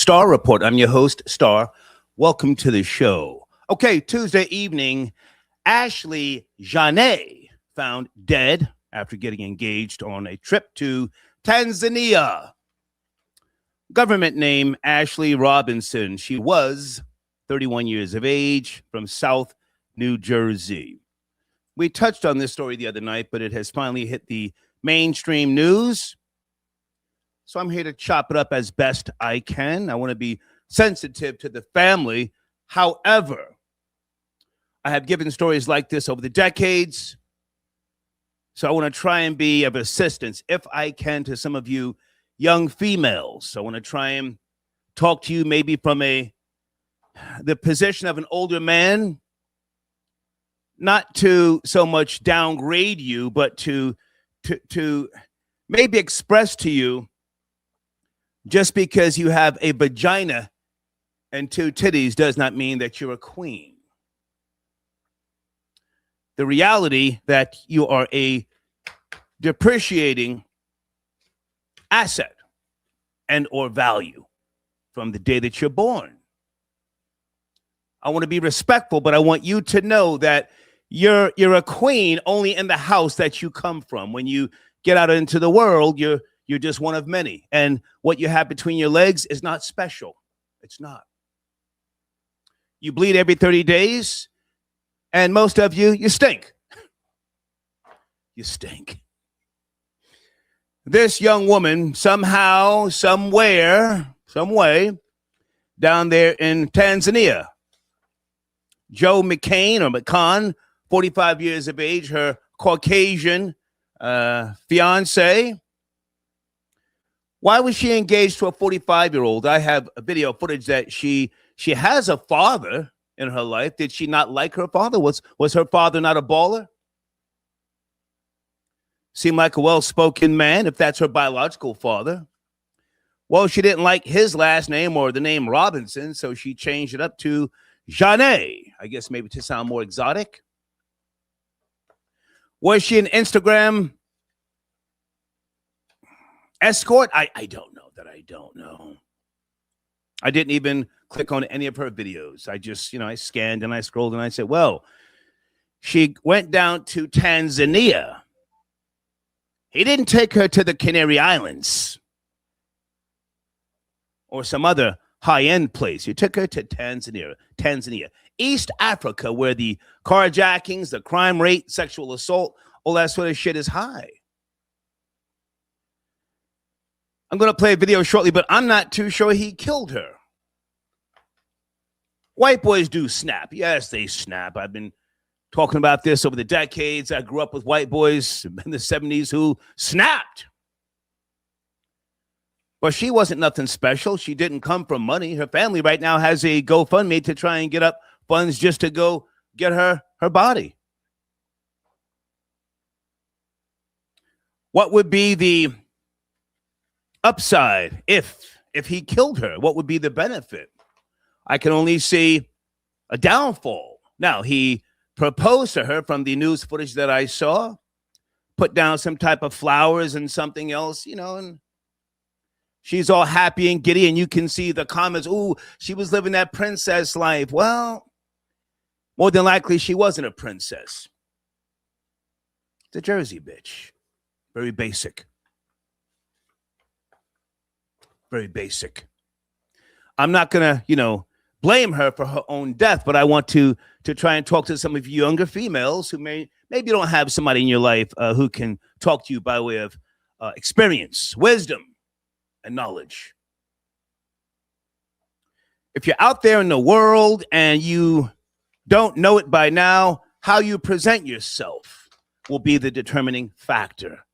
Star Report. I'm your host, Star. Welcome to the show. Okay, Tuesday evening, Ashlee Jenae found dead after getting engaged on a trip to Tanzania. Government name, Ashlee Robinson. She was 31 years of age from South New Jersey. We touched on this story the other night, but it has finally hit the mainstream news. So I'm here to chop it up as best I can. I want to be sensitive to the family. However, I have given stories like this over the decades. So I want to try and be of assistance, if I can, to some of you young females. So I want to try and talk to you maybe from the position of an older man, not to so much downgrade you, but to maybe express to you, just because you have a vagina and two titties does not mean that you're a queen. The reality that you are a depreciating asset and or value from the day that you're born. I want to be respectful, but I want you to know that you're a queen only in the house that you come from. When you get out into the world, you're just one of many. And what you have between your legs is not special. It's not. You bleed every 30 days, and most of you stink. You stink. This young woman, somehow, somewhere, some way, down there in Tanzania, Joe McCann or McCann, 45 years of age, her Caucasian fiancé. Why was she engaged to a 45-year-old? I have a video footage that she has a father in her life. Did she not like her father? Was her father not a baller? Seemed like a well-spoken man, if that's her biological father. Well, she didn't like his last name or the name Robinson, so she changed it up to Jenae, I guess maybe to sound more exotic. Was she an Instagram escort? I don't know that. I don't know. I didn't even click on any of her videos. I just, I scanned and I scrolled and I said, well, she went down to Tanzania. He didn't take her to the Canary Islands or some other high-end place. He took her to Tanzania, East Africa, where the carjackings, the crime rate, sexual assault, all that sort of shit is high. I'm going to play a video shortly, but I'm not too sure he killed her. White boys do snap. Yes, they snap. I've been talking about this over the decades. I grew up with white boys in the 70s who snapped. But she wasn't nothing special. She didn't come from money. Her family right now has a GoFundMe to try and get up funds just to go get her body. What would be the upside if he killed her? What would be the benefit? I can only see a downfall. Now, he proposed to her from the news footage that I saw, put down some type of flowers and something else, and she's all happy and giddy, and you can see the comments, ooh, she was living that princess life. Well, more than likely, she wasn't a princess. It's a Jersey bitch. Very basic. Very basic. I'm not going to, blame her for her own death, but I want to try and talk to some of you younger females who maybe don't have somebody in your life who can talk to you by way of experience, wisdom, and knowledge. If you're out there in the world and you don't know it by now, how you present yourself will be the determining factor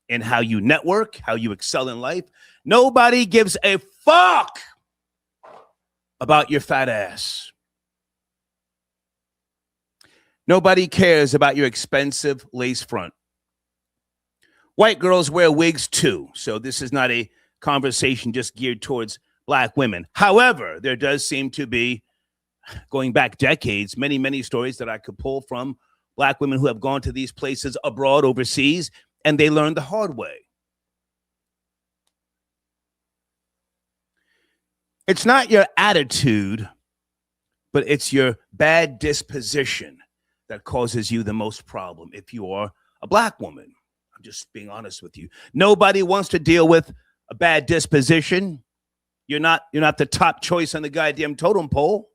in how you network, how you excel in life. Nobody gives a fuck about your fat ass. Nobody cares about your expensive lace front. White girls wear wigs too, so this is not a conversation just geared towards black women. However, there does seem to be, going back decades, many, many stories that I could pull from black women who have gone to these places abroad, overseas, and they learned the hard way. It's not your attitude, but it's your bad disposition that causes you the most problem if you are a black woman. I'm just being honest with you. Nobody wants to deal with a bad disposition. You're not the top choice on the goddamn totem pole.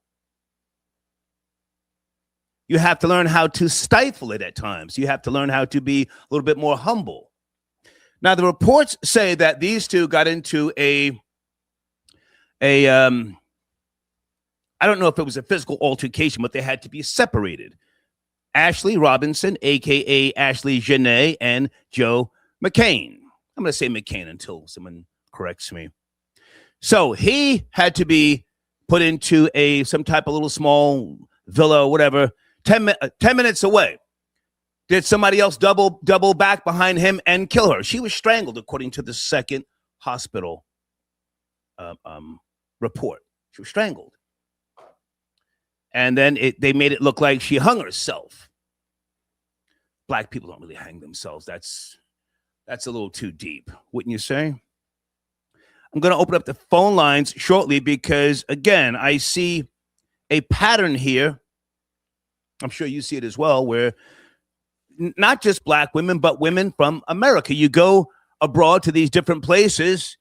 You have to learn how to stifle it at times. You have to learn how to be a little bit more humble. Now, the reports say that these two got into I don't know if it was a physical altercation, but they had to be separated. Ashlee Robinson, a.k.a. Ashlee Jenae, and Joe McCann. I'm going to say McCann until someone corrects me. So he had to be put into some type of little small villa or whatever, 10 minutes away. Did somebody else double back behind him and kill her? She was strangled, according to the second hospital report. She was strangled. And then they made it look like she hung herself. Black people don't really hang themselves. That's a little too deep, wouldn't you say? I'm going to open up the phone lines shortly because, again, I see a pattern here. I'm sure you see it as well, where not just black women, but women from America. You go abroad to these different places,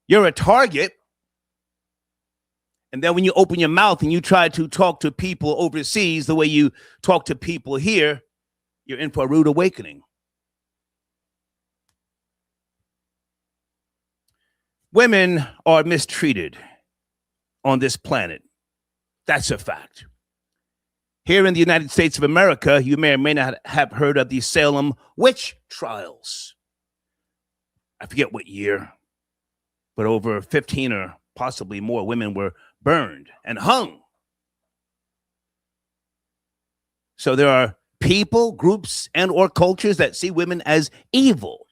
you're a target. And then when you open your mouth and you try to talk to people overseas the way you talk to people here, you're in for a rude awakening. Women are mistreated on this planet. That's a fact. Here in the United States of America, you may or may not have heard of the Salem witch trials. I forget what year, but over 15 or possibly more women were burned and hung. So there are people, groups, and or cultures that see women as evil.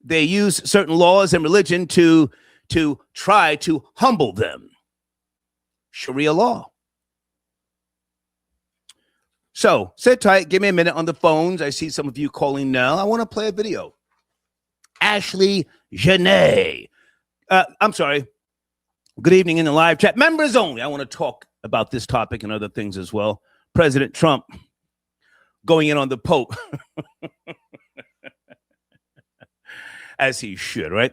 They use certain laws and religion to try to humble them. Sharia law. So sit tight. Give me a minute on the phones. I see some of you calling now. I want to play a video. Ashlee Jenae. I'm sorry. Good evening in the live chat. Members only. I want to talk about this topic and other things as well. President Trump going in on the Pope. As he should, right?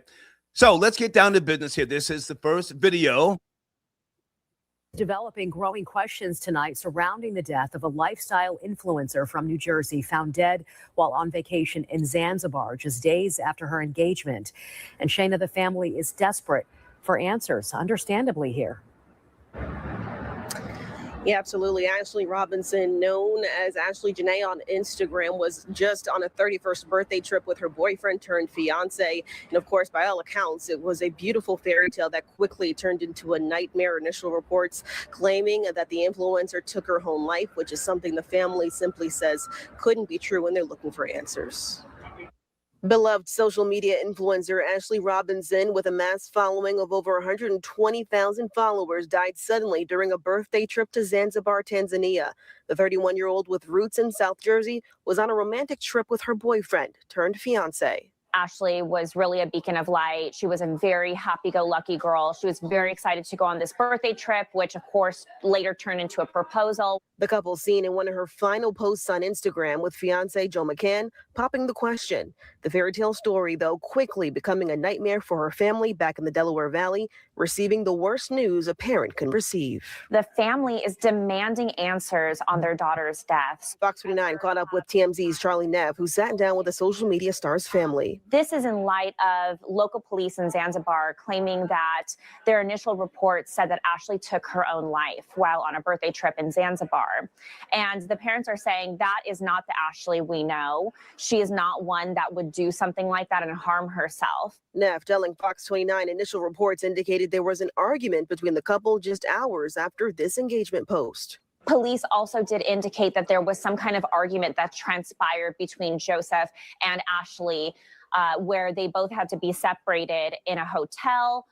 So let's get down to business here. This is the first video. Developing growing questions tonight surrounding the death of a lifestyle influencer from New Jersey found dead while on vacation in Zanzibar just days after her engagement. And Shayna, the family is desperate for answers, understandably here. Yeah, absolutely. Ashlee Robinson, known as Ashlee Jenae on Instagram, was just on a 31st birthday trip with her boyfriend turned fiancé. And of course, by all accounts, it was a beautiful fairy tale that quickly turned into a nightmare. Initial reports claiming that the influencer took her own life, which is something the family simply says couldn't be true when they're looking for answers. Beloved social media influencer Ashlee Robinson, with a mass following of over 120,000 followers, died suddenly during a birthday trip to Zanzibar, Tanzania. The 31-year-old with roots in South Jersey was on a romantic trip with her boyfriend turned fiancé. Ashlee was really a beacon of light. She was a very happy-go-lucky girl. She was very excited to go on this birthday trip, which of course later turned into a proposal. The couple seen in one of her final posts on Instagram with fiancé Joe McCann popping the question. The fairy tale story, though, quickly becoming a nightmare for her family back in the Delaware Valley, receiving the worst news a parent can receive. The family is demanding answers on their daughter's deaths. Fox 29 caught up with TMZ's Charlie Neff, who sat down with the social media star's family. This is in light of local police in Zanzibar claiming that their initial reports said that Ashlee took her own life while on a birthday trip in Zanzibar. And the parents are saying that is not the Ashlee we know. She is not one that would do something like that and harm herself. Neff telling Fox 29 initial reports indicated there was an argument between the couple just hours after this engagement post. Police also did indicate that there was some kind of argument that transpired between Joseph and Ashlee, where they both had to be separated in a hotel.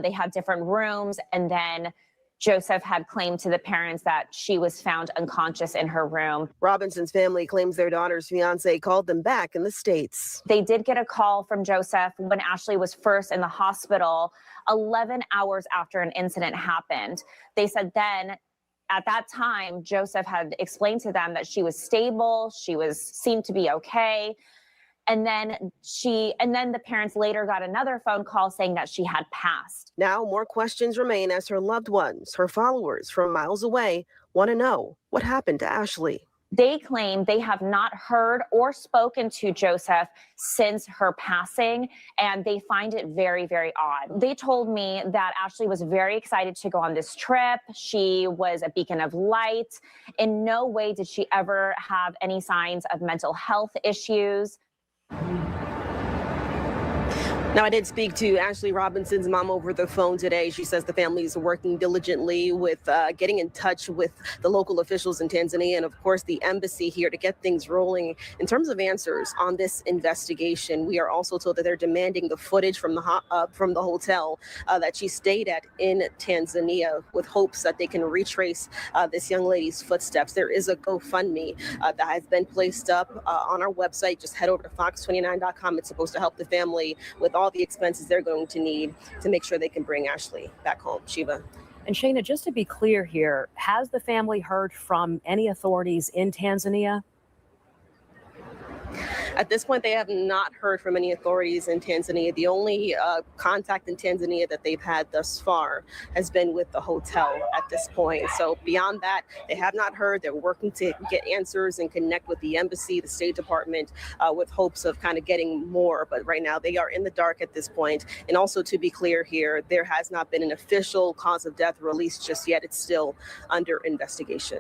They had different rooms, and then Joseph had claimed to the parents that she was found unconscious in her room. Robinson's family claims their daughter's fiance called them back in the States. They did get a call from Joseph when Ashlee was first in the hospital 11 hours after an incident happened. They said then, at that time, Joseph had explained to them that she was stable, seemed to be okay. And then the parents later got another phone call saying that she had passed. Now more questions remain as her loved ones, her followers from miles away, want to know what happened to Ashlee. They claim they have not heard or spoken to Joseph since her passing, and they find it very, very odd. They told me that Ashlee was very excited to go on this trip. She was a beacon of light. In no way did she ever have any signs of mental health issues. Now, I did speak to Ashlee Robinson's mom over the phone today. She says the family is working diligently with getting in touch with the local officials in Tanzania and, of course, the embassy here to get things rolling. In terms of answers on this investigation, we are also told that they're demanding the footage from the hotel that she stayed at in Tanzania with hopes that they can retrace this young lady's footsteps. There is a GoFundMe that has been placed up on our website. Just head over to fox29.com. It's supposed to help the family with all the expenses they're going to need to make sure they can bring Ashlee back home. Shiva. And Shayna, just to be clear here, has the family heard from any authorities in Tanzania? At this point, they have not heard from any authorities in Tanzania. The only contact in Tanzania that they've had thus far has been with the hotel at this point. So beyond that, they have not heard. They're working to get answers and connect with the embassy, the State Department, with hopes of kind of getting more. But right now, they are in the dark at this point. And also, to be clear here, there has not been an official cause of death released just yet. It's still under investigation.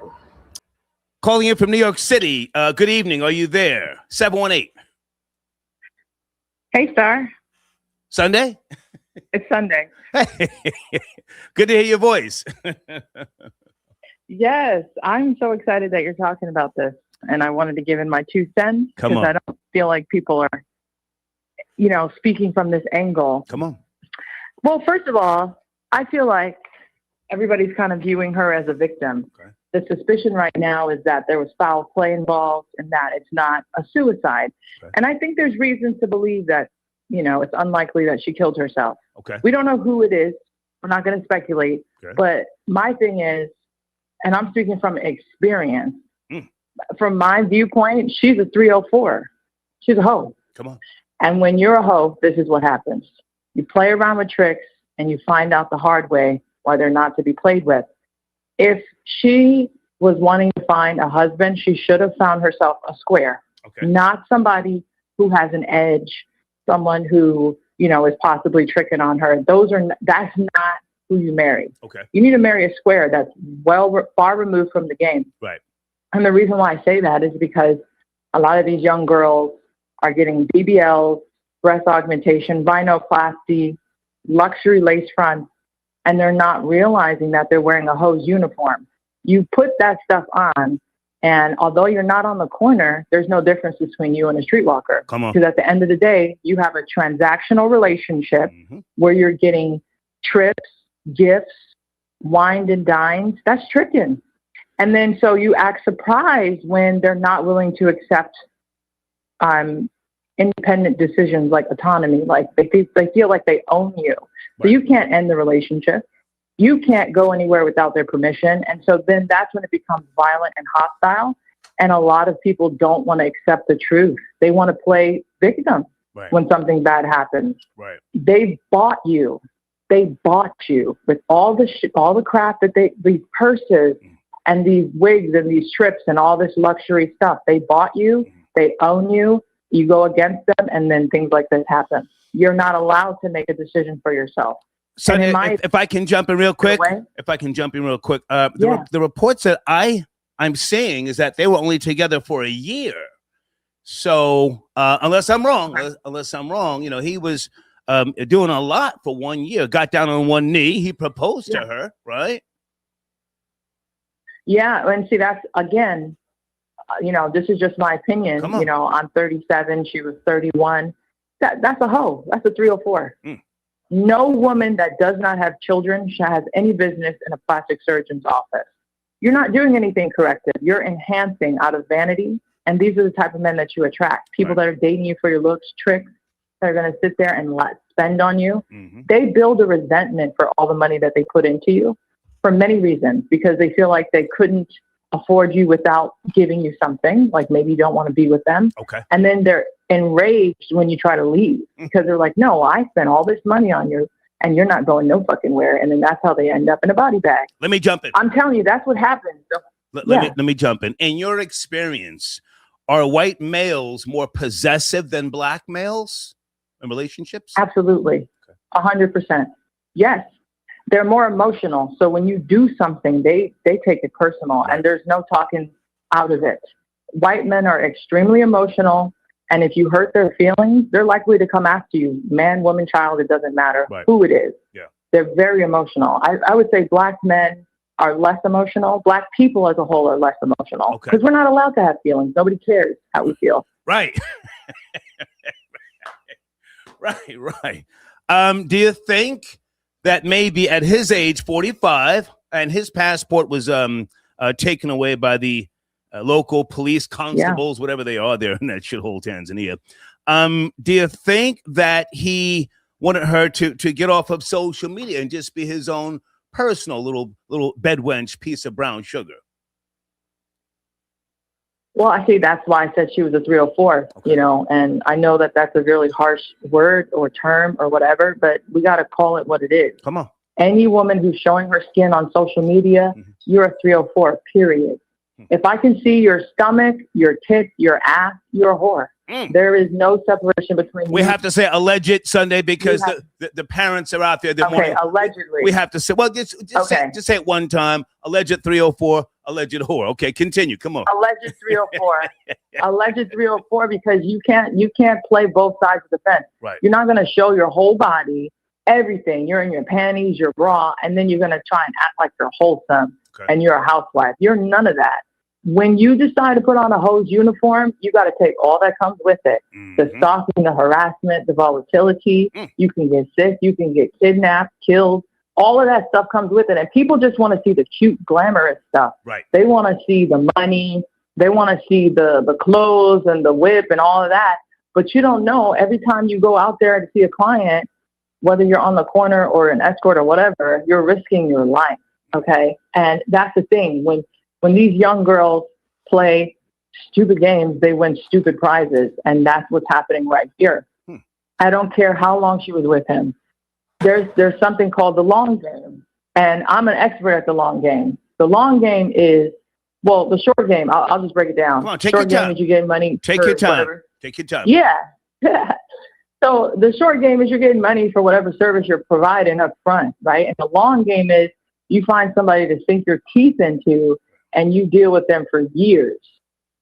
Calling in from New York City. Good evening. Are you there? 718. Hey, Star. Sunday? It's Sunday. Good to hear your voice. Yes, I'm so excited that you're talking about this. And I wanted to give in my 2 cents Come on. because I don't feel like people are, speaking from this angle. Come on. Well, first of all, I feel like everybody's kind of viewing her as a victim. Okay. The suspicion right now is that there was foul play involved and that it's not a suicide. Okay. And I think there's reasons to believe that, it's unlikely that she killed herself. Okay. We don't know who it is. We're not going to speculate. Okay. But my thing is, and I'm speaking from experience, from my viewpoint, she's a 304. She's a hoe. Come on. And when you're a hoe, this is what happens. You play around with tricks and you find out the hard way why they're not to be played with. If she was wanting to find a husband, she should have found herself a square, Okay. not somebody who has an edge, someone who, is possibly tricking on her. That's not who you marry. Okay. You need to marry a square that's far removed from the game. Right. And the reason why I say that is because a lot of these young girls are getting BBLs, breast augmentation, rhinoplasty, luxury lace fronts, and they're not realizing that they're wearing a hoe's uniform. You put that stuff on, and although you're not on the corner, there's no difference between you and a streetwalker. Come on. Because at the end of the day, you have a transactional relationship where you're getting trips, gifts, wined and dined. That's tricking. And then so you act surprised when they're not willing to accept independent decisions like autonomy, like they feel like they own you. So you can't end the relationship. You can't go anywhere without their permission. And so then that's when it becomes violent and hostile. And a lot of people don't want to accept the truth. They want to play victim when something bad happens. Right. They bought you. They bought you with all the crap that these purses and these wigs and these trips and all this luxury stuff. They bought you. They own you. You go against them, and then things like this happen. You're not allowed to make a decision for yourself. So if I can jump in real quick, the reports that I'm seeing is that they were only together for a year. So unless I'm wrong, he was doing a lot for 1 year, got down on one knee. He proposed to her, right? Yeah. And see, that's, again, this is just my opinion. I'm 37. She was 31. That's a hoe. That's a 304. No woman that does not have children has any business in a plastic surgeon's office. You're not doing anything corrective. You're enhancing out of vanity. And these are the type of men that you attract. People that are dating you for your looks, tricks, that are going to sit there and spend on you. They build a resentment for all the money that they put into you for many reasons, because they feel like they couldn't afford you without giving you something, like maybe you don't want to be with them. Okay. And then they're enraged when you try to leave because they're like, no, I spent all this money on you and you're not going no fucking where. And then that's how they end up in a body bag. Let me jump in. I'm telling you, that's what happens. Let me jump in. In your experience, are white males more possessive than black males in relationships? Absolutely. 100%. Yes. They're more emotional. So when you do something, they take it personal, and there's no talking out of it. White men are extremely emotional. And if you hurt their feelings, they're likely to come after you. Man, woman, child, it doesn't matter who it is. Yeah. They're very emotional. I would say black men are less emotional. Black people as a whole are less emotional because we're not allowed to have feelings. Nobody cares how we feel. Right. Right. Do you think that maybe at his age, 45, and his passport was taken away by the local police constables, whatever they are there in that shithole Tanzania. Do you think that he wanted her to get off of social media and just be his own personal little bedwench piece of brown sugar? Well, I see that's why I said she was a 304, you know, and I know that that's a really harsh word or term or whatever, but we got to call it what it is. Come on. Any woman who's showing her skin on social media, you're a 304, period. If I can see your stomach, your tits, your ass, you're a whore. There is no separation between We have to say alleged, Sunday, because the parents are out there. Allegedly. We have to say, well, just say it one time. Alleged 304, alleged whore. Okay, continue. Come on. Alleged 304. Alleged 304, because you can't play both sides of the fence. Right. You're not going to show your whole body, everything. You're in your panties, your bra, and then you're going to try and act like you're wholesome and you're a housewife. You're none of that. When you decide to put on a hoe's uniform, you got to take all that comes with it. The stalking, the harassment, the volatility. You can get sick. You can get kidnapped, killed. All of that stuff comes with it. And people just want to see the cute, glamorous stuff. Right. They want to see the money. They want to see the clothes and the whip and all of that. But you don't know, every time you go out there to see a client, whether you're on the corner or an escort or whatever, you're risking your life. Okay. And that's the thing. When these young girls play stupid games, they win stupid prizes. And that's what's happening right here. I don't care how long she was with him. There's something called the long game. And I'm an expert at the long game. The long game is, well, the short game, I'll just break it down. Come on, take short your time. game is you get money. Take your time. Whatever. Take your time. Yeah. So the short game is you're getting money for whatever service you're providing up front, right? And the long game is you find somebody to sink your teeth into and you deal with them for years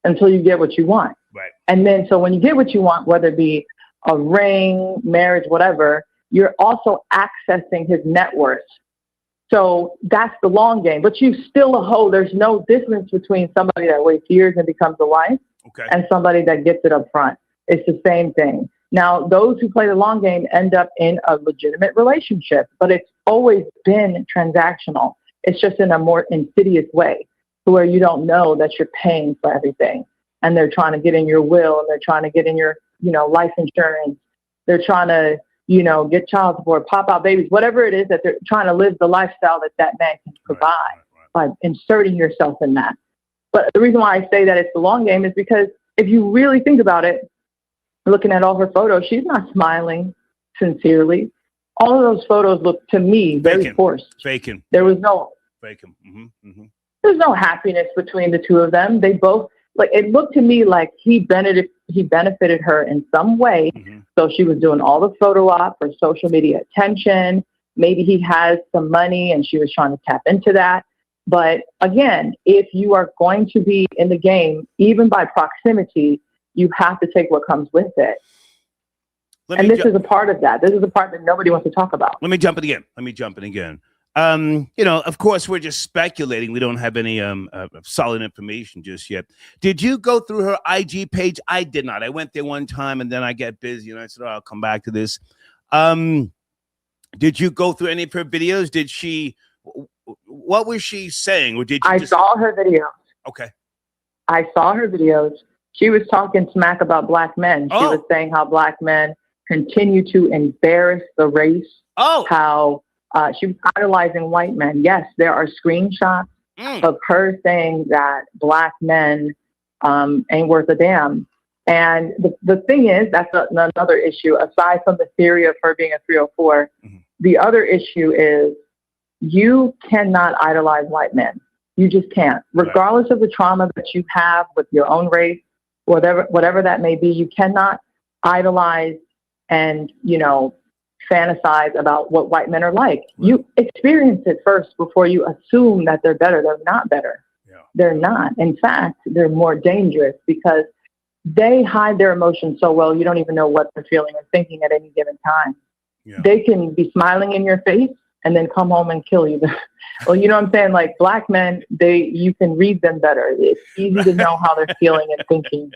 until you get what you want. Right. And then, so when you get what you want, whether it be a ring, marriage, whatever, you're also accessing his net worth. So that's the long game, but you still a hoe. There's no difference between somebody that waits years and becomes a wife and somebody that gets it up front. It's the same thing. Now, those who play the long game end up in a legitimate relationship, but it's always been transactional. It's just in a more insidious way, where you don't know that you're paying for everything. And they're trying to get in your will, and they're trying to get in your, life insurance. They're trying to, get child support, pop out babies, whatever it is that they're trying to live the lifestyle that man can provide by inserting yourself in that. But the reason why I say that it's the long game is because if you really think about it, looking at all her photos, she's not smiling sincerely. All of those photos look to me very forced. Faking. There was no faking. There's no happiness between the two of them. They both, it looked to me like he benefited her in some way. So she was doing all the photo op for social media attention. Maybe he has some money and she was trying to tap into that. But again, if you are going to be in the game, even by proximity, you have to take what comes with it. And this is a part of that. This is the part that nobody wants to talk about. Let me jump in again. Of course, we're just speculating. We don't have any solid information just yet. Did you go through her IG page? I did not. I went there one time and then I got busy and I said, I'll come back to this. Did you go through any of her videos? Did she? What was she saying? Or did you? I saw her videos. Okay. I saw her videos. She was talking smack about black men. She was saying how black men continue to embarrass the race. How she was idolizing white men. Yes, there are screenshots of her saying that black men ain't worth a damn. And the thing is, that's another issue. Aside from the theory of her being a 304, the other issue is you cannot idolize white men. You just can't. Regardless of the trauma that you have with your own race, whatever that may be, you cannot idolize and, fantasize about what white men are like. You experience it first before you assume that they're better. They're not better. Yeah. They're not. In fact, they're more dangerous because they hide their emotions so well, you don't even know what they're feeling or thinking at any given time. Yeah. They can be smiling in your face and then come home and kill you. Well, you know what I'm saying? Like black men, you can read them better. It's easy to know how they're feeling and thinking.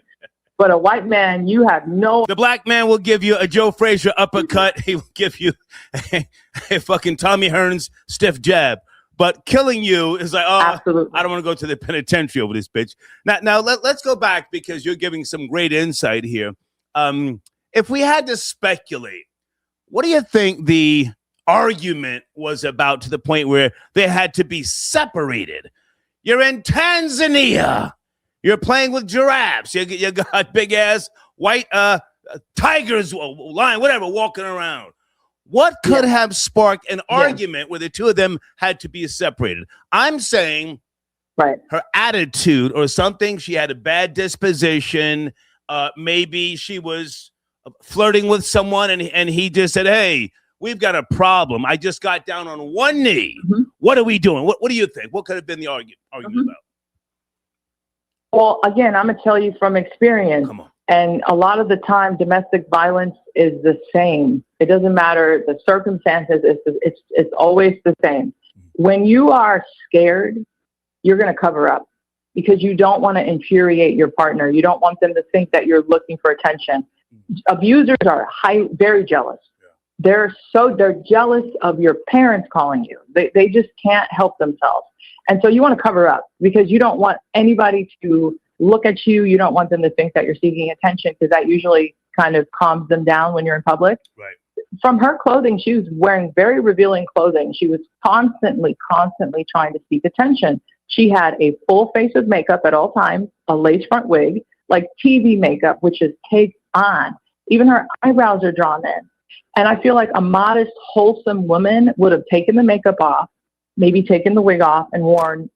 But a white man, you have no... The black man will give you a Joe Frazier uppercut. He will give you a fucking Tommy Hearns stiff jab. But killing you is like, absolutely. I don't want to go to the penitentiary over this bitch. Now let's go back because you're giving some great insight here. If we had to speculate, what do you think the argument was about to the point where they had to be separated? You're in Tanzania. You're playing with giraffes. You got big ass white tigers, lion, whatever, walking around. What could have sparked an argument where the two of them had to be separated? I'm saying her attitude or something. She had a bad disposition. Maybe she was flirting with someone and he just said, hey, we've got a problem. I just got down on one knee. What are we doing? What do you think? What could have been the argument about? Well, again, I'm going to tell you from experience. Come on. And a lot of the time, domestic violence is the same. It doesn't matter the circumstances. It's always the same. When you are scared, you're going to cover up because you don't want to infuriate your partner. You don't want them to think that you're looking for attention. Abusers are very jealous. They're jealous of your parents calling you. They just can't help themselves. And so you want to cover up because you don't want anybody to look at you. You don't want them to think that you're seeking attention because that usually kind of calms them down when you're in public. Right. From her clothing, she was wearing very revealing clothing. She was constantly trying to seek attention. She had a full face of makeup at all times, a lace front wig, like TV makeup, which is taped on. Even her eyebrows are drawn in. And I feel like a modest, wholesome woman would have taken the makeup off, maybe taken the wig off and worn,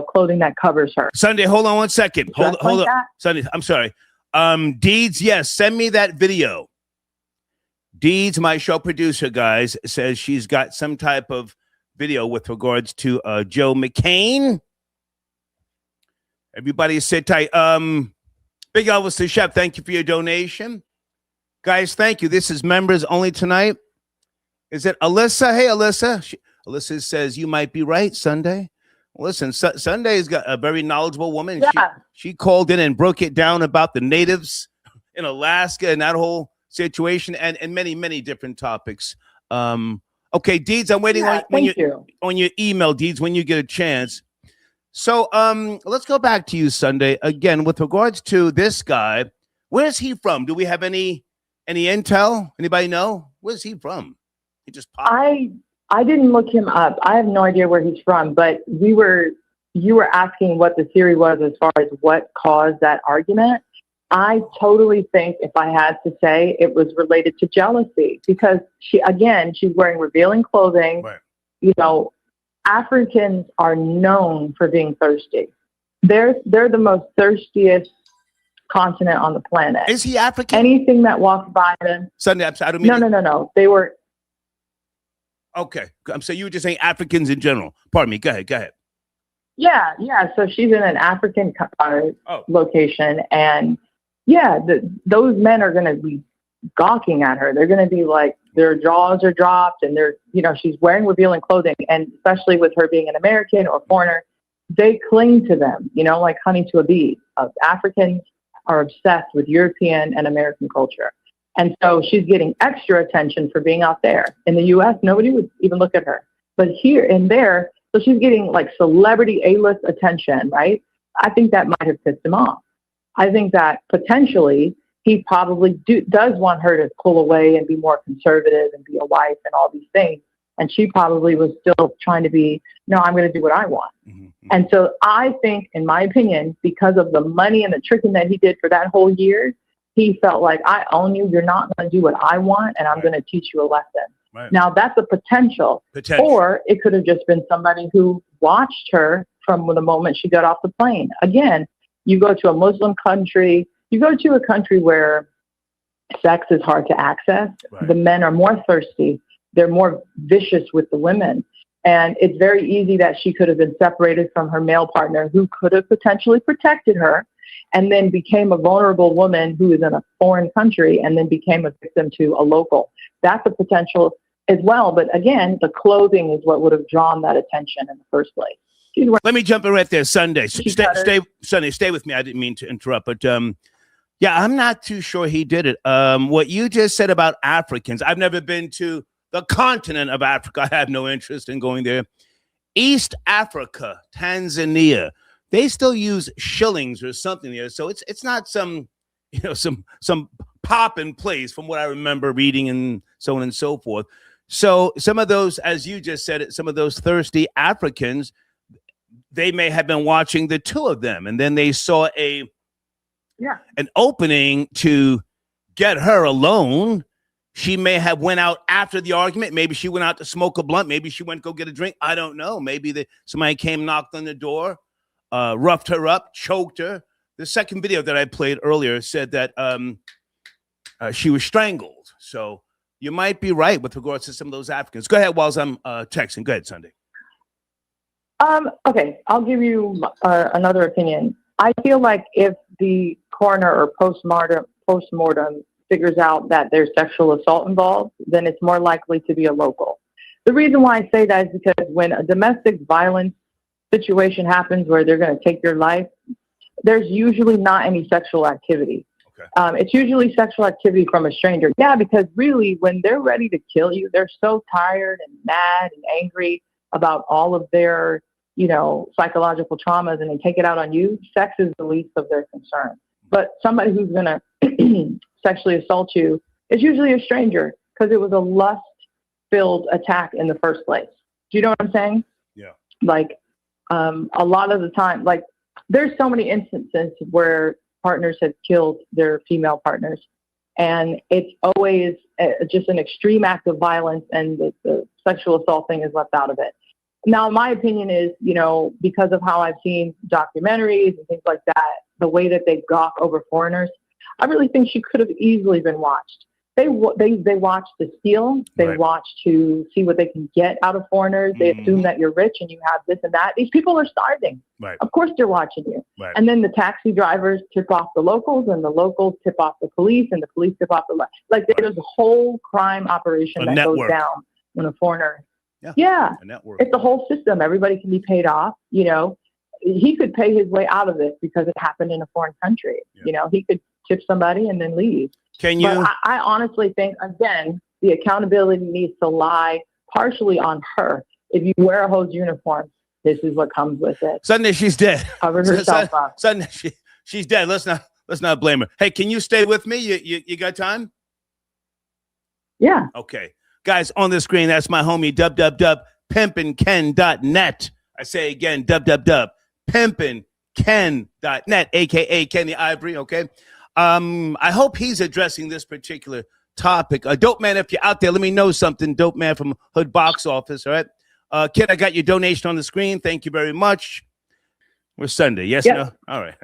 clothing that covers her. Sunday, hold on one second. Hold on. Sunday, I'm sorry. Deeds, yes, send me that video. Deeds, my show producer, guys, says she's got some type of video with regards to Joe McCann. Everybody sit tight. Big Elvis the Chef, thank you for your donation. Guys, thank you. This is members only tonight. Is it Alyssa? Hey, Alyssa. Alyssa says, you might be right, Sunday. Listen, Sunday's got a very knowledgeable woman. Yeah. She called in and broke it down about the natives in Alaska and that whole situation and many, many different topics. Okay, Deeds, I'm waiting on your email, Deeds, when you get a chance. So let's go back to you, Sunday. Again, with regards to this guy, where's he from? Do we have any intel? Anybody know? Where's he from? He just popped. I didn't look him up. I have no idea where he's from, but you were asking what the theory was as far as what caused that argument. I totally think, if I had to say, it was related to jealousy because she's wearing revealing clothing. Right. Africans are known for being thirsty. They're the most thirstiest continent on the planet. Is he African? Anything that walks by them. Sunday, I don't mean No. They were. Okay. So you were just saying Africans in general. Pardon me. Go ahead. Yeah. So she's in an African location. And those men are going to be gawking at her. They're going to be like, their jaws are dropped and she's wearing revealing clothing. And especially with her being an American or foreigner, they cling to them, like honey to a bee. Africans are obsessed with European and American culture. And so she's getting extra attention for being out there. In the US, nobody would even look at her. But here and there, so she's getting like celebrity A-list attention, right? I think that might have pissed him off. I think that potentially he probably does want her to pull away and be more conservative and be a wife and all these things. And she probably was still trying to be, no, I'm going to do what I want. Mm-hmm. And so I think, in my opinion, because of the money and the tricking that he did for that whole year, he felt like, I own you. You're not going to do what I want, and I'm going to teach you a lesson. Right. Now, that's a potential. Or it could have just been somebody who watched her from the moment she got off the plane. Again, you go to a Muslim country, you go to a country where sex is hard to access. Right. The men are more thirsty. They're more vicious with the women. And it's very easy that she could have been separated from her male partner who could have potentially protected her, and then became a vulnerable woman who is in a foreign country and then became a victim to a local. That's a potential as well. But again, the clothing is what would have drawn that attention in the first place. Let me jump in right there. Sunday. Stay with me. I didn't mean to interrupt, but yeah, I'm not too sure he did it. What you just said about Africans, I've never been to the continent of Africa. I have no interest in going there. East Africa, Tanzania, they still use shillings or something there. So it's not some pop in place from what I remember reading and so on and so forth. So some of those, as you just said it, some of those thirsty Africans, they may have been watching the two of them, and then they saw an opening to get her alone. She may have went out after the argument. Maybe she went out to smoke a blunt. Maybe she went to go get a drink. I don't know. Maybe somebody came, knocked on the door, roughed her up, choked her. The second video that I played earlier said that she was strangled. So you might be right with regards to some of those Africans. Go ahead while I'm texting. Go ahead, Sunday. Okay, I'll give you another opinion. I feel like if the coroner or postmortem figures out that there's sexual assault involved, then it's more likely to be a local. The reason why I say that is because when a domestic violence situation happens where they're going to take your life, there's usually not any sexual activity. Okay. It's usually sexual activity from a stranger. Yeah, because really when they're ready to kill you, they're so tired and mad and angry about all of their, psychological traumas, and they take it out on you. Sex is the least of their concern. But somebody who's going to sexually assault you is usually a stranger because it was a lust-filled attack in the first place. Do you know what I'm saying? Yeah. Like, a lot of the time, like, there's so many instances where partners have killed their female partners, and it's always just an extreme act of violence, and the sexual assault thing is left out of it. Now, my opinion is, because of how I've seen documentaries and things like that, the way that they gawk over foreigners, I really think she could have easily been watched. They watch to steal. They watch to see what they can get out of foreigners. They assume that you're rich and you have this and that. These people are starving. Right. Of course they're watching you. Right. And then the taxi drivers tip off the locals, and the locals tip off the police, and the police tip off the there's a whole crime operation that goes down when a foreigner. Yeah. A network. It's the whole system. Everybody can be paid off. He could pay his way out of this because it happened in a foreign country. Yeah. He could tip somebody and then leave. Can you? But I honestly think, again, the accountability needs to lie partially on her. If you wear a hose uniform, this is what comes with it. Sunday, she's dead. Covered herself up. Sunday, she's dead. Let's not blame her. Hey, can you stay with me? You got time? Yeah. Okay. Guys, on the screen, that's my homie, pimpinken.net. I say again, pimpinken.net, a.k.a. Kenny Ivory, okay? I hope he's addressing this particular topic. Dope Man, if you're out there, let me know something. Dope Man from Hood Box Office, all right? Kid, I got your donation on the screen. Thank you very much. We're Sunday, yes, yep. No? All right,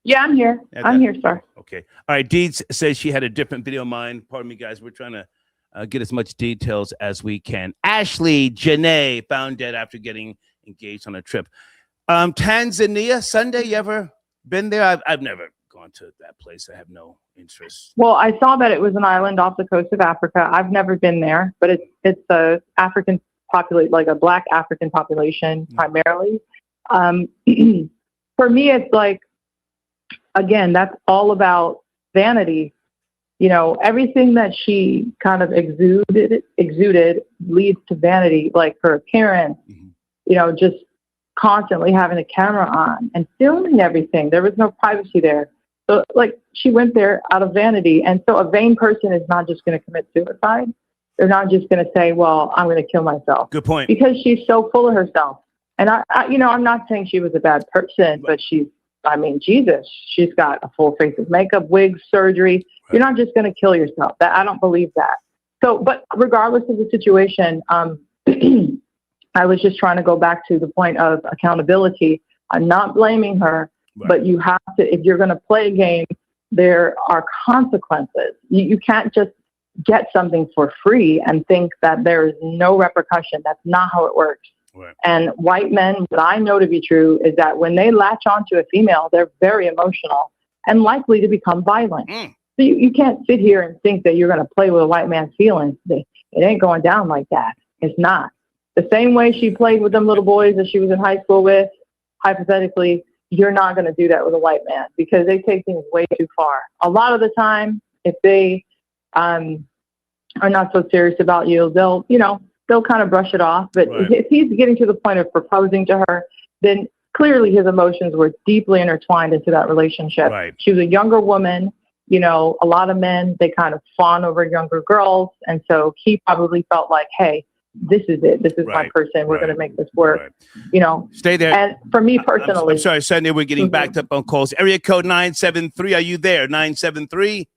Yeah, I'm here. I'm here, sir. Okay. All right, Deeds says she had a different video in mind. Pardon me, guys. We're trying to get as much details as we can. Ashlee Jenae found dead after getting engaged on a trip. Tanzania, Sunday, you ever been there? I've never gone to that place. I have no interest. Well, I saw that it was an island off the coast of Africa. I've never been there, but it's a African population, like a Black African population primarily. For me, it's like, again, that's all about vanity. You know, everything that she kind of exuded leads to vanity, like her appearance, you know, just constantly having a camera on and filming everything. There was no privacy there. So, like, she went there out of vanity. And so a vain person is not just going to commit suicide. They're not just going to say, well, I'm going to kill myself. Good point. Because she's so full of herself. And, you know, I'm not saying she was a bad person, but I mean, Jesus, she's got a full face of makeup, wigs, surgery. Right. You're not just going to kill yourself. I don't believe that. So, but regardless of the situation, I was just trying to go back to the point of accountability. I'm not blaming her, but you have to, if you're going to play a game, there are consequences. You can't just get something for free and think that there is no repercussion. That's not how it works. Right. And white men, what I know to be true is that when they latch onto a female, they're very emotional and likely to become violent. So you can't sit here and think that you're going to play with a white man's feelings. It ain't going down like that. It's not. The same way she played with them little boys that she was in high school with, hypothetically, you're not going to do that with a white man because they take things way too far. A lot of the time, if they are not so serious about you, they'll kind of brush it off. But if he's getting to the point of proposing to her, then clearly his emotions were deeply intertwined into that relationship. Right. She was a younger woman. You know, a lot of men, they kind of fawn over younger girls. And so he probably felt like, hey, this is it. This is my person. We're going to make this work. You know, stay there. And for me personally, I'm sorry, Sunday, we're getting backed up on calls. Area code 973. Are you there? 973.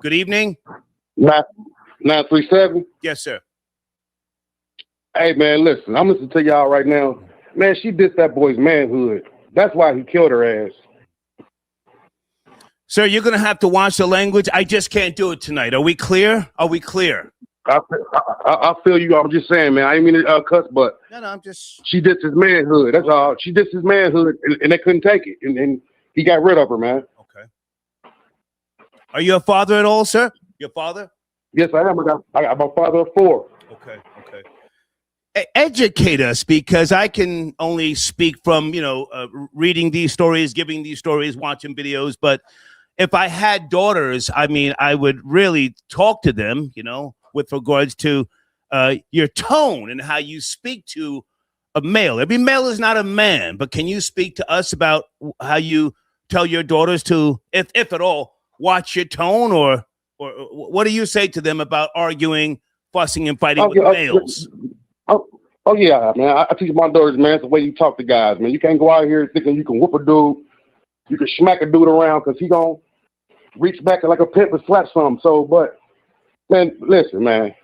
Good evening. 937. Yes, sir. Hey, man, listen, I'm listening to y'all right now. Man, she dissed that boy's manhood. That's why he killed her ass. Sir, you're going to have to watch the language. I just can't do it tonight. Are we clear? Are we clear? I feel you. I'm just saying, man. I didn't mean to cuss, but no, I'm just. She dissed his manhood. That's all. She dissed his manhood, and they couldn't take it, and he got rid of her, man. Okay. Are you a father at all, sir? Your father? Yes, I am. I'm a father of 4. Okay. Educate us, because I can only speak from reading these stories, giving these stories, watching videos. But if I had daughters, I mean, I would really talk to them, with regards to your tone and how you speak to a male. Every male is not a man, but can you speak to us about how you tell your daughters to, if at all, watch your tone, or what do you say to them about arguing, fussing, and fighting with males? Oh yeah, man. I teach my daughters, man, it's the way you talk to guys, man. You can't go out here thinking you can whoop a dude, you can smack a dude around because he gonna reach back like a pimp and slap something. So, but man, listen, man,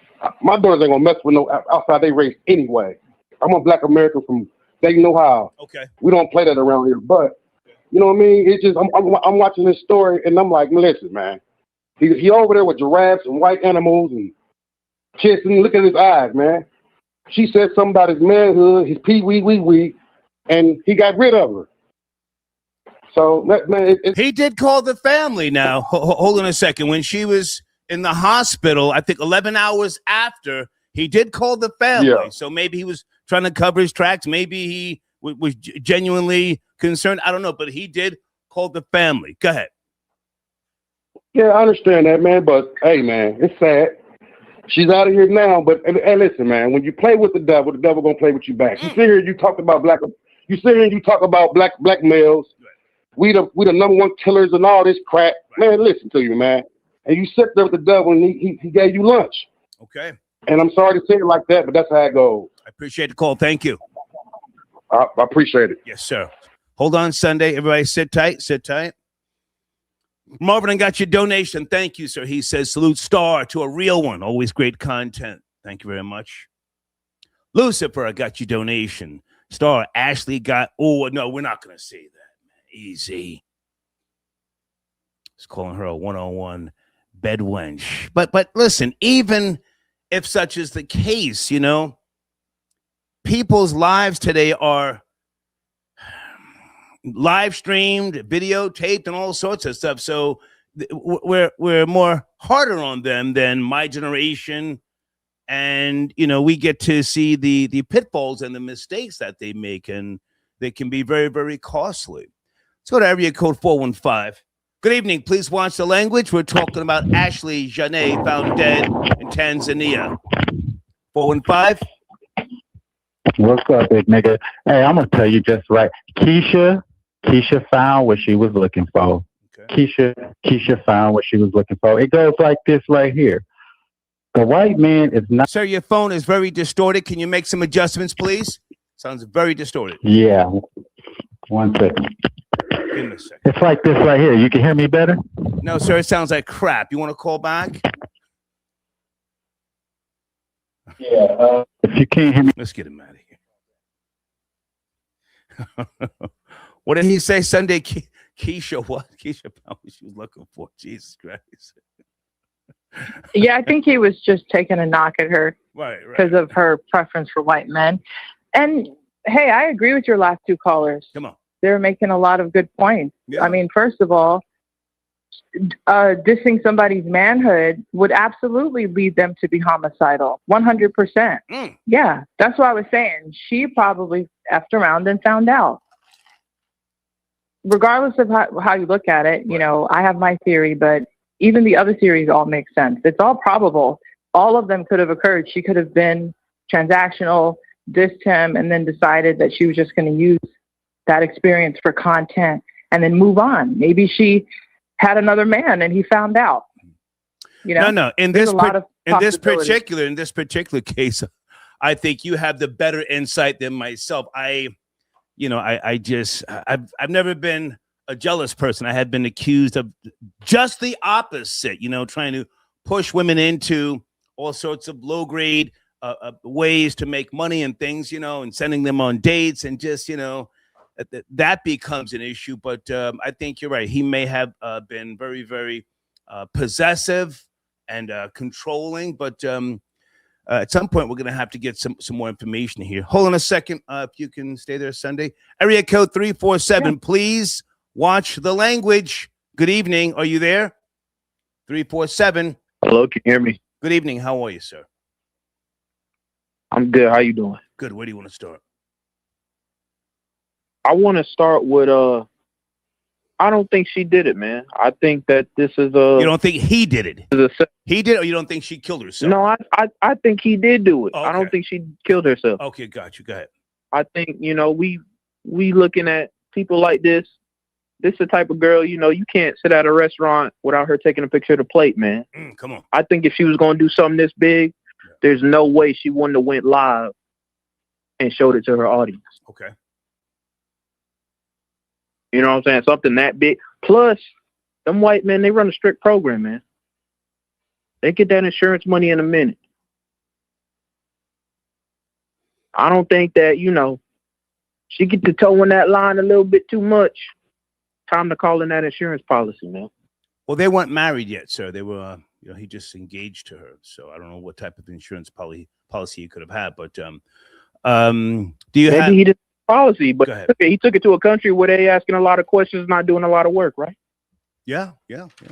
my daughters ain't gonna mess with no outside they race anyway. I'm a Black American from Dayton, Ohio. Okay. We don't play that around here, but you know what I mean? It's just I'm watching this story and I'm like, listen, man, he over there with giraffes and white animals and kissing. Look at his eyes, man. She said something about his manhood, his pee-wee, and he got rid of her. So, man, he did call the family. Now, hold on a second. When she was in the hospital, I think 11 hours after, he did call the family. Yeah. So maybe he was trying to cover his tracks. Maybe he was genuinely concerned. I don't know, but he did call the family. Go ahead. Yeah, I understand that, man. But, hey, man, it's sad. She's out of here now, but hey, listen, man. When you play with the devil gonna play with you back. You sit here and you talk about black males. We the number one killers and all this crap. Right. Man, listen to you, man. And you sit there with the devil and he gave you lunch. Okay. And I'm sorry to say it like that, but that's how it goes. I appreciate the call. Thank you. I appreciate it. Yes, sir. Hold on, Sunday. Everybody sit tight. Sit tight. Marvin, I got your donation. Thank you, sir. He says, salute Star to a real one. Always great content. Thank you very much. Lucifer, I got your donation. Star, Ashley got, no, we're not going to say that, man. Easy. He's calling her a one-on-one bed wench. But listen, even if such is the case, people's lives today are live streamed, videotaped, and all sorts of stuff. So we're more harder on them than my generation, and we get to see the pitfalls and the mistakes that they make, and they can be very, very costly. Let's go to area code 415. Good evening. Please watch the language. We're talking about Ashlee Jenae found dead in Tanzania. 415. What's up, big nigga? Hey, I'm gonna tell you just right. Keisha found what she was looking for. Okay. Keisha found what she was looking for. It goes like this right here. The white man is not. Sir, your phone is very distorted. Can you make some adjustments, please? Sounds very distorted. Yeah. 1 second. Give me a second. It's like this right here. You can hear me better? No, sir. It sounds like crap. You want to call back? Yeah. If you can't hear me. Let's get him out of here. What did he say Sunday? Keisha, what? Keisha found what she was looking for. Jesus Christ. Yeah, I think he was just taking a knock at her because of her preference for white men. And hey, I agree with your last two callers. Come on. They're making a lot of good points. Yeah. I mean, first of all, dissing somebody's manhood would absolutely lead them to be homicidal. 100%. Yeah, that's what I was saying. She probably effed around and found out. Regardless of how you look at it, you know, I have my theory, but even the other theories all make sense. It's all probable. All of them could have occurred. She could have been transactional, dissed him, and then decided that she was just going to use that experience for content and then move on. Maybe she had another man and he found out. You know, no. In this particular case, I think you have the better insight than myself. I've never been a jealous person. I had been accused of just the opposite, you know, trying to push women into all sorts of low grade ways to make money and things, you know, and sending them on dates and just, you know, that becomes an issue. But I think you're right. He may have been very, very possessive and controlling. But at some point, we're going to have to get some more information here. Hold on a second. If you can stay there, Sunday. Area code 347. Yeah. Please watch the language. Good evening. Are you there? 347. Hello, can you hear me? Good evening. How are you, sir? I'm good. How you doing? Good. Where do you want to start? I want to start with I don't think she did it, man. I think that this is You don't think he did it? He did, or you don't think she killed herself? No, I think he did do it. Okay. I don't think she killed herself. Okay, got you. Go ahead. I think, you know, we looking at people like this. This is the type of girl, you know, you can't sit at a restaurant without her taking a picture of the plate, man. Come on. I think if she was going to do something this big, there's no way she wouldn't have went live and showed it to her audience. Okay. You know what I'm saying? Something that big. Plus, them white men, they run a strict program, man. They get that insurance money in a minute. I don't think that, you know, she get to towing that line a little bit too much. Time to call in that insurance policy, man. Well, they weren't married yet, sir. They were, you know, he just engaged to her. So I don't know what type of insurance policy he could have had. But do you have... he did policy, but he took it to a country where they asking a lot of questions, not doing a lot of work, right? Yeah.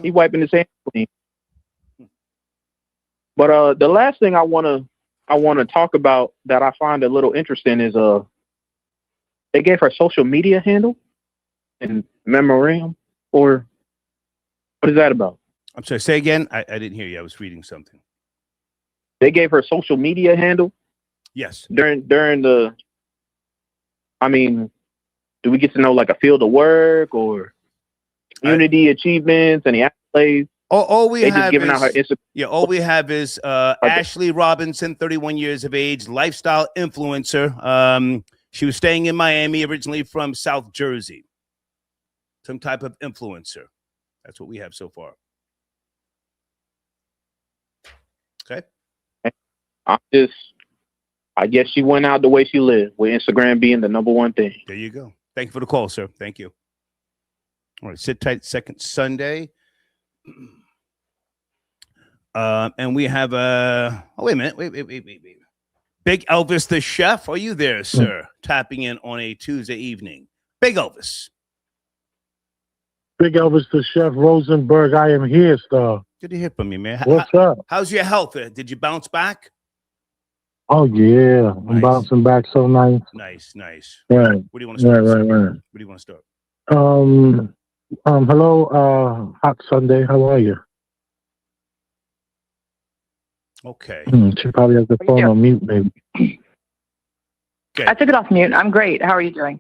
He wiping his hands clean. But the last thing I want to talk about that I find a little interesting is they gave her social media handle and memorandum, or what is that about? I'm sorry, say again. I didn't hear you. I was reading something. They gave her social media handle. Yes. During the, I mean, do we get to know like a field of work or community achievements, any accolades? All we have is, out her all we have is Ashlee Robinson, 31 years of age, lifestyle influencer. She was staying in Miami, originally from South Jersey. Some type of influencer. That's what we have so far. Okay. I guess she went out the way she lived, with Instagram being the number one thing. There you go. Thank you for the call, sir. Thank you. All right, sit tight. Second Sunday. And we have wait a minute. Wait. Big Elvis the chef. Are you there, sir? Tapping in on a Tuesday evening. Big Elvis. Big Elvis the chef, Rosenberg. I am here, sir. Good to hear from you, man. What's up? How's your health? Did you bounce back? Oh yeah, nice. I'm bouncing back so nice. Nice. Right. Where do you want to start? Right. Where do you want to start? Hello, Hot Sunday. How are you? Okay. She probably has the phone on mute, maybe. I took it off mute. I'm great. How are you doing?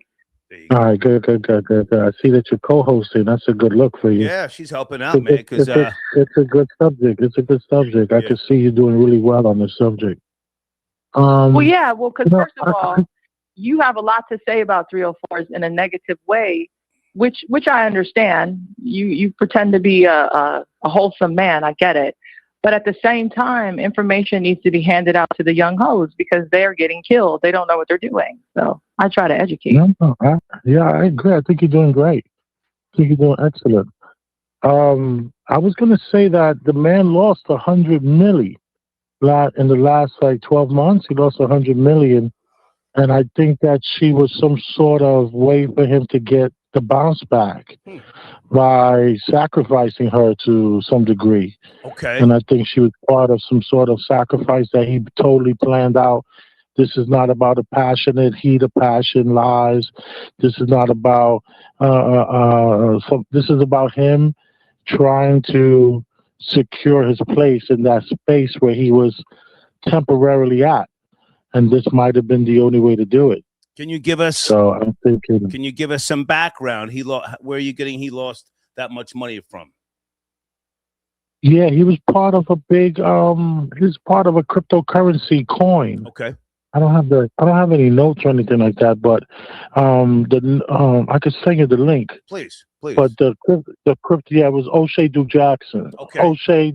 All right, good. I see that you're co-hosting. That's a good look for you. Yeah, she's helping out, man. Because it's a good subject. It's a good subject. I can see you doing really well on this subject. Well, yeah. Well, because first of all, you have a lot to say about 304s in a negative way, which I understand. You pretend to be a wholesome man. I get it. But at the same time, information needs to be handed out to the young hoes because they're getting killed. They don't know what they're doing. So I try to educate. I agree. I think you're doing great. I think you're doing excellent. I was going to say that the man lost 100 million in the last 12 months. He lost 100 million. And I think that she was some sort of way for him to get the bounce back by sacrificing her to some degree. Okay. And I think she was part of some sort of sacrifice that he totally planned out. This is not about a passionate heat of passion lies. This is not about this is about him trying to secure his place in that space where he was temporarily at. And this might have been the only way to do it. Can you give us? So I'm thinking. Can you give us some background? Where are you getting? He lost that much money from? Yeah, he was part of a big. He was part of a cryptocurrency coin. Okay. I don't have any notes or anything like that, but I could send you the link. Please. But the crypto, it was O'Shea Duke Jackson. Okay. O'Shea.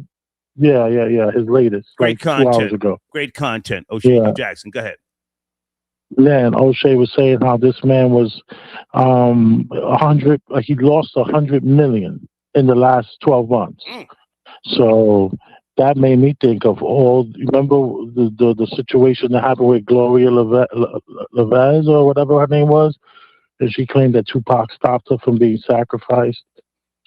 Yeah. His latest. Great content. 2 hours ago. Great content. O'Shea Jackson. Go ahead. Yeah, and O'Shea was saying how this man was 100. He lost 100 million in the last 12 months. So that made me think of all. Remember the situation that happened with Gloria Levez or whatever her name was, and she claimed that Tupac stopped her from being sacrificed.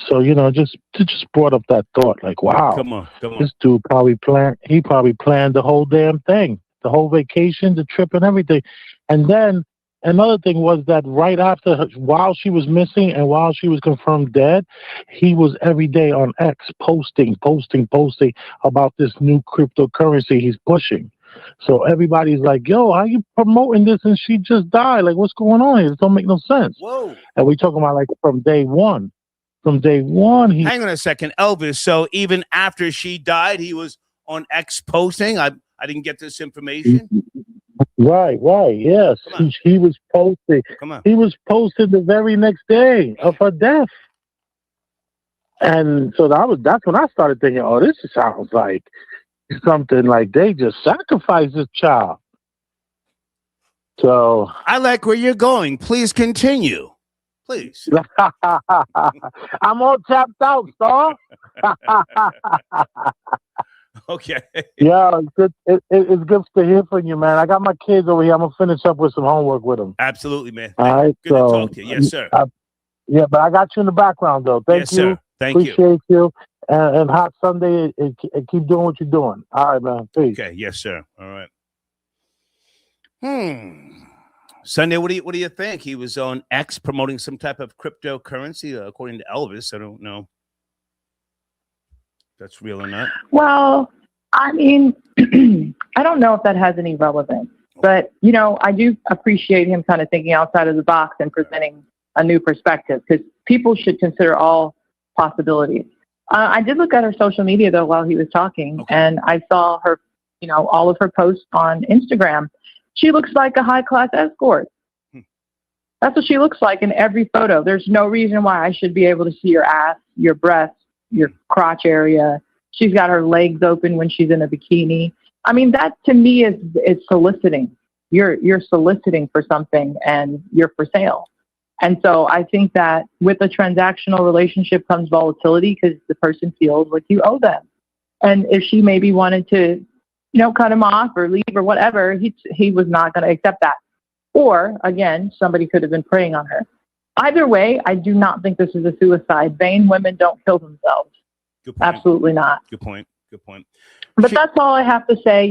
So just brought up that thought, like, wow, come on. This dude probably planned the whole damn thing, the whole vacation, the trip, and everything. And then another thing was that right after, while she was missing and while she was confirmed dead, he was every day on X posting about this new cryptocurrency he's pushing. So everybody's like, yo, how you promoting this and she just died? Like, what's going on here? It don't make no sense. Whoa. And we talking about like from day one. Hang on a second, Elvis. So even after she died, he was on X posting. I didn't get this information. Right. Yes, he was posting. Come on. He was posted the very next day of her death, and so that's when I started thinking, oh, this sounds like something like they just sacrificed this child. So I like where you're going. Please continue. Please. I'm all tapped out, star. Okay. Yeah, it's good. It's good to hear from you, man. I got my kids over here. I'm gonna finish up with some homework with them. Absolutely, man. All right. Good to talk to you. Yes, sir. Yeah, but I got you in the background, though. Thank you. Sir. Appreciate you. And Hot Sunday, and keep doing what you're doing. All right, man. Peace. Okay. Yes, sir. All right. Sunday, what do you think? He was on X promoting some type of cryptocurrency, according to Elvis. I don't know if that's real or not. Well, I mean, I don't know if that has any relevance, but I do appreciate him kind of thinking outside of the box and presenting a new perspective, because people should consider all possibilities. I did look at her social media though while he was talking, and I saw her, all of her posts on Instagram. She looks like a high-class escort. That's what she looks like in every photo. There's no reason why I should be able to see your ass, your breasts, your crotch area. She's got her legs open when she's in a bikini. I mean, that to me is soliciting. You're soliciting for something and you're for sale. And so I think that with a transactional relationship comes volatility, because the person feels like you owe them. And if she maybe wanted to cut him off or leave or whatever, he was not going to accept that. Or, again, somebody could have been preying on her. Either way, I do not think this is a suicide. Vain women don't kill themselves. Good point. Absolutely not. Good point. But that's all I have to say.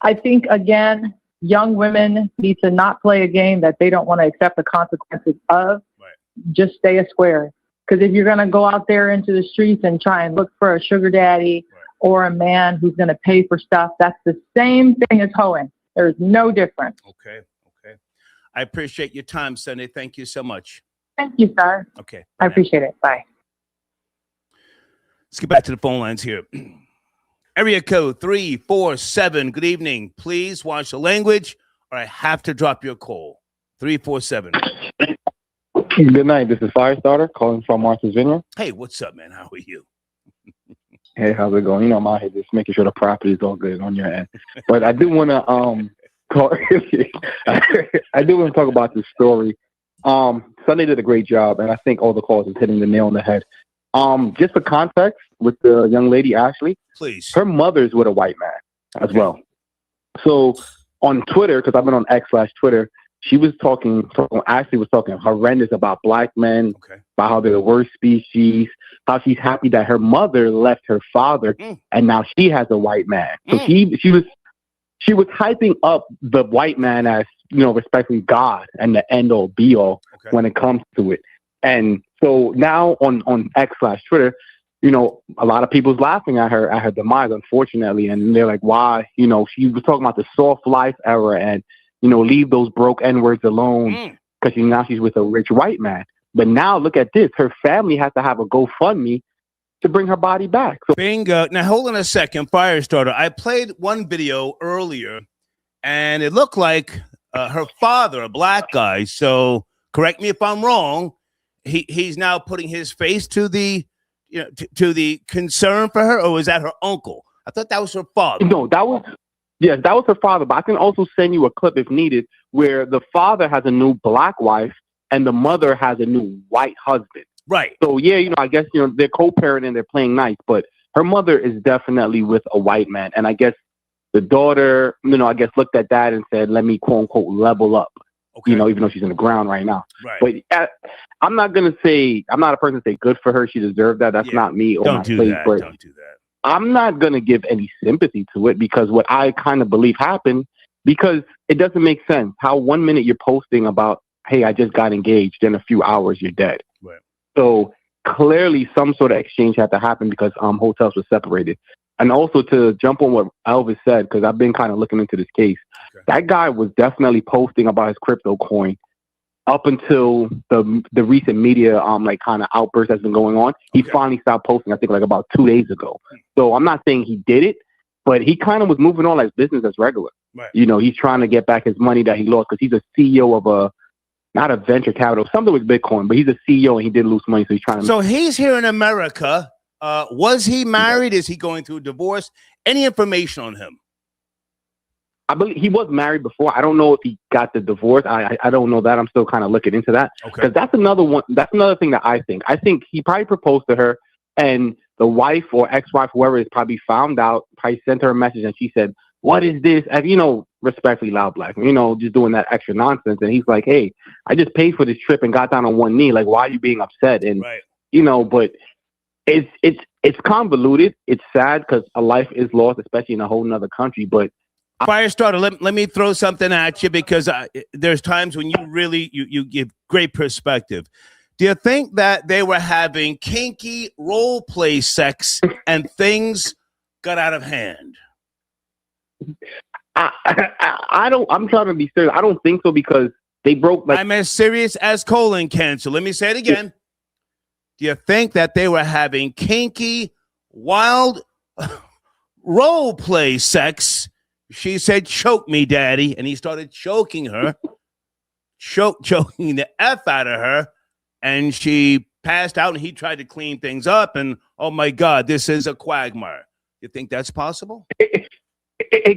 I think, again, young women need to not play a game that they don't want to accept the consequences of. Right. Just stay a square. Because if you're going to go out there into the streets and try and look for a sugar daddy or a man who's going to pay for stuff, that's the same thing as hoeing. There's no difference. Okay. I appreciate your time, Sunday. Thank you so much. Thank you, sir. Okay. I appreciate it. Bye. Let's get back to the phone lines here. Area code 347. Good evening. Please watch the language or I have to drop your call. 347. Good night. This is Firestarter calling from Martha's Vineyard. Hey, what's up, man? How are you? Hey, how's it going? You know, I'm out here just making sure the property is all good on your end. But I do want to call. I do want to talk about this story. Sunday did a great job, and I think all the calls is hitting the nail on the head. Just for context, with the young lady Ashlee, please, her mother's with a white man as well. So on Twitter, because I've been on X/Twitter, she was Ashlee was talking horrendous about black men, about how they're the worst species, how she's happy that her mother left her father, and now she has a white man. So she was hyping up the white man as, you know, respectfully God and the end all be all when it comes to it. And so now on X/Twitter, you know, a lot of people's laughing at her demise, unfortunately, and they're like, why? You know, she was talking about the soft life era and, you know, leave those broke N-words alone because now she's with a rich white man. But now look at this. Her family has to have a GoFundMe to bring her body back. So bingo. Now, hold on a second, Firestarter. I played one video earlier, and it looked like her father, a black guy. So correct me if I'm wrong. He's now putting his face to the, you know, to the concern for her, or was that her uncle? I thought that was her father. No, that was her father. But I can also send you a clip if needed, where the father has a new black wife and the mother has a new white husband. Right. So yeah, you know, I guess, you know, they're co-parenting, they're playing nice, but her mother is definitely with a white man, and I guess the daughter, you know, I guess looked at that and said, "Let me quote unquote level up." You know, even though she's in the ground right now. Right. But I'm not a person to say good for her. She deserved that. That's not me or my place. But don't do that. I'm not going to give any sympathy to it, because what I kind of believe happened, because it doesn't make sense how 1 minute you're posting about, hey, I just got engaged, in a few hours you're dead. Right. So clearly some sort of exchange had to happen because hotels were separated. And also to jump on what Elvis said, because I've been kind of looking into this case, that guy was definitely posting about his crypto coin up until the recent media like kind of outburst that's been going on. He finally stopped posting, I think, like about 2 days ago. So I'm not saying he did it, but he kind of was moving on like business as regular. Right. You know, he's trying to get back his money that he lost, because he's a CEO of not a venture capital, something with Bitcoin, but he's a CEO and he did lose money, so he's trying to. So he's here in America. Was he married? Is he going through a divorce? Any information on him? I believe he was married before. I don't know if he got the divorce. I don't know that. I'm still kind of looking into that. Because that's another one. That's another thing that I think. I think he probably proposed to her, and the wife or ex-wife, whoever is, probably found out, probably sent her a message, and she said, "What is this?" And, you know, respectfully, loud black, you know, just doing that extra nonsense. And he's like, "Hey, I just paid for this trip and got down on one knee. Like, why are you being upset?" And you know, but it's convoluted. It's sad because a life is lost, especially in a whole nother country. But Firestarter, let me throw something at you, because there's times when you really you give great perspective. Do you think that they were having kinky role play sex and things got out of hand? I don't. I'm trying to be serious. I don't think so, because they broke. Like, I'm as serious as colon cancer. Let me say it again. Do you think that they were having kinky, wild role play sex? She said, "Choke me, daddy." And he started choking her, choking the F out of her. And she passed out, and he tried to clean things up. And, oh, my God, this is a quagmire. You think that's possible?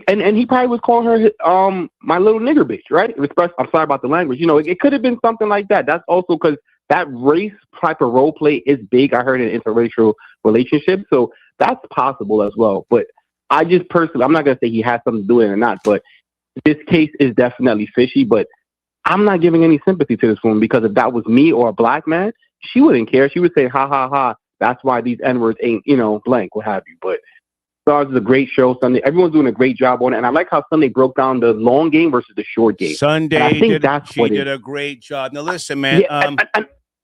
And he probably was calling her my little nigger bitch, right? I'm sorry about the language. You know, it could have been something like that. That's also because that race type of role play is big, I heard, in interracial relationships. So that's possible as well. But I just personally, I'm not going to say he has something to do with it or not, but this case is definitely fishy. But I'm not giving any sympathy to this woman, because if that was me or a black man, she wouldn't care. She would say, ha, ha, ha, that's why these N-words ain't, you know, blank, what have you. But Stars is a great show Sunday. Everyone's doing a great job on it. And I like how Sunday broke down the long game versus the short game. Sunday, she did a great job. Now, listen, man.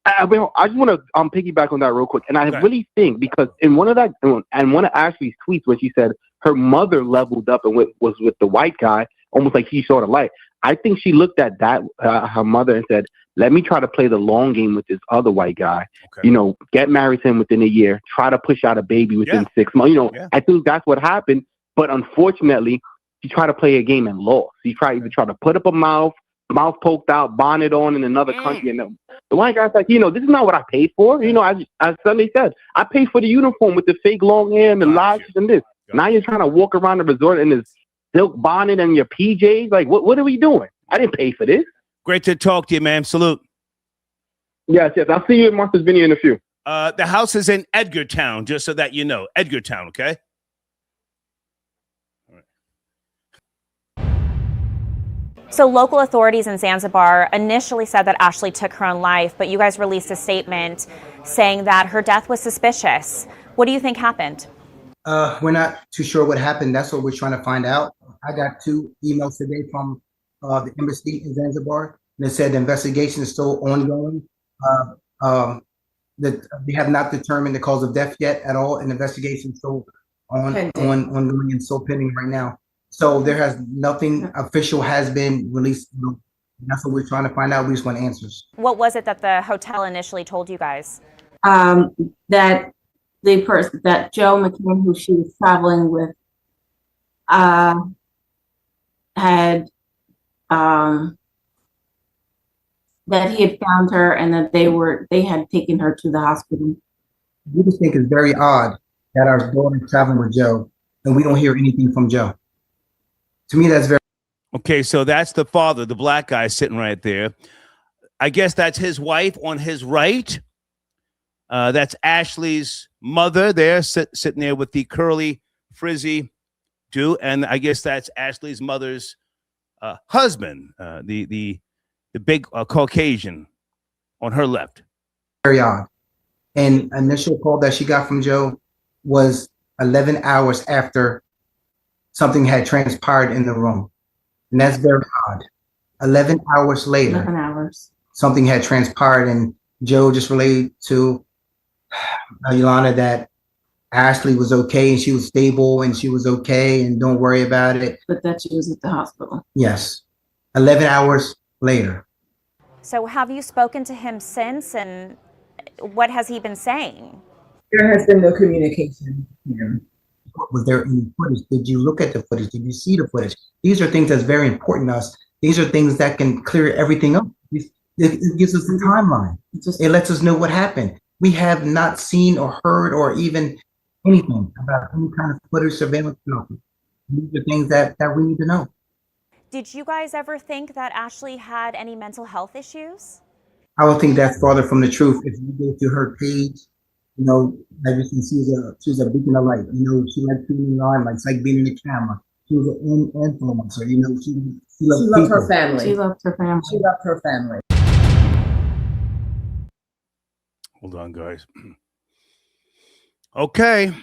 I just want to piggyback on that real quick, and I really think because in one of Ashlee's tweets where she said her mother leveled up and was with the white guy, almost like she saw the light. I think she looked at that her mother and said, "Let me try to play the long game with this other white guy. You know, get married to him within a year, try to push out a baby within 6 months. You know, I think that's what happened. But unfortunately, she tried to play a game and lost. She tried to put up a mouth poked out, bonnet on in another country. And the white guy's like, you know, this is not what I paid for. You know, as Sunday said, I paid for the uniform with the fake long hair and the lashes and this. Now you're trying to walk around the resort in this silk bonnet and your PJs. Like, what are we doing? I didn't pay for this. Great to talk to you, man. Salute. Yes. I'll see you in Martha's Vineyard in a few. The house is in Edgartown, just so that you know. Edgartown, okay? So local authorities in Zanzibar initially said that Ashlee took her own life, but you guys released a statement saying that her death was suspicious. What do you think happened? We're not too sure what happened. That's what we're trying to find out. I got 2 emails today from the embassy in Zanzibar, and it said the investigation is still ongoing. That they have not determined the cause of death yet at all, and the investigation is still ongoing and still pending right now. So there has nothing official has been released. That's what we're trying to find out. We just want answers. What was it that the hotel initially told you guys? That the person, that Joe McCann, who she was traveling with, had that he had found her and that they had taken her to the hospital. We just think it's very odd that our daughter is traveling with Joe and we don't hear anything from Joe. To me, that's very... Okay, so that's the father, the black guy sitting right there. I guess that's his wife on his right. That's Ashlee's mother there, sitting there with the curly, frizzy do. And I guess that's Ashlee's mother's husband, the big Caucasian on her left. Very odd. And initial call that she got from Joe was 11 hours after something had transpired in the room. And that's very odd. 11 hours later, 11 hours. Something had transpired, and Joe just relayed to Yolanda that Ashlee was okay and she was stable and she was okay and don't worry about it. But that she was at the hospital. Yes. 11 hours later. So have you spoken to him since, and what has he been saying? There has been no communication here. Was there any footage? Did you look at the footage? Did you see the footage? These are things that's very important to us. These are things that can clear everything up. It gives us a timeline. It lets us know what happened. We have not seen or heard or even anything about any kind of footage, surveillance. These are things that we need to know. Did you guys ever think that Ashlee had any mental health issues? I would think that's farther from the truth. If you go to her page, you know, as you can see, she's a beacon of light. You know, she likes being in the limelight. It's like being in the camera. She was an influencer. You know, she loved her family. She loved her family. She loved her family. Hold on, guys. Okay.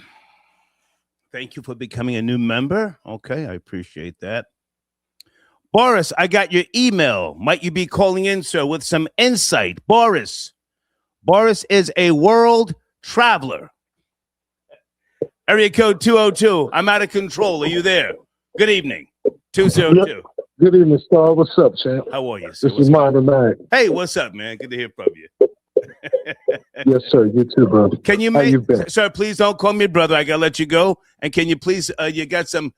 Thank you for becoming a new member. Okay, I appreciate that. Boris, I got your email. Might you be calling in, sir, with some insight? Boris is a world traveler. Area code 202. I'm out of control. Are you there? Good evening. 202. Yep. Good evening, Star. What's up, champ? How are you, sir? This is mine tonight. Hey, what's up, man? Good to hear from you. Yes, sir. You too, brother. Can you sir, please don't call me brother. I gotta let you go. And can you please, you got some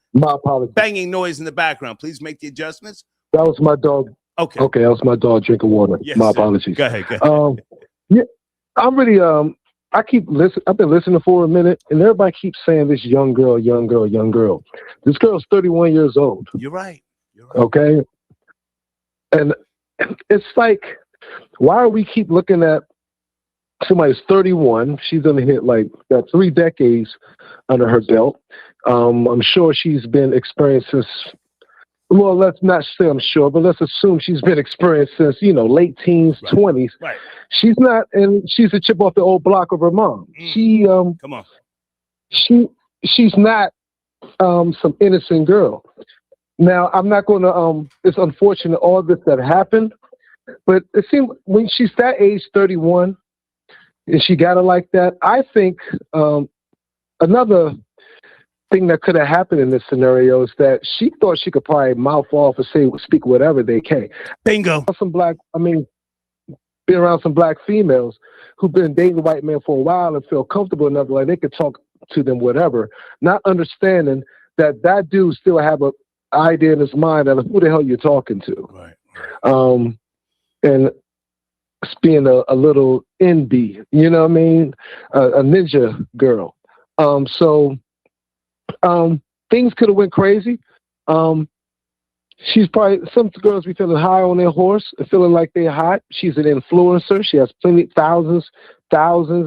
banging noise in the background. Please make the adjustments. That was my dog. Okay, that was my dog drinking water. Yes, my sir. apologies. Go ahead. Yeah, I'm really I keep listening. I've been listening for a minute, and everybody keeps saying this young girl. This girl's 31 years old. You're right. Okay, and it's like, why are we keep looking at somebody's 31? She's gonna hit like that 3 decades under her belt. I'm sure she's been experienced since. Well, let's not say I'm sure, but let's assume she's been experienced since, late teens, 20s. Right. She's not, and she's a chip off the old block of her mom. She, come on. She's not some innocent girl. Now, I'm not going to, it's unfortunate all this that happened, But it seemed when she's that age, 31, and she got it like that, I think another thing that could have happened in this scenario is that she thought she could probably mouth off and speak whatever they can. Bingo. Been around some black females who've been dating white men for a while and feel comfortable enough like they could talk to them whatever, not understanding that dude still have an idea in his mind of who the hell you're talking to. Right. And it's being a little indie, you know what I mean? A ninja girl. So things could have went crazy. She's probably, some girls be feeling high on their horse and feeling like they're hot. She's an influencer. She has thousands,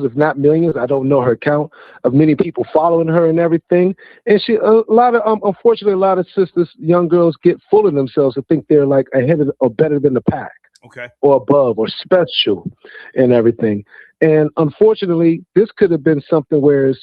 if not millions, I don't know her count, of many people following her and everything. And unfortunately, a lot of sisters, young girls get full of themselves and think they're like ahead of or better than the pack. Okay. Or above or special and everything. And unfortunately, this could have been something where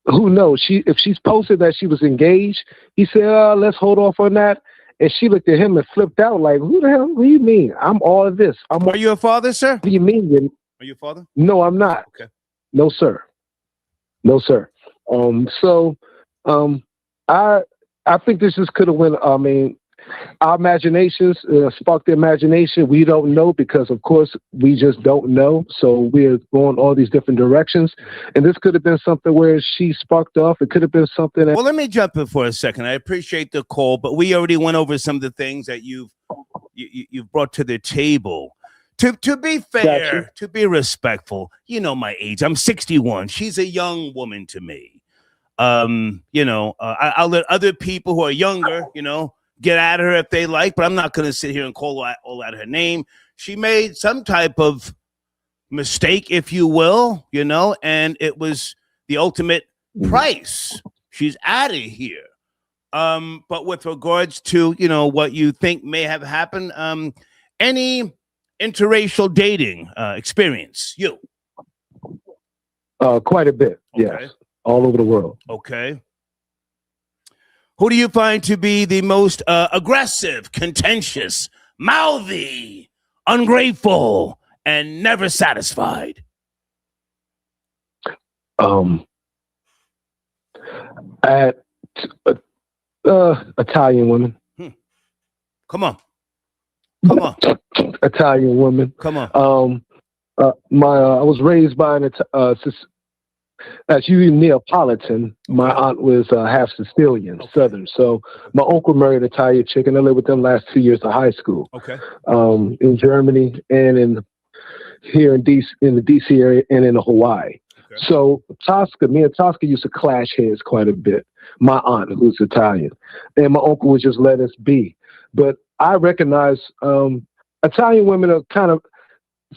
who knows? If she's posted that she was engaged, he said, let's hold off on that. And she looked at him and flipped out like, who the hell? What do you mean? I'm all of this. Are you a father, sir? What do you mean? Are you a father? No, I'm not. Okay. No, sir. I think this just could have went, our imaginations sparked the imagination. We don't know because, of course, we just don't know. So we're going all these different directions. And this could have been something where she sparked off. It could have been something. Well, let me jump in for a second. I appreciate the call, but we already went over some of the things that you've brought to the table. To be fair, Gotcha. to be respectful, you know my age. I'm 61. She's a young woman to me. I'll let other people who are younger, get at her if they like, but I'm not going to sit here and call all out her name. She made some type of mistake, if you will, and it was the ultimate price. She's out of here. But with regards to, what you think may have happened, any interracial dating experience, you? Quite a bit, okay. Yes. All over the world. Okay. Who do you find to be the most aggressive, contentious, mouthy, ungrateful, and never satisfied? Italian women. Come on. Italian women. Come on. I was raised by as you Neapolitan. My aunt was half Sicilian, Southern. So my uncle married an Italian chick, and I lived with them last 2 years of high school. Okay. In Germany and here in the DC area and in Hawaii. Okay. So me and Tosca used to clash heads quite a bit. My aunt, who's Italian, and my uncle would just let us be. But I recognize Italian women are kind of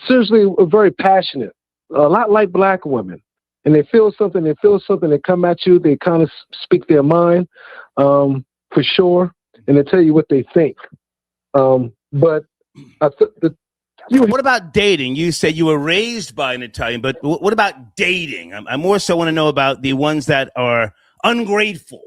seriously very passionate, a lot like black women. And they feel something, they come at you, they kind of speak their mind, for sure, and they tell you what they think. But what about dating? You said you were raised by an Italian, but what about dating? I more so want to know about the ones that are ungrateful.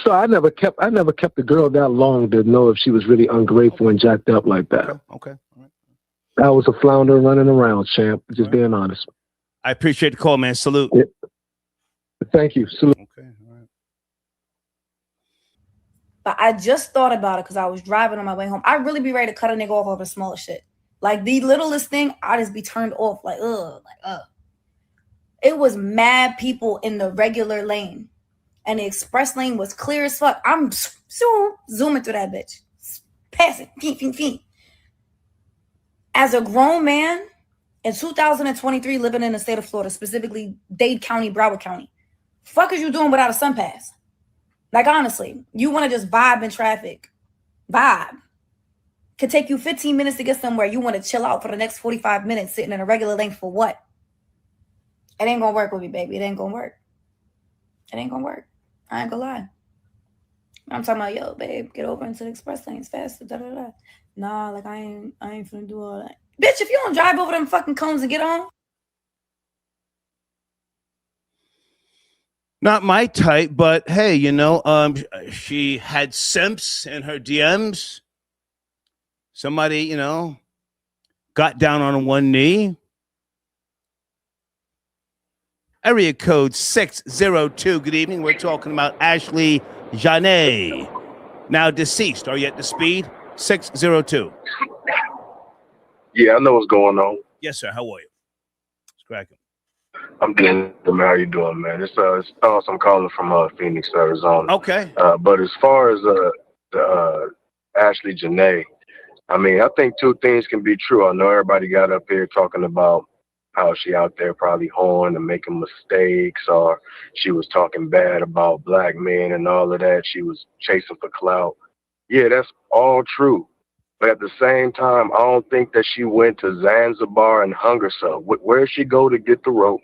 So I never kept the girl that long to know if she was really ungrateful and jacked up like that. Okay. All right. I was a flounder running around, champ. Just being honest. I appreciate the call, man. Salute. Yeah. Thank you. Salute. Okay. All right. But I just thought about it because I was driving on my way home. I'd really be ready to cut a nigga off over the smallest shit. Like the littlest thing, I'd just be turned off. Like, ugh. It was mad people in the regular lane. And the express lane was clear as fuck. I'm zooming through that bitch. Passing. Fiend. As a grown man in 2023 living in the state of Florida, specifically Dade County, Broward County, fuck is you doing without a sun pass? Like, honestly, you want to just vibe in traffic. Vibe. Could take you 15 minutes to get somewhere. You want to chill out for the next 45 minutes sitting in a regular lane for what? It ain't going to work with me, baby. It ain't going to work. I ain't gonna lie. I'm talking about, yo, babe, get over into the express lanes faster. Nah, like I ain't finna do all that. Bitch, if you don't drive over them fucking cones and get on. Not my type, but hey, you know, she had simps in her DMs. Somebody, you know, got down on one knee. Area code 602. Good evening. We're talking about Ashlee Jenae, now deceased. Are you at the speed? 602. Yeah, I know what's going on. Yes, sir. How are you? It's cracking. I'm doing. How you doing, man? It's I'm calling from Phoenix, Arizona. Okay. But as far as Ashlee Jenae, I mean, I think two things can be true. I know everybody got up here talking about how she out there probably hoeing and making mistakes, or she was talking bad about black men and all of that. She was chasing for clout. Yeah, that's all true. But at the same time, I don't think that she went to Zanzibar and hung herself. Where'd she go to get the rope?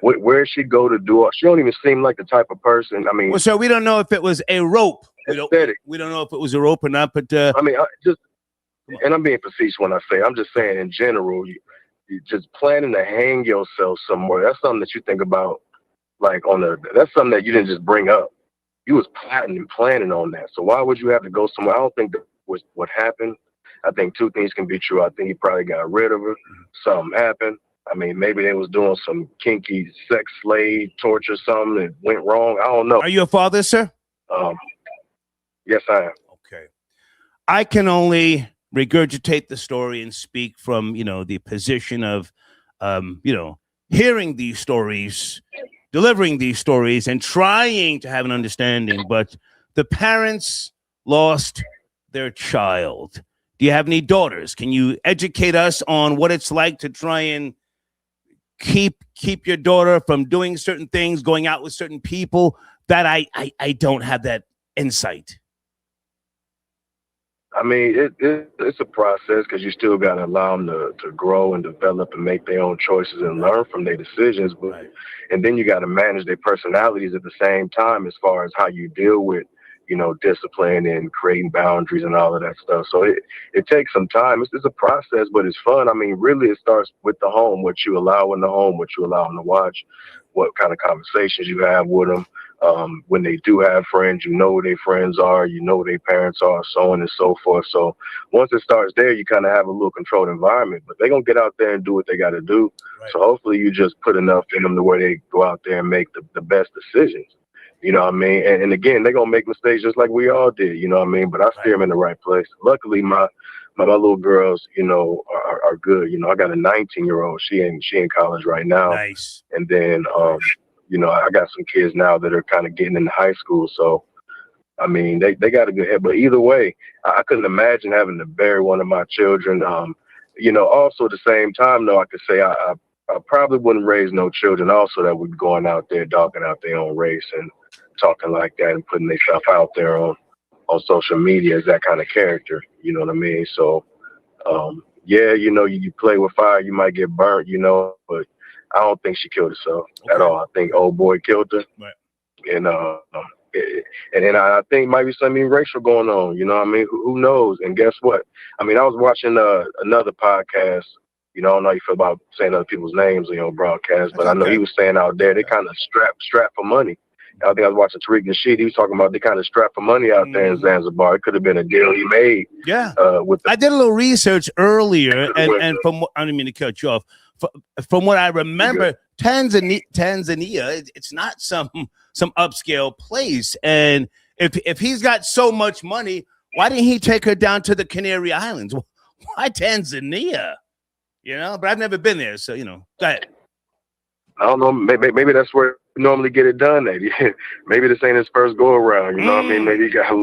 Right. Where'd she go to do it? She don't even seem like the type of person. I mean, well, so we don't know if it was a rope. We don't know if it was a rope or not. But I mean, and I'm being facetious when I say, I'm just saying in general, you just planning to hang yourself somewhere. That's something that you think about, like that's something that you didn't just bring up. You was plotting and planning on that. So why would you have to go somewhere? I don't think that was what happened. I think two things can be true. I think he probably got rid of her. Something happened. I mean, maybe they was doing some kinky sex slave torture, something that went wrong. I don't know. Are you a father, sir? Yes, I am. Okay. I can only regurgitate the story and speak from, you know, the position of, you know, hearing these stories, delivering these stories, and trying to have an understanding. But the parents lost their child. Do you have any daughters? Can you educate us on what it's like to try and keep your daughter from doing certain things, going out with certain people? That I don't have that insight. I mean, it's a process because you still got to allow them to grow and develop and make their own choices and learn from their decisions. But and then you got to manage their personalities at the same time as far as how you deal with, you know, discipline and creating boundaries and all of that stuff. So it takes some time. It's a process, but it's fun. I mean, really, it starts with the home, what you allow in the home, what you allow them to watch, what kind of conversations you have with them. When they do have friends, you know who their friends are, you know who their parents are, so on and so forth. So once it starts there, you kind of have a little controlled environment, but they're going to get out there and do what they got to do. Right. So hopefully you just put enough in them to where they go out there and make the best decisions. You know what I mean? And again, they're going to make mistakes just like we all did, you know what I mean? But I steer them in the right place. Luckily, my little girls, you know, are good. You know, I got a 19-year-old. She in college right now. Nice. And then, you know, I got some kids now that are kind of getting into high school. So, I mean, they got a good head. But either way, I couldn't imagine having to bury one of my children. You know, also at the same time, though, I could say I probably wouldn't raise no children also that would be going out there, dogging out their own race and talking like that and putting themselves out there on social media as that kind of character. You know what I mean? So, yeah, you know, you play with fire, you might get burnt, you know, but I don't think she killed herself at all. I think old boy killed her. Right. And then I think might be something racial going on. You know what I mean? Who knows? And guess what? I mean, I was watching another podcast. You know, I don't know how you feel about saying other people's names on your broadcast, but I know he was saying out there they kind of strap for money. I think I was watching Tariq Nasheed. He was talking about they kind of strap for money out there in Zanzibar. It could have been a deal he made. Yeah. I did a little research earlier, and from I didn't mean to cut you off. From what I remember, Tanzania, it's not some upscale place. And if he's got so much money, why didn't he take her down to the Canary Islands? Why Tanzania? You know, but I've never been there, so you know. Go ahead. I don't know. Maybe that's where you normally get it done. Maybe this ain't his first go around. You know what I mean? Maybe he got a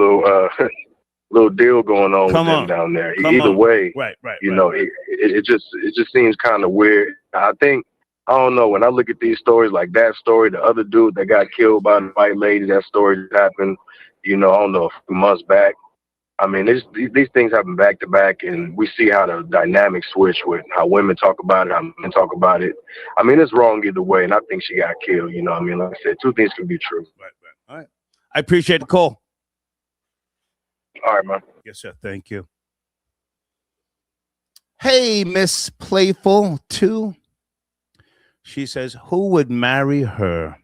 little deal going on with them down there. Either way, right. You know, it just seems kind of weird. I don't know. When I look at these stories like that story, the other dude that got killed by the white lady, that story happened, you know, I don't know, a few months back. I mean, these things happen back to back, and we see how the dynamics switch with how women talk about it, how men talk about it. I mean, it's wrong either way, and I think she got killed. You know what I mean? Like I said, two things can be true. Right. All right. I appreciate the call. All right, man. Yes, sir. Thank you. Hey, Miss Playful 2. She says, who would marry her?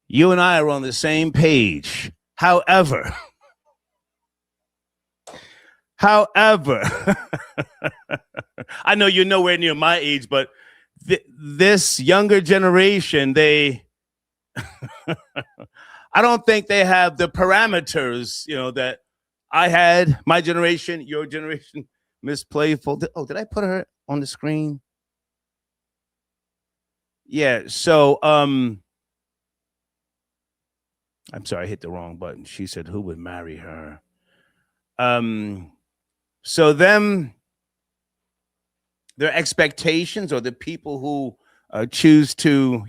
You and I are on the same page. However, I know you're nowhere near my age, but this younger generation, I don't think they have the parameters, that I had, my generation, your generation, Miss Playful. Did I put her on the screen? Yeah, so, I'm sorry, I hit the wrong button. She said, who would marry her? So their expectations, or the people who choose to,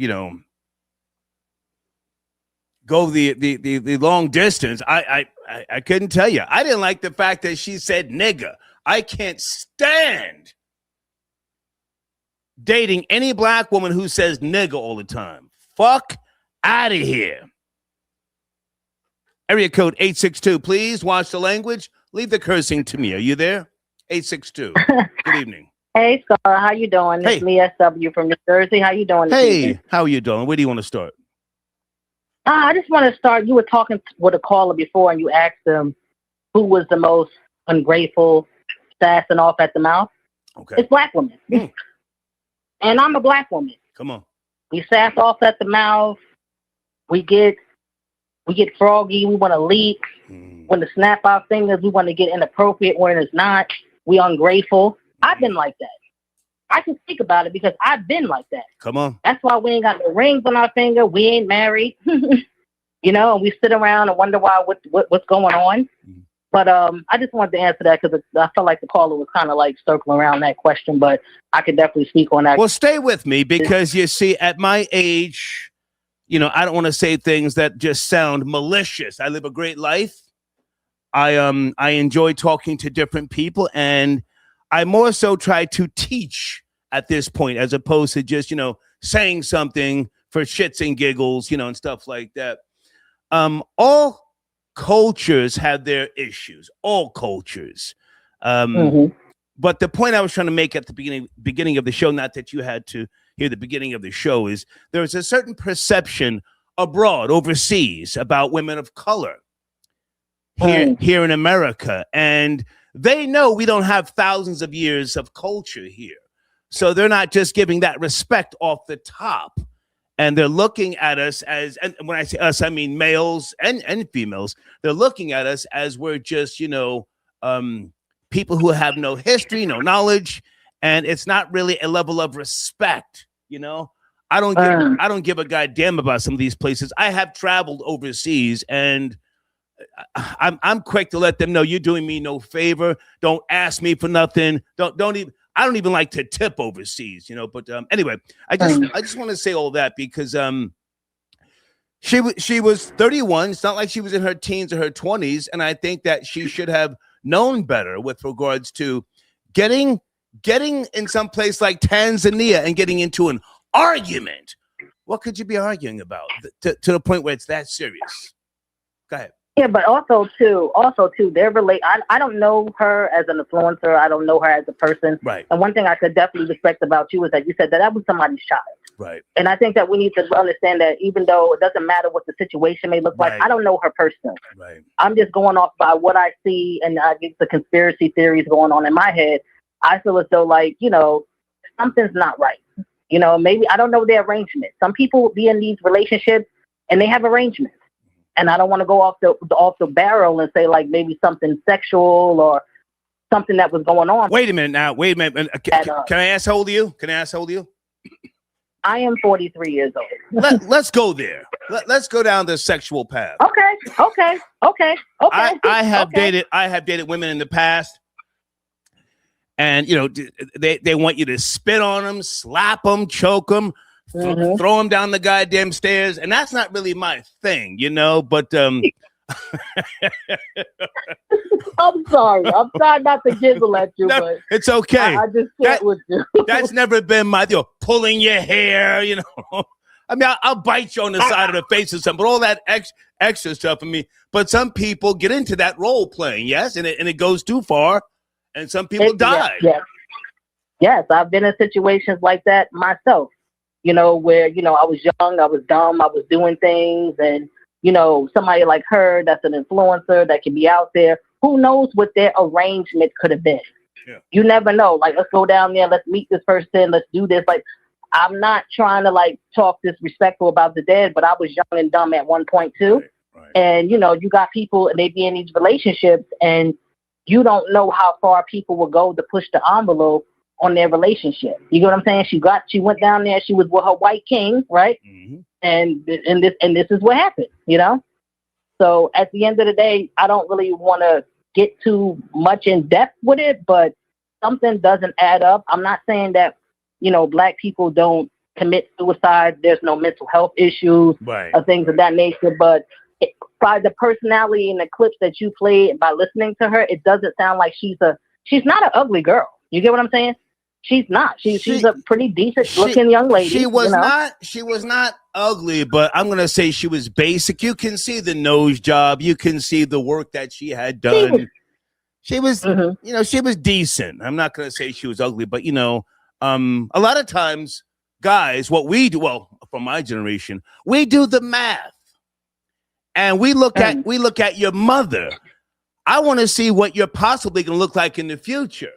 go the long distance. I couldn't tell you. I didn't like the fact that she said nigga. I can't stand dating any black woman who says nigga all the time. Fuck out of here. Area code 862. Please watch the language. Leave the cursing to me. Are you there? 862. Good evening. Hey, Star. How you doing? Hey. It's me, SW from New Jersey. How you doing? Hey, how are you doing? Where do you want to start? I just want to start. You were talking with a caller before, and you asked them who was the most ungrateful, sassing off at the mouth. Okay. It's black women. And I'm a black woman. Come on. We sass off at the mouth. We get froggy. We want to leak. When to snap our fingers, we want to get inappropriate when it's not. We ungrateful. I've been like that. I can speak about it because I've been like that. Come on. That's why we ain't got no rings on our finger. We ain't married. And we sit around and wonder why what's going on. But I just wanted to answer that because I felt like the caller was kind of like circling around that question, but I could definitely speak on that. Well, stay with me because you see, at my age, I don't want to say things that just sound malicious. I live a great life. I enjoy talking to different people, and I more so try to teach at this point as opposed to just, saying something for shits and giggles, and stuff like that. All cultures have their issues, all cultures. But the point I was trying to make at the beginning of the show, not that you had to hear the beginning of the show, is there's a certain perception abroad, overseas, about women of color here in America. And they know we don't have thousands of years of culture here. So they're not just giving that respect off the top. And they're looking at us as, and when I say us, I mean males and females. They're looking at us as we're just, people who have no history, no knowledge. And it's not really a level of respect, I don't give a goddamn about some of these places. I have traveled overseas, and I'm quick to let them know you're doing me no favor. Don't ask me for nothing. I don't even like to tip overseas, But anyway, I just want to say all that because she was 31. It's not like she was in her teens or her 20s, and I think that she should have known better with regards to getting in some place like Tanzania and getting into an argument. What could you be arguing about to the point where it's that serious? Go ahead. Yeah, but also too, they're I don't know her as an influencer. I don't know her as a person. Right. And one thing I could definitely respect about you is that you said that was somebody's child. Right. And I think that we need to understand that even though it doesn't matter what the situation may look like, I don't know her personally. Right. I'm just going off by what I see, and I get the conspiracy theories going on in my head. I feel as though something's not right. Maybe I don't know their arrangement. Some people be in these relationships and they have arrangements. And I don't want to go off the barrel and say maybe something sexual or something that was going on. Wait a minute now. Can I ask how old are you? I am 43 years old. Let's go there. Let's go down the sexual path. Okay. I have dated women in the past, and they want you to spit on them, slap them, choke them. Throw them down the goddamn stairs, and that's not really my thing, but I'm sorry. I'm trying not to giggle at you, no, but it's okay. I just can't with you. That's never been my pulling your hair, I mean, I'll bite you on the side of the face or something, but all that extra stuff for me. But some people get into that role playing, yes, and it goes too far, and some people die. Yes, I've been in situations like that myself. where, I was young, I was dumb, I was doing things, and, somebody like her that's an influencer that can be out there, who knows what their arrangement could have been. Yeah. You never know. Like, let's go down there, let's meet this person, let's do this. Like, I'm not trying to, like, talk disrespectful about the dead, but I was young and dumb at one point, too. Right. And, you got people, and they be in these relationships, and you don't know how far people will go to push the envelope on their relationship. You know what I'm saying? She went down there, she was with her white king, right? Mm-hmm. And this is what happened, So at the end of the day, I don't really want to get too much in depth with it, but something doesn't add up. I'm not saying that, Black people don't commit suicide. There's no mental health issues or things of that nature, but by the personality and the clips that you played, by listening to her, it doesn't sound like she's not an ugly girl. You get what I'm saying? She's not. She's a pretty decent looking young lady. She was not ugly, but I'm gonna say she was basic. You can see the nose job. You can see the work that she had done. She was she was decent. I'm not gonna say she was ugly, but a lot of times, guys, what we do, from my generation, we do the math. And we look at your mother. I want to see what you're possibly going to look like in the future.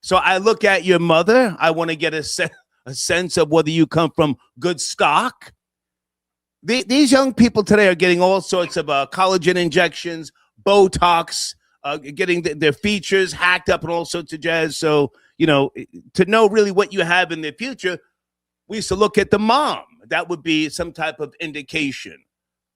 So I look at your mother. I want to get a sense of whether you come from good stock. These young people today are getting all sorts of collagen injections, Botox, getting their features hacked up and all sorts of jazz. So, to know really what you have in the future, we used to look at the mom. That would be some type of indication.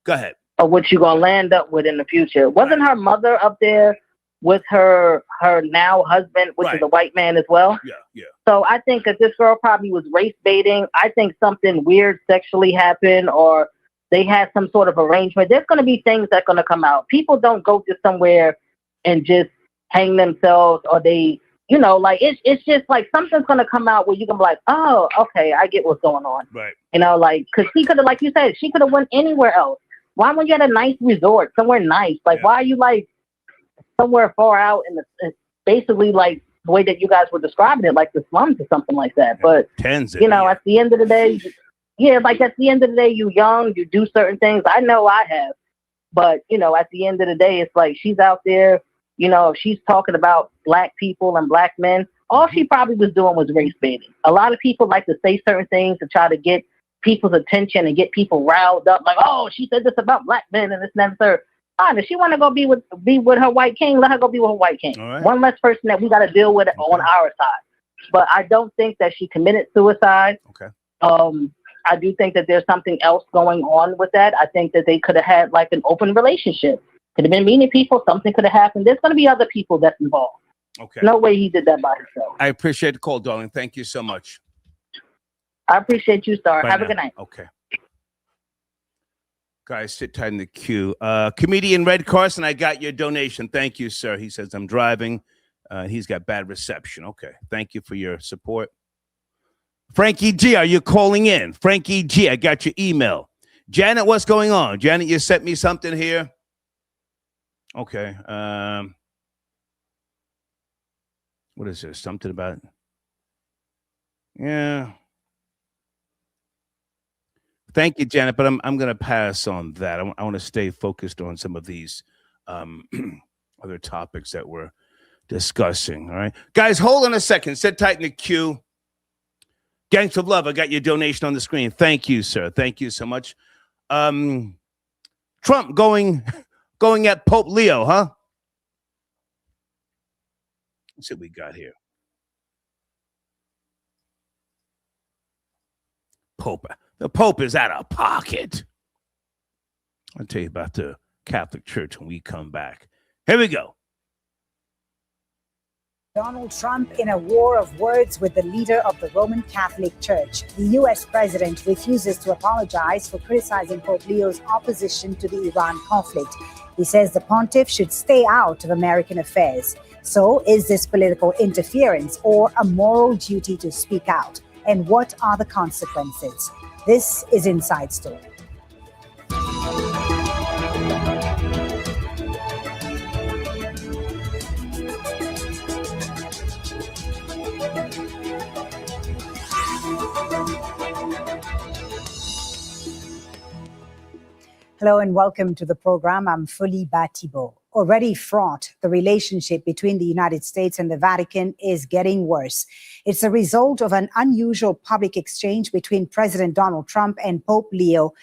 Go ahead. Or what you gonna land up with in the future. Wasn't her mother up there with her now husband, which is a white man as well? Yeah. So I think that this girl probably was race baiting. I think something weird sexually happened, or they had some sort of arrangement. There's gonna be things that gonna come out. People don't go to somewhere and just hang themselves, or they, it's just like something's gonna come out where you can be like, oh, okay, I get what's going on. Right. Because he could have, like you said, she could have went anywhere else. Why weren't you at a nice resort, somewhere nice? Like, why are you like somewhere far out in the basically like the way that you guys were describing it, like the slums or something like that? But Tanzania. At the end of the day, at the end of the day, you young, you do certain things. I know I have, but at the end of the day, it's like she's out there. She's talking about Black people and Black men. All she probably was doing was race baiting. A lot of people like to say certain things to try to get people's attention and get people riled up, like, oh, she said this about Black men and this and that and third. Fine, if she want to go be with her white king, let her go be with her white king. Right. One less person that we got to deal with on our side. But I don't think that she committed suicide. Okay. I do think that there's something else going on with that. I think that they could have had like an open relationship. Could have been meeting people. Something could have happened. There's going to be other people that's involved. Okay. No way he did that by himself. I appreciate the call, darling. Thank you so much. I appreciate you, Star. Have a good night. Okay. Guys, sit tight in the queue. Comedian Red Carson, I got your donation. Thank you, sir. He says, I'm driving. He's got bad reception. Okay. Thank you for your support. Frankie G, are you calling in? Frankie G, I got your email. Janet, what's going on? Janet, you sent me something here. Okay. What is this? Something about... Yeah. Thank you, Janet, but I'm going to pass on that. I want to stay focused on some of these other topics that we're discussing. All right, guys, hold on a second. Sit tight in the queue. Gangs of Love, I got your donation on the screen. Thank you, sir. Thank you so much. Trump going at Pope Leo, huh? Let's see what we got here. Pope. The Pope is out of pocket. I'll tell you about the Catholic Church when we come back. Here we go. Donald Trump in a war of words with the leader of the Roman Catholic Church. The U.S. president refuses to apologize for criticizing Pope Leo's opposition to the Iran conflict. He says the pontiff should stay out of American affairs. So, is this political interference or a moral duty to speak out? And what are the consequences? This is Inside Story. Hello and welcome to the program. I'm Fuli Batibo. Already fraught, the relationship between the United States and the Vatican is getting worse. It's a result of an unusual public exchange between President Donald Trump and Pope Leo.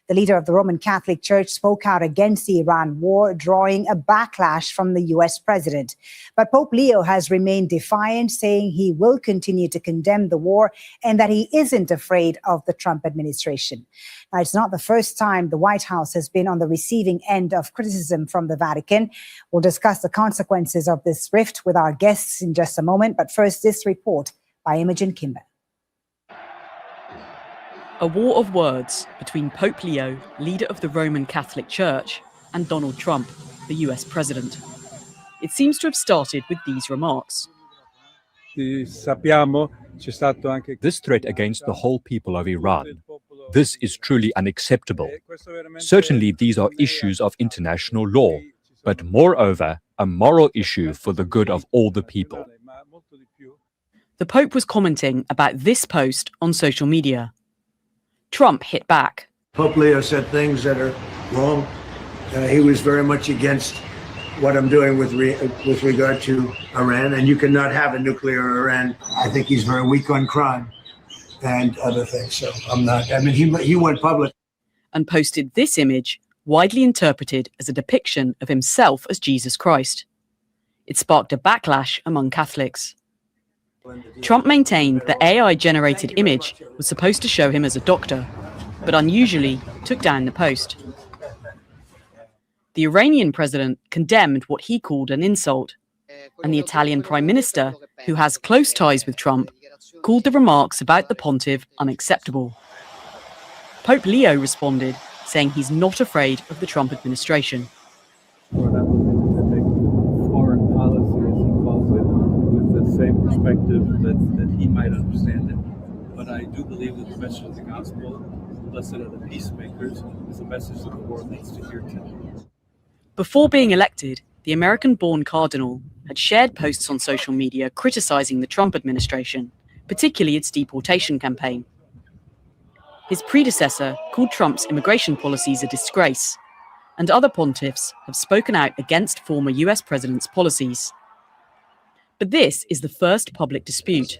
The leader of the Roman Catholic Church spoke out against the Iran war, drawing a backlash from the U.S. president. But Pope Leo has remained defiant, saying he will continue to condemn the war and that he isn't afraid of the Trump administration. Now, it's not the first time the White House has been on the receiving end of criticism from the Vatican. We'll discuss the consequences of this rift with our guests in just a moment. But first, this report by Imogen Kimber. A war of words between Pope Leo, leader of the Roman Catholic Church, and Donald Trump, the US president. It seems to have started with these remarks. This threat against the whole people of Iran, this is truly unacceptable. Certainly these are issues of international law, but moreover, a moral issue for the good of all the people. The Pope was commenting about this post on social media. Trump hit back. Pope Leo said things that are wrong. He was very much against what I'm doing with regard to Iran, and you cannot have a nuclear Iran. I think he's very weak on crime and other things, so I'm not. I mean, he went public. And posted this image, widely interpreted as a depiction of himself as Jesus Christ. It sparked a backlash among Catholics. Trump maintained the AI-generated image was supposed to show him as a doctor, but unusually took down the post. The Iranian president condemned what he called an insult, and the Italian prime minister, who has close ties with Trump, called the remarks about the pontiff unacceptable. Pope Leo responded, saying he's not afraid of the Trump administration. Same perspective that he might understand it. But I do believe that the message of the gospel, blessed are the peacemakers, is a message that the world needs to hear today. Before being elected, the American-born cardinal had shared posts on social media criticizing the Trump administration, particularly its deportation campaign. His predecessor called Trump's immigration policies a disgrace, and other pontiffs have spoken out against former US president's policies. But this is the first public dispute.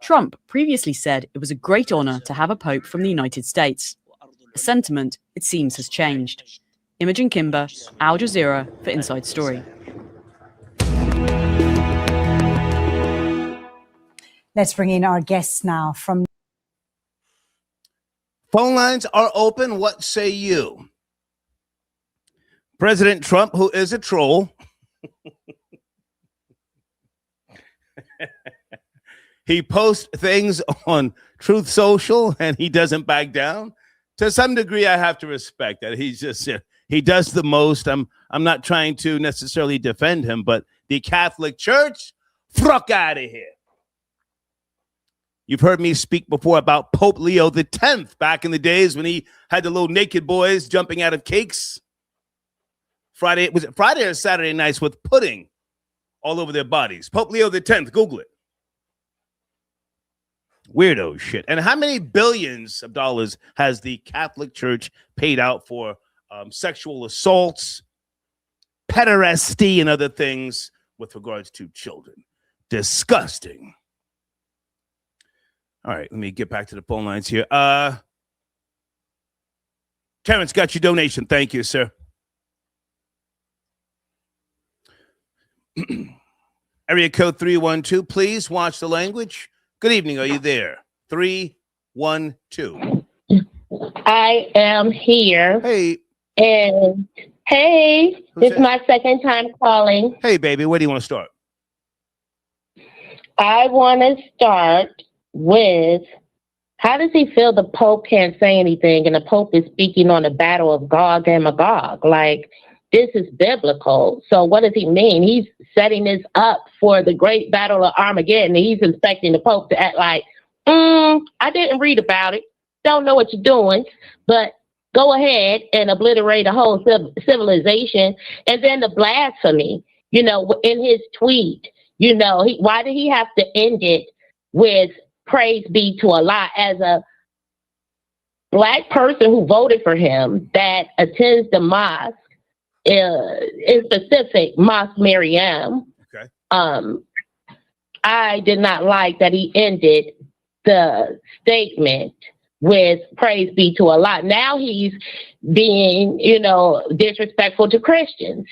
Trump previously said it was a great honor to have a pope from the United States. A sentiment, it seems, has changed. Imogen Kimber, Al Jazeera for Inside Story. Let's bring in our guests now from... Phone lines are open. What say you? President Trump, who is a troll, he posts things on Truth Social and he doesn't back down. To some degree, I have to respect that. He's just, he does the most. I'm not trying to necessarily defend him, but the Catholic Church, fuck out of here. You've heard me speak before about Pope Leo X back in the days when he had the little naked boys jumping out of cakes. Was it Friday or Saturday nights with pudding all over their bodies? Pope Leo X, Google it. Weirdo shit. And how many billions of dollars has the Catholic Church paid out for sexual assaults, pederasty, and other things with regards to children? Disgusting. All right, let me get back to the phone lines here. Terrence got your donation. Thank you, sir. Area code 312, please watch the language. Good evening. Are you there? 312. I am here. Hey. And hey, it's my second time calling. Hey, baby, where do you want to start? I want to start with, how does he feel the Pope can't say anything and the Pope is speaking on the battle of Gog and Magog? Like, this is biblical. So what does he mean? He's setting this up for the great battle of Armageddon. He's expecting the Pope to act like, I didn't read about it. Don't know what you're doing, but go ahead and obliterate a whole civilization. And then the blasphemy, you know, in his tweet, you know, why did he have to end it with praise be to Allah as a Black person who voted for him that attends the mosque, in specific, Mosque Mariam. Okay. I did not like that he ended the statement with praise be to Allah. Now he's being, disrespectful to Christians.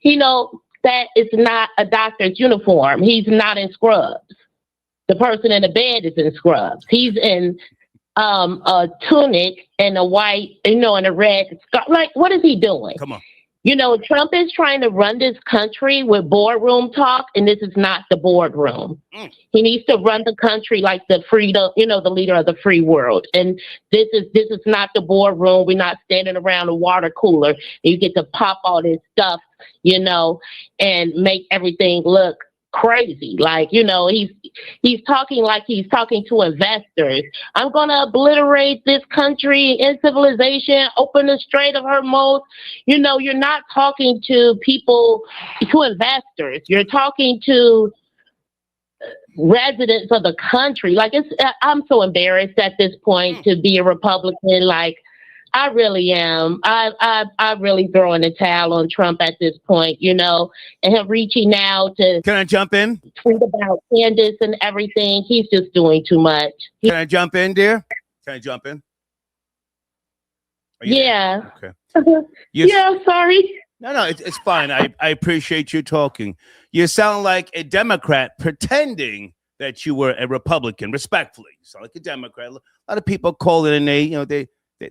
That is not a doctor's uniform. He's not in scrubs. The person in the bed is in scrubs. He's in a tunic and a white, and a red scarf. Like, what is he doing? Come on. Trump is trying to run this country with boardroom talk, and this is not the boardroom. He needs to run the country like the freedom, the leader of the free world. And this is not the boardroom. We're not standing around a water cooler and you get to pop all this stuff, and make everything look crazy. Like, he's talking like he's talking to investors. I'm going to obliterate this country in civilization, open the Strait of Hormuz. You're not talking to people, to investors. You're talking to residents of the country. Like, I'm so embarrassed at this point to be a Republican. Like, I really am. I really throw in the towel on Trump at this point, and him reaching out to. Can I jump in? Tweet about Candace and everything. He's just doing too much. Can I jump in, dear? Can I jump in? Yeah. There? Okay. Yeah, sorry. No, it's fine. I appreciate you talking. You sound like a Democrat pretending that you were a Republican, respectfully. You sound like a Democrat. A lot of people call it and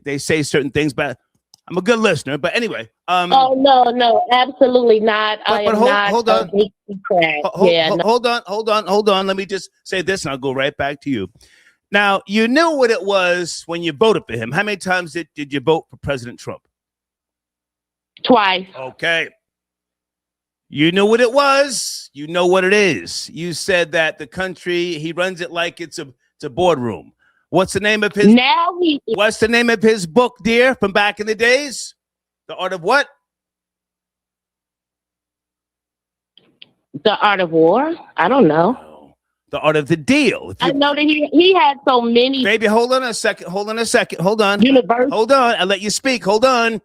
they say certain things, but I'm a good listener. But anyway. Oh, no, absolutely not. I am not hold on. a big Democrat. Hold on. Let me just say this and I'll go right back to you. Now, you knew what it was when you voted for him. How many times did you vote for President Trump? Twice. Okay. You knew what it was. You know what it is. You said that the country, he runs it like it's a boardroom. What's the name of his? What's the name of his book, dear, from back in the days? The Art of what? The Art of War? I don't know. The Art of the Deal. I know that he had so many. Baby, hold on a second. Hold on. Hold on. I'll let you speak. Hold on.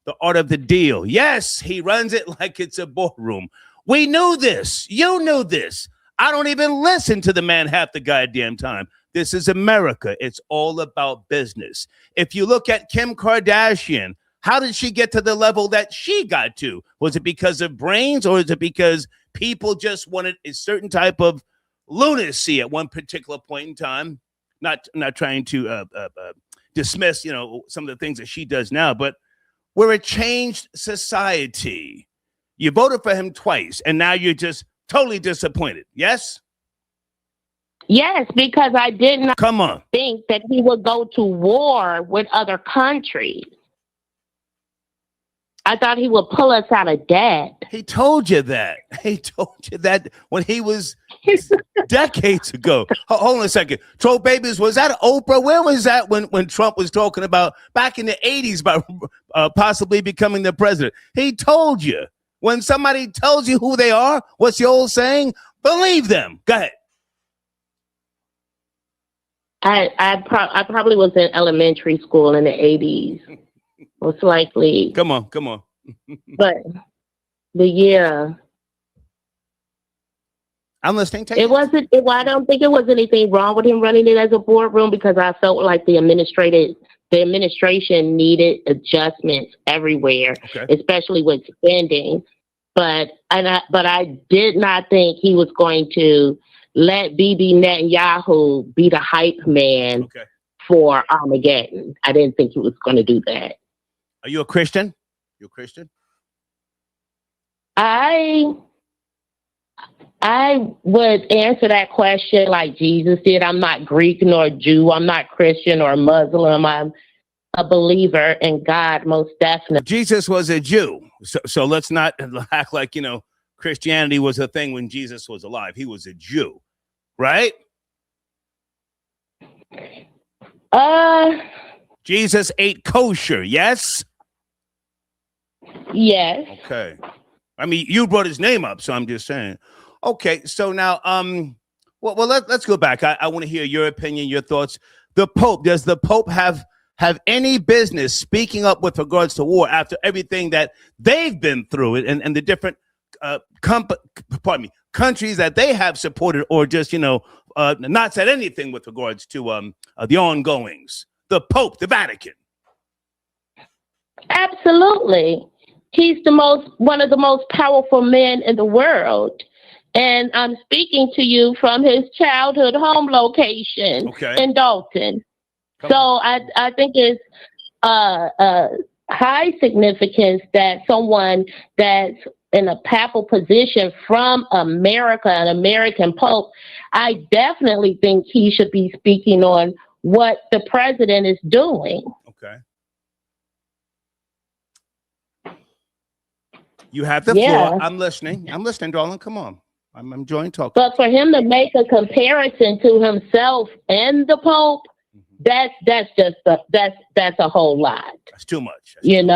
The Art of the Deal. Yes, he runs it like it's a boardroom. We knew this. You knew this. I don't even listen to the man half the goddamn time. This is America. It's all about business. If you look at Kim Kardashian, how did she get to the level that she got to? Was it because of brains, or is it because people just wanted a certain type of lunacy at one particular point in time? Not trying to dismiss, some of the things that she does now, but we're a changed society. You voted for him twice, and now you're just totally disappointed. Yes? Yes, because I did not think that he would go to war with other countries. I thought he would pull us out of debt. He told you that. He told you that when he was decades ago. Hold on a second. Troll Babies, was that Oprah? Where was that when Trump was talking about back in the 80s about possibly becoming the president? He told you. When somebody tells you who they are, what's the old saying? Believe them. Go ahead. I probably was in elementary school in the 80s, most likely. Come on. But yeah. I'm listening. I don't think it was anything wrong with him running it as a boardroom, because I felt like the administration needed adjustments everywhere, especially with spending. But I did not think he was going to let Bibi Netanyahu be the hype man for Armageddon. I didn't think he was going to do that. Are you a Christian? You a Christian? I would answer that question like Jesus did. I'm not Greek nor Jew. I'm not Christian or Muslim. I'm a believer in God, most definitely. Jesus was a Jew. So let's not act like, Christianity was a thing when Jesus was alive. He was a Jew, right? Jesus ate kosher, yes? Yes. Okay. I mean, you brought his name up, so I'm just saying. Okay, so now, let's go back. I want to hear your opinion, your thoughts. the Pope. Does the Pope have any business speaking up with regards to war after everything that they've been through and the different countries that they have supported, or just not said anything with regards to the ongoings? The Pope, the Vatican. Absolutely. He's one of the most powerful men in the world. And I'm speaking to you from his childhood home location in Dalton. So I think it's high significance that someone that's in a papal position from America, an American Pope, I definitely think he should be speaking on what the president is doing. Okay. You have the floor. I'm listening, darling. Come on. I'm enjoying talking. But for him to make a comparison to himself and the Pope, that's a whole lot. That's too much. And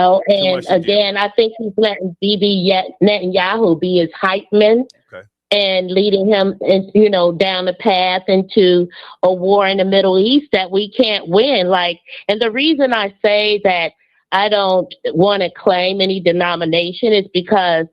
again, I think he's letting Bibi Netanyahu be his hype man and leading him, down the path into a war in the Middle East that we can't win. And the reason I say that I don't want to claim any denomination is because,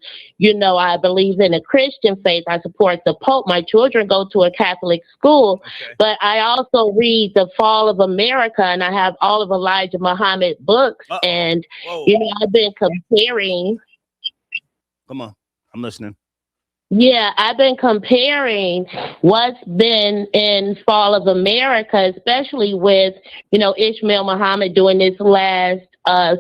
I believe in a Christian faith. I support the Pope. My children go to a Catholic school, but I also read The Fall of America, and I have all of Elijah Muhammad books. And, I've been comparing. Come on, I'm listening. Yeah, I've been comparing what's been in Fall of America, especially with, Ishmael Muhammad doing this last I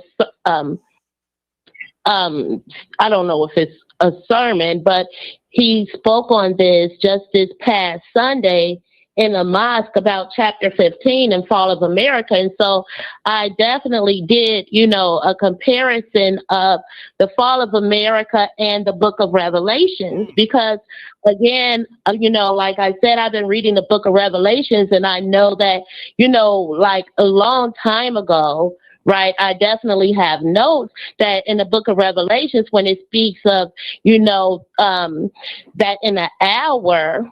don't know if it's a sermon, but he spoke on this just this past Sunday in a mosque about chapter 15 in Fall of America. And so I definitely did, a comparison of the Fall of America and the book of Revelations, because again, like I said, I've been reading the book of Revelations, and I know that, like a long time ago, right, I definitely have notes that in the book of Revelations, when it speaks of, that in an hour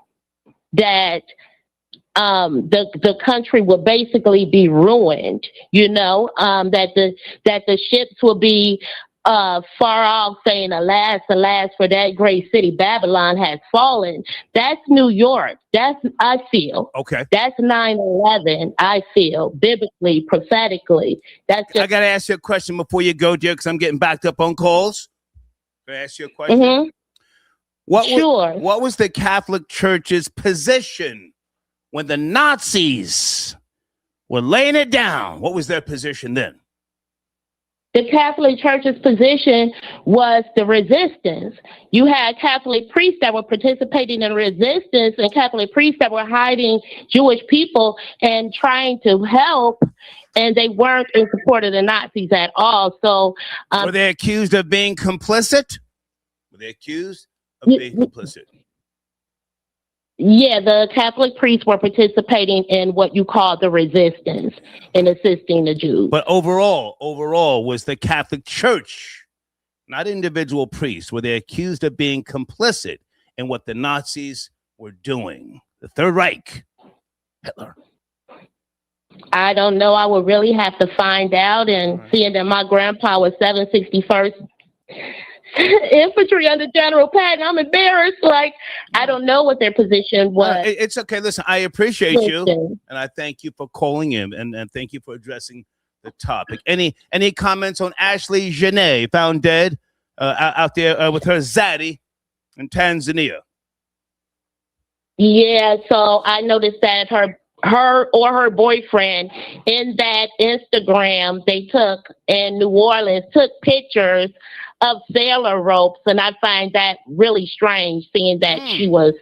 that the country will basically be ruined, that the ships will be far off, saying, alas, for that great city, Babylon has fallen. That's New York. I feel. Okay. That's 9/11, I feel, biblically, prophetically. I got to ask you a question before you go, dear, because I'm getting backed up on calls. Can I ask you a question? Mm-hmm. What was the Catholic Church's position when the Nazis were laying it down? What was their position then? The Catholic Church's position was the resistance. You had Catholic priests that were participating in resistance, and Catholic priests that were hiding Jewish people and trying to help, and they weren't in support of the Nazis at all. So, were they accused of being complicit? Yeah, the Catholic priests were participating in what you call the resistance and assisting the Jews. But overall, was the Catholic Church, not individual priests, were they accused of being complicit in what the Nazis were doing? The Third Reich, Hitler. I don't know. I would really have to find out. And seeing that my grandpa was 761st Infantry under General Patton, I'm embarrassed. I don't know what their position was. It's okay. Listen, I appreciate you, and I thank you for calling in, and thank you for addressing the topic. Any comments on Ashlee Jenae, found dead out there with her zaddy in Tanzania? Yeah, so I noticed that her boyfriend in that Instagram they took in New Orleans took pictures of sailor ropes, and I find that really strange, seeing that she was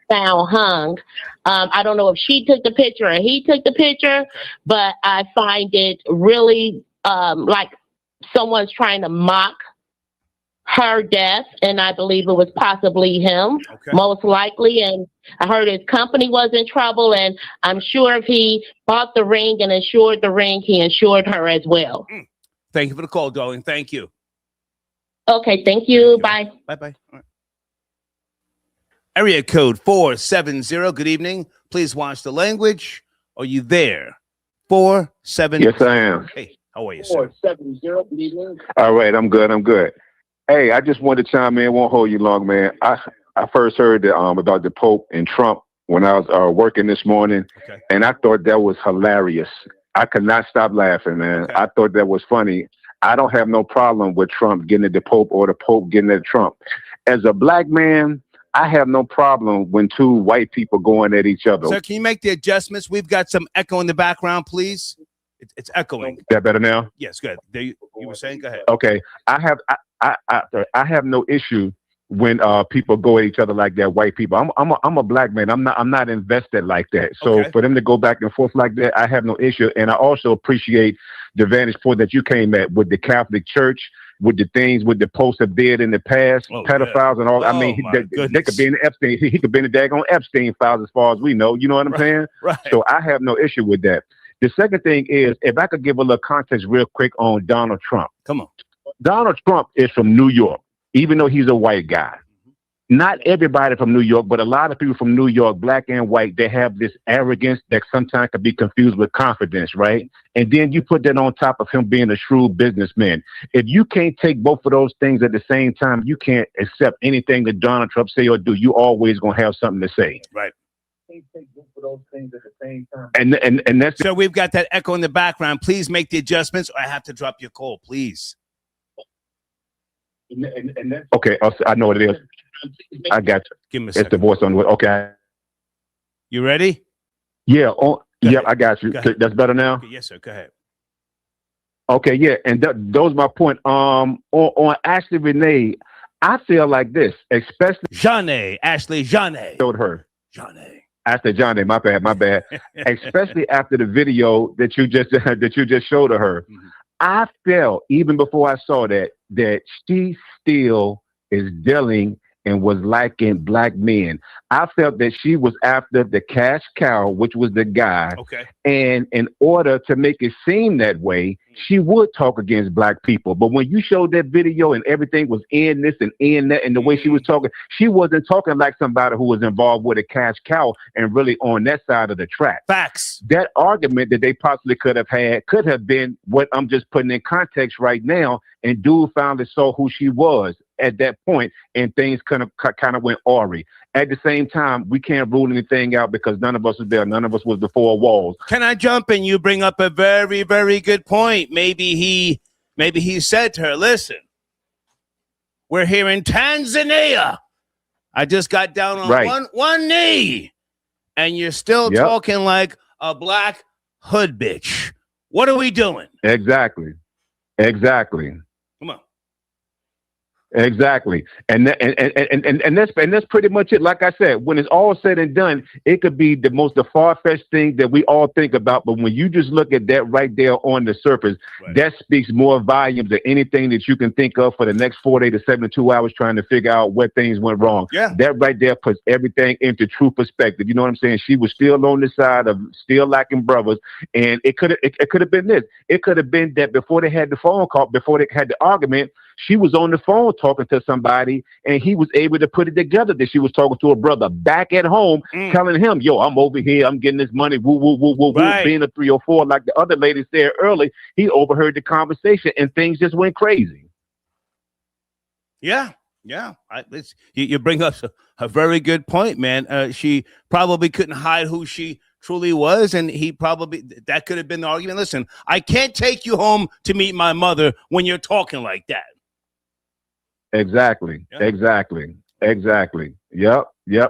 found hung. I don't know if she took the picture or he took the picture, but I find it really like someone's trying to mock her death, and I believe it was possibly him, most likely. And I heard his company was in trouble, and I'm sure if he bought the ring and insured the ring, he insured her as well. Thank you for the call, darling. Thank you. Okay, thank you. Bye. Bye-bye. All right. Area code 470. Good evening. Please watch the language. Are you there? 470. Yes, I am. Hey, how are you, sir? 470. All right, I'm good. I'm good. Hey, I just wanted to chime in. Won't hold you long, man. I first heard about the Pope and Trump when I was working this morning, and I thought that was hilarious. I could not stop laughing, man. I thought that was funny. I don't have no problem with Trump getting at the Pope or the Pope getting at Trump. As a black man, I have no problem when two white people going at each other. Sir, can you make the adjustments? We've got some echo in the background, please. It's echoing. Is that better now? Yes, good. There you were saying? Go ahead. Okay. I have no issue when people go at each other like that. White people. I'm a black man. I'm not invested like that. So for them to go back and forth like that, I have no issue. And I also appreciate the vantage point that you came at with the Catholic Church, with the things with the posts have did in the past, pedophiles and all. I mean, they could be in the Epstein. He could be in the daggone Epstein files as far as we know. You know what I'm saying? Right. So I have no issue with that. The second thing is, if I could give a little context real quick on Donald Trump. Come on. Donald Trump is from New York, even though he's a white guy. Not everybody from New York, but a lot of people from New York, black and white, they have this arrogance that sometimes can be confused with confidence, right? And then you put that on top of him being a shrewd businessman. If you can't take both of those things at the same time, you can't accept anything that Donald Trump say or do. You always gonna have something to say. Right. Take both of those things at the same time. And that's so we've got that echo in the background. Please make the adjustments, or I have to drop your call, please. And that's okay. I know what it is. I got you. Give me a it's second. the voice on. Okay. You ready? Yeah. Yeah, I got you. That's better now. Okay, yes, sir. Go ahead. Okay. Yeah, and those my point. On Ashlee Jenae, I feel like this, especially Ashlee Jenae. Showed her. Ashlee Jenae. My bad. Especially after the video that you just showed to her. Mm-hmm. I felt even before I saw that she still is dealing and was liking black men. I felt that she was after the cash cow, which was the guy. Okay. And in order to make it seem that way, she would talk against black people. But when you showed that video and everything was in this and in that, and the way she was talking, she wasn't talking like somebody who was involved with a cash cow and really on that side of the track. Facts. That argument that they possibly could have had could have been what I'm just putting in context right now. And dude finally saw who she was at that point, and things kind of went awry. At the same time, we can't rule anything out because none of us was there. None of us was the four walls. Can I jump in? You bring up a very, very good point. Maybe he said to her, "Listen, we're here in Tanzania. I just got down on one knee, and you're still talking like a black hood bitch. What are we doing?" Exactly. Come on. Exactly. And that's pretty much it. Like I said, when it's all said and done, it could be the far-fetched thing that we all think about. But when you just look at that right there on the surface, that speaks more volumes than anything that you can think of for the next 48 to 72 hours trying to figure out where things went wrong. Yeah. That right there puts everything into true perspective. You know what I'm saying? She was still on the side of still lacking brothers. And it could have been this. It could have been that before they had the phone call, before they had the argument, she was on the phone talking to somebody, and he was able to put it together that she was talking to a brother back at home, telling him, "Yo, I'm over here. I'm getting this money. Woo, woo, woo, woo, woo." Being a 3 or 4, like the other lady said early, he overheard the conversation, and things just went crazy. Yeah. You bring up a very good point, man. She probably couldn't hide who she truly was, and that could have been the argument. Listen, I can't take you home to meet my mother when you're talking like that. Exactly. Yep.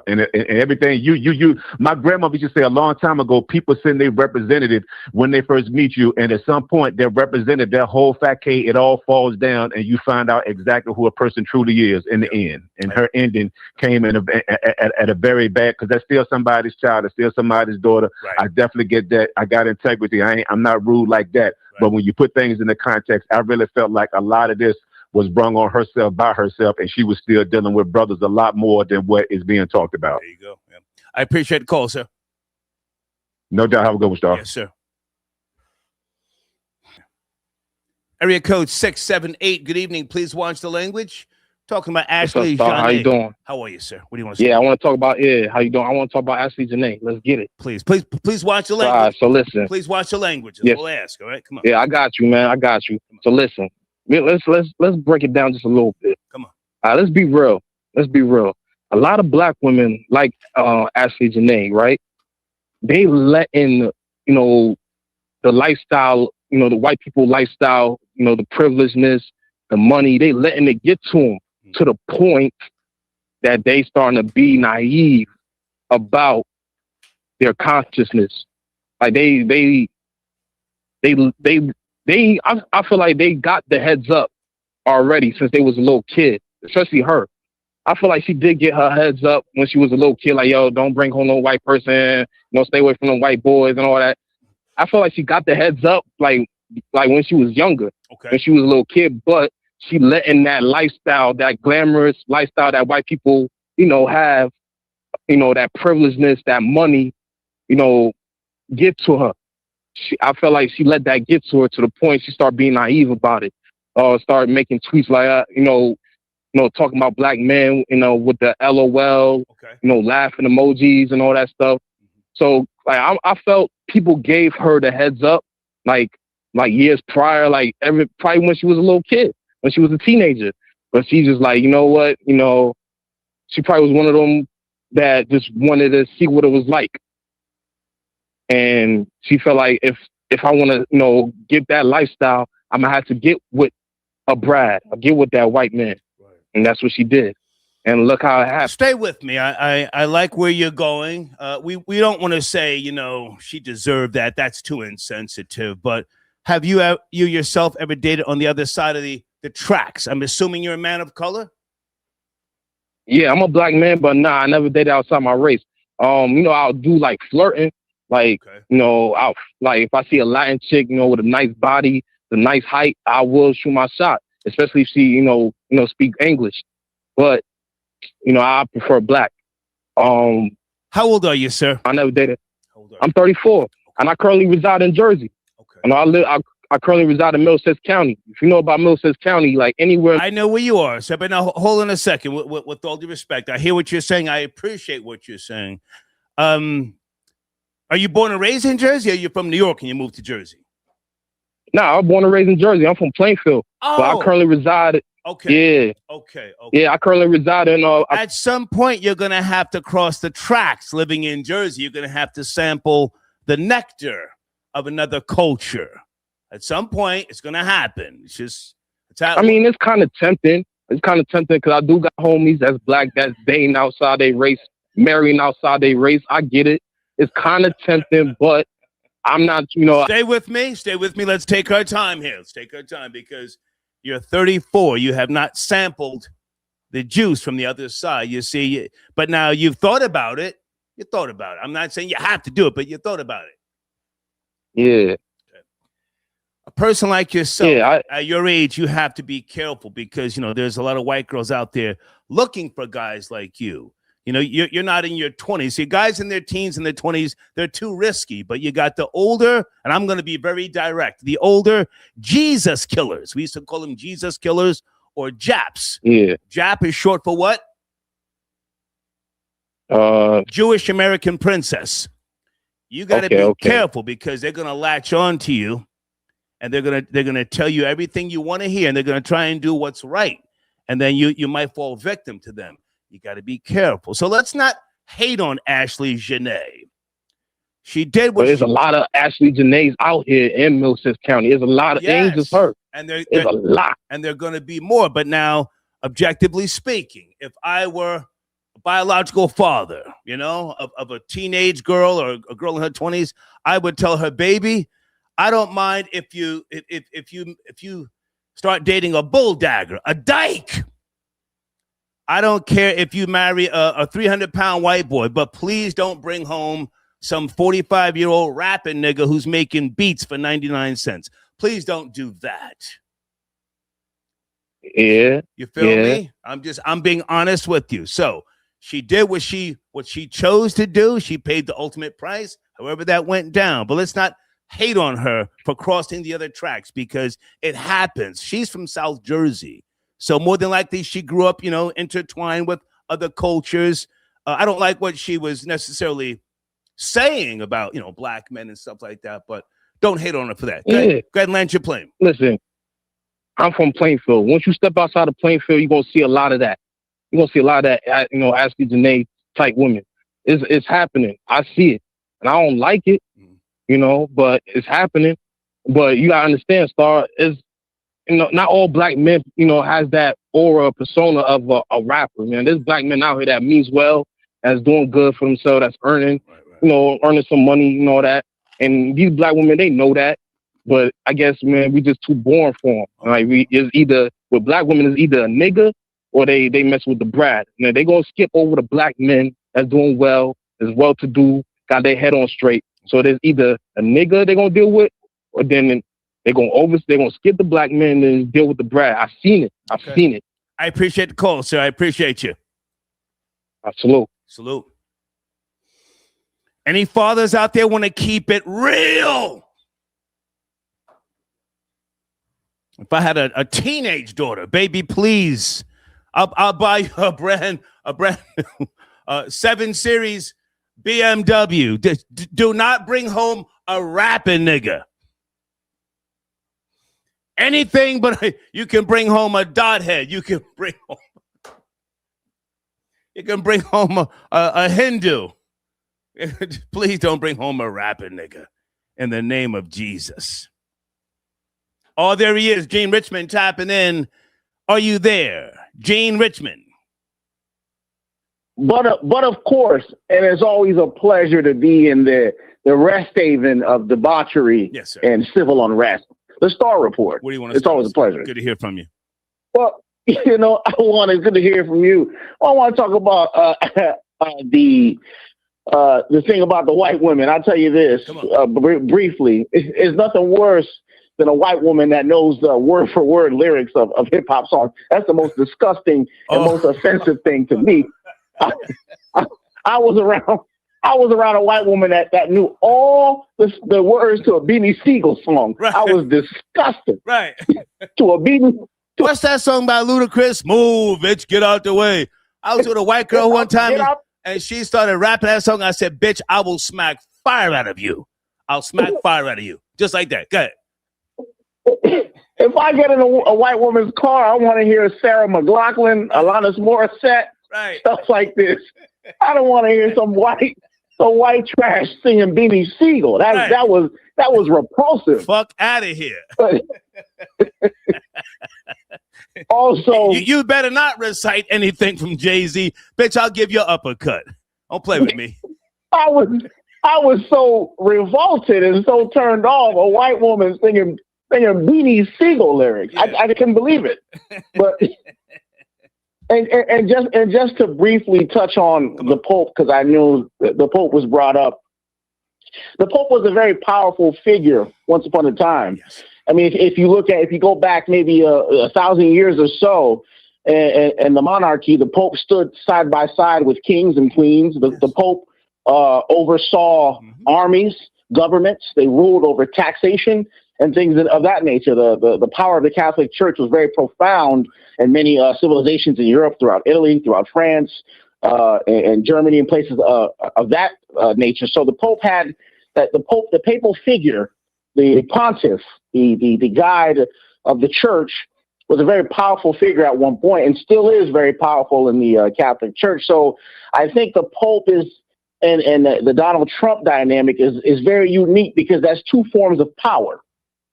And everything my grandmother used to say a long time ago, people send their representative when they first meet you, and at some point their representative, their whole facade, it all falls down, and you find out exactly who a person truly is in the end. And her ending came at a very bad, because that's still somebody's child, it's still somebody's daughter. I definitely get that. I got integrity. I'm not rude like that. But when you put things in the context, I really felt like a lot of this was brung on herself by herself, and she was still dealing with brothers a lot more than what is being talked about. There you go. Yeah. I appreciate the call, sir. No doubt. Have a good one, Star. Yes, sir. Area code 678. Good evening. Please watch the language. Talking about What's up, Ashlee Star? How you Jenae. doing? How are you, sir? What do you want to say? Yeah, I want to talk about how you doing? I want to talk about Ashlee Jenae. Let's get it. Please watch the All right, language. so listen. Please watch the language. That's Yes. all I ask. All right, come on. Yeah, I got you, man. I got you. So listen, let's break it down just a little bit. Come on. All right, let's be real. Let's be real. A lot of black women like Ashlee Jenae, right? They let in, the lifestyle, the white people lifestyle, the privilegedness, the money. They letting it get to them to the point that they starting to be naive about their consciousness. Like I feel like they got the heads up already since they was a little kid, especially her. I feel like she did get her heads up when she was a little kid, like, yo, don't bring home no white person, stay away from the white boys and all that. I feel like she got the heads up like when she was younger, when she was a little kid, but she letting that lifestyle, that glamorous lifestyle that white people, have, that privilegedness, that money, get to her. I felt like she let that get to her to the point she started being naive about it. Started making tweets like, talking about black men, with the LOL, laughing emojis and all that stuff. So like, I felt people gave her the heads up, like years prior, probably when she was a little kid, when she was a teenager. But she's just like, you know what, she probably was one of them that just wanted to see what it was like. And she felt like if I want to, get that lifestyle, I'm gonna have to get with a Brad, or get with that white man. Right. And that's what she did. And look how it happened. Stay with me. I like where you're going. We don't want to say, she deserved that. That's too insensitive. But have you yourself ever dated on the other side of the tracks? I'm assuming you're a man of color? Yeah, I'm a black man, but nah, I never dated outside my race. I'll do like flirting. Like, I'll if I see a Latin chick, with a nice body, the nice height, I will shoot my shot, especially if she, speak English. But, I prefer black. How old are you, sir? I never dated. I'm 34, and I currently reside in Jersey. Okay. And I currently reside in Middlesex County. If you know about Middlesex County, like anywhere. I know where you are, sir, but now hold on a second. With all due respect, I hear what you're saying. I appreciate what you're saying. Are you born and raised in Jersey, or you're from New York and you moved to Jersey? No, I'm born and raised in Jersey. I'm from Plainfield. Oh. But I currently reside. Okay. Yeah. Okay. Yeah, I currently reside in. At some point, you're going to have to cross the tracks living in Jersey. You're going to have to sample the nectar of another culture. At some point, it's going to happen. It's just, it's kind of tempting. It's kind of tempting because I do got homies that's black, that's dating outside their race, marrying outside their race. I get it. It's kind of tempting, but I'm not, Stay with me. Stay with me. Let's take our time here. Let's take our time because you're 34. You have not sampled the juice from the other side. You see, but now you've thought about it. You thought about it. I'm not saying you have to do it, but you thought about it. Yeah. A person like yourself, at your age, you have to be careful because, there's a lot of white girls out there looking for guys like you. You're not in your 20s. See, guys in their teens and their 20s, they're too risky. But you got the older, and I'm going to be very direct, the older Jesus killers. We used to call them Jesus killers or Japs. Yeah. Jap is short for what? Jewish American princess. You got to be careful because they're going to latch on to you, and they're going to tell you everything you want to hear, and they're going to try and do what's right. And then you might fall victim to them. You got to be careful. So let's not hate on Ashlee Jenae. She did what. But there's a lot of Ashlee Jenaes out here in Middlesex County. There's a lot of ain't just her. And there's a lot. And there are going to be more. But now, objectively speaking, if I were a biological father, of a teenage girl or a girl in her 20s, I would tell her, baby, I don't mind if you start dating a bull dagger, a dyke. I don't care if you marry a 300-pound white boy, but please don't bring home some 45-year-old rapping nigga who's making beats for 99 cents. Please don't do that. Yeah. You feel me? I'm being honest with you. So she did what she chose to do. She paid the ultimate price, however that went down. But let's not hate on her for crossing the other tracks because it happens. She's from South Jersey. So more than likely, she grew up, intertwined with other cultures. I don't like what she was necessarily saying about, black men and stuff like that, but don't hate on her for that. Go ahead and land your plane. Listen, I'm from Plainfield. Once you step outside of Plainfield, you're going to see a lot of that. You're going to see a lot of that, Ashlee Jenae type women. It's happening. I see it. And I don't like it, but it's happening. But you got to understand, Star, is not all black men, has that aura persona of a rapper, man. There's black men out here that means well, that's doing good for themselves, that's earning, earning some money, that. And these black women, they know that. But I guess, man, we just too born for them. Like, with black women, it's either a nigga or they mess with the brat. They going to skip over the black men that's doing well, is well-to-do, got their head on straight. So there's either a nigga they're going to deal with, or then they're going to skip the black men and deal with the brat. I've seen it. I've seen it. I appreciate the call, sir. I appreciate you. Salute. Salute. Any fathers out there want to keep it real? If I had a teenage daughter, baby, please, I'll buy you a brand new 7 Series BMW. Do not bring home a rapping nigga. Anything but you can bring home a dot head. You can bring home a Hindu. Please don't bring home a rapping nigga in the name of Jesus. Oh, there he is, Gene Richmond tapping in. Are you there, Gene Richmond? But of course, and it's always a pleasure to be in the rest haven of debauchery and civil unrest. The Star Report. What do you want to It's always a pleasure. Good to hear from you. Well, it's good to hear from you. I want to talk about the thing about the white women. I'll tell you this briefly. It's nothing worse than a white woman that knows the word for word lyrics of hip hop songs. That's the most disgusting and most offensive thing to me. I was around a white woman that knew all the words to a Beanie Siegel song. Right. I was disgusted. Right. To a Beanie. What's that song by Ludacris? Move, bitch, get out the way. I was with a white girl one time and she started rapping that song. I said, bitch, I will smack fire out of you. I'll smack fire out of you. Just like that. Go ahead. If I get in a white woman's car, I want to hear Sarah McLachlan, Alanis Morissette, stuff like this. I don't want to hear some white trash singing Beanie Siegel. That was repulsive. Fuck out of here. Also, you better not recite anything from Jay-Z. Bitch, I'll give you an uppercut. Don't play with me. I was so revolted and so turned off. A white woman singing Beanie Siegel lyrics. Yeah. I couldn't believe it. But and just to briefly touch on the Pope, because I knew the Pope was brought up. The Pope was a very powerful figure once upon a time. Yes. I mean, if you go back maybe 1,000 years or so, and the monarchy, the Pope stood side by side with kings and queens. The Pope oversaw armies, governments. They ruled over taxation and things of that nature. The power of the Catholic Church was very profound in many civilizations in Europe, throughout Italy, throughout France, and Germany, and places of that nature. So the Pope had the papal figure, the pontiff, the guide of the church, was a very powerful figure at one point, and still is very powerful in the Catholic Church. So I think the Pope is, and the Donald Trump dynamic is very unique, because that's two forms of power.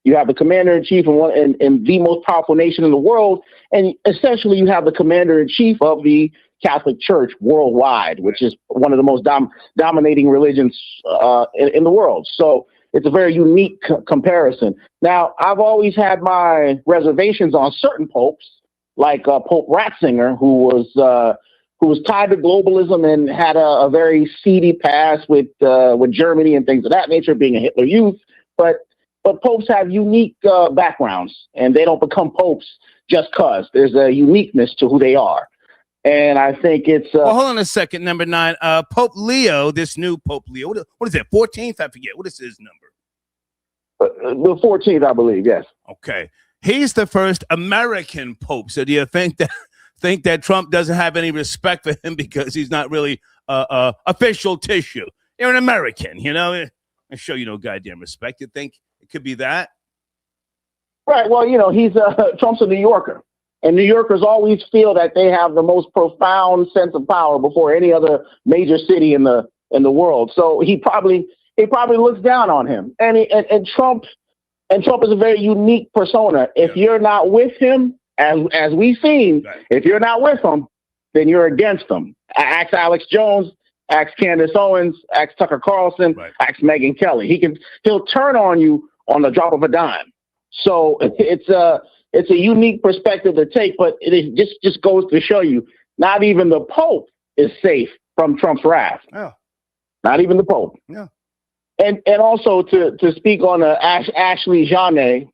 You have the commander-in-chief in the most powerful nation in the world, and essentially you have the commander-in-chief of the Catholic Church worldwide, which is one of the most dominating religions in the world. So it's a very unique comparison. Now, I've always had my reservations on certain popes, like Pope Ratzinger, who was tied to globalism and had a very seedy past with Germany and things of that nature, being a Hitler Youth. But popes have unique backgrounds, and they don't become popes just because. There's a uniqueness to who they are. And I think it's... well, hold on a second, number 9. Pope Leo, this new Pope Leo, what is it, 14th? I forget. What is his number? The 14th, I believe, yes. Okay. He's the first American pope. So do you think that Trump doesn't have any respect for him because he's not really official tissue? You're an American, you know. I show you no goddamn respect. You think it could be that? Right. Well, you know, he's Trump's a New Yorker, and New Yorkers always feel that they have the most profound sense of power before any other major city in the world. So he probably looks down on him, and Trump is a very unique persona. If you're not with him, as we've seen, if you're not with him, then you're against him. Ask Alex Jones, ask Candace Owens, ask Tucker Carlson, ask Megyn Kelly. He'll turn on you on the drop of a dime. So it's a unique perspective to take, but it just goes to show you, not even the Pope is safe from Trump's wrath. Yeah. Not even the Pope. Yeah. And also to speak on Ashlee Jenae,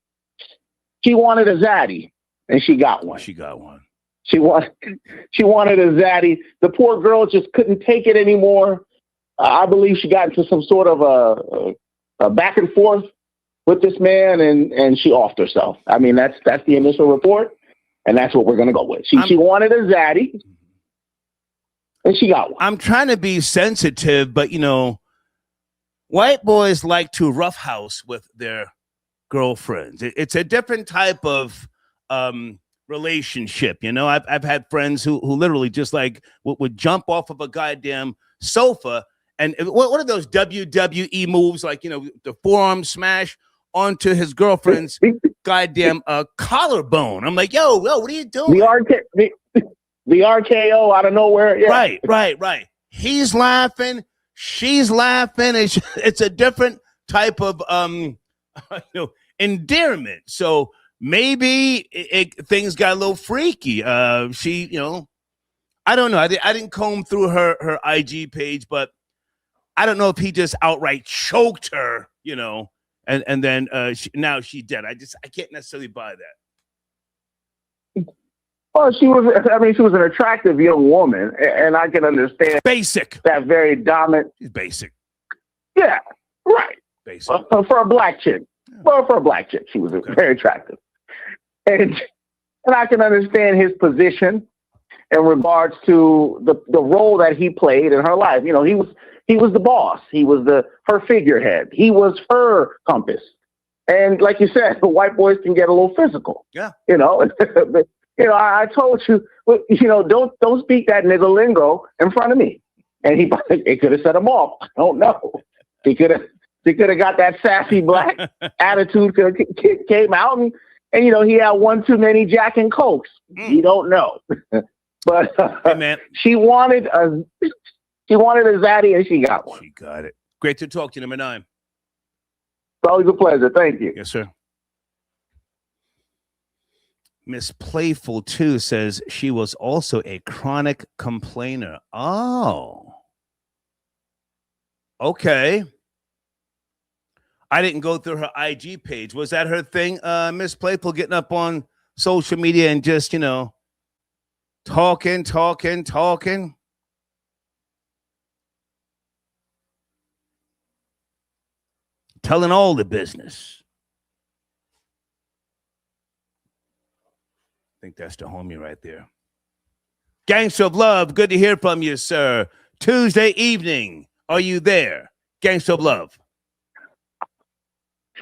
she wanted a zaddy, and she got one. She got one. She wanted a zaddy. The poor girl just couldn't take it anymore. I believe she got into some sort of a back and forth with this man, and she offed herself. I mean, that's the initial report, and that's what we're going to go with. She wanted a zaddy, and she got one. I'm trying to be sensitive, but, you know, white boys like to roughhouse with their girlfriends. It's a different type of relationship. You know, I've had friends who literally just like would jump off of a goddamn sofa. And what are those WWE moves? Like, you know, the forearm smash onto his girlfriend's goddamn collarbone. I'm like, yo, what are you doing? The RKO out of nowhere. Yeah. Right. He's laughing. She's laughing. It's a different type of endearment. So maybe things got a little freaky. She, you know, I don't know. I didn't comb through her IG page, but I don't know if he just outright choked her, you know, and then now she's dead. I can't necessarily buy that. Well, she was an attractive young woman, and I can understand basic that very dominant. She's basic. Yeah, right. Basic for a black chick. Well, for a black chick, she was very attractive, and I can understand his position in regards to the role that he played in her life. You know, he was the boss. He was her figurehead. He was her compass. And like you said, the white boys can get a little physical. Yeah. You know. You know, I told you, you know, don't speak that nigga lingo in front of me. And it could have set him off. I don't know. He could have got that sassy black attitude came out, and you know, he had one too many Jack and Cokes. You don't know. But hey, man. She wanted a zaddy, and she got one. She got it. Great to talk to you, number 9. It's always a pleasure. Thank you. Yes, sir. Miss Playful 2 says she was also a chronic complainer. Oh. Okay. I didn't go through her IG page. Was that her thing, Miss Playful, getting up on social media and just, you know, talking? Telling all the business. I think that's the homie right there. Gangster of Love, good to hear from you, sir. Tuesday evening, are you there? Gangster of Love.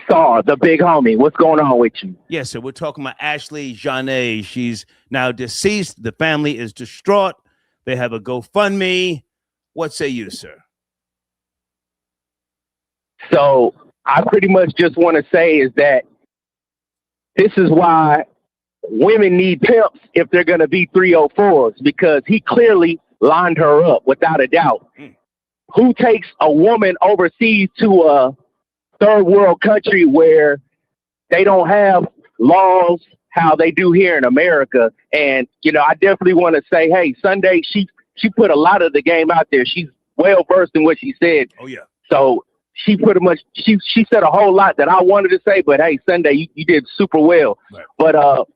Star, the big homie. What's going on with you? Yes, sir. We're talking about Ashlee Jenae. She's now deceased. The family is distraught. They have a GoFundMe. What say you, sir? So I pretty much just want to say is that this is why women need pimps if they're going to be 304s, because he clearly lined her up without a doubt. Who takes a woman overseas to a third world country where they don't have laws how they do here in America? And, you know, I definitely want to say, hey, Sunday, she put a lot of the game out there. She's well versed in what she said. Oh, yeah. So she pretty much, she said a whole lot that I wanted to say, but hey, Sunday, you did super well. Right. But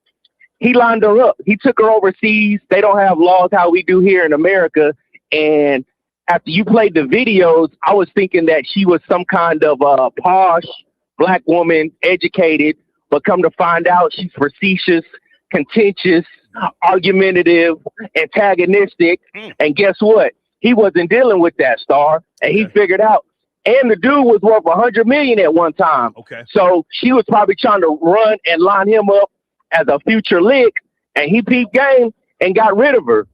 he lined her up. He took her overseas. They don't have laws how we do here in America. And after you played the videos, I was thinking that she was some kind of posh black woman, educated, but come to find out she's facetious, contentious, argumentative, antagonistic. And guess what? He wasn't dealing with that, Star, and he figured out. And the dude was worth $100 million at one time. Okay. So she was probably trying to run and line him up as a future lick, and he peeped game and got rid of her.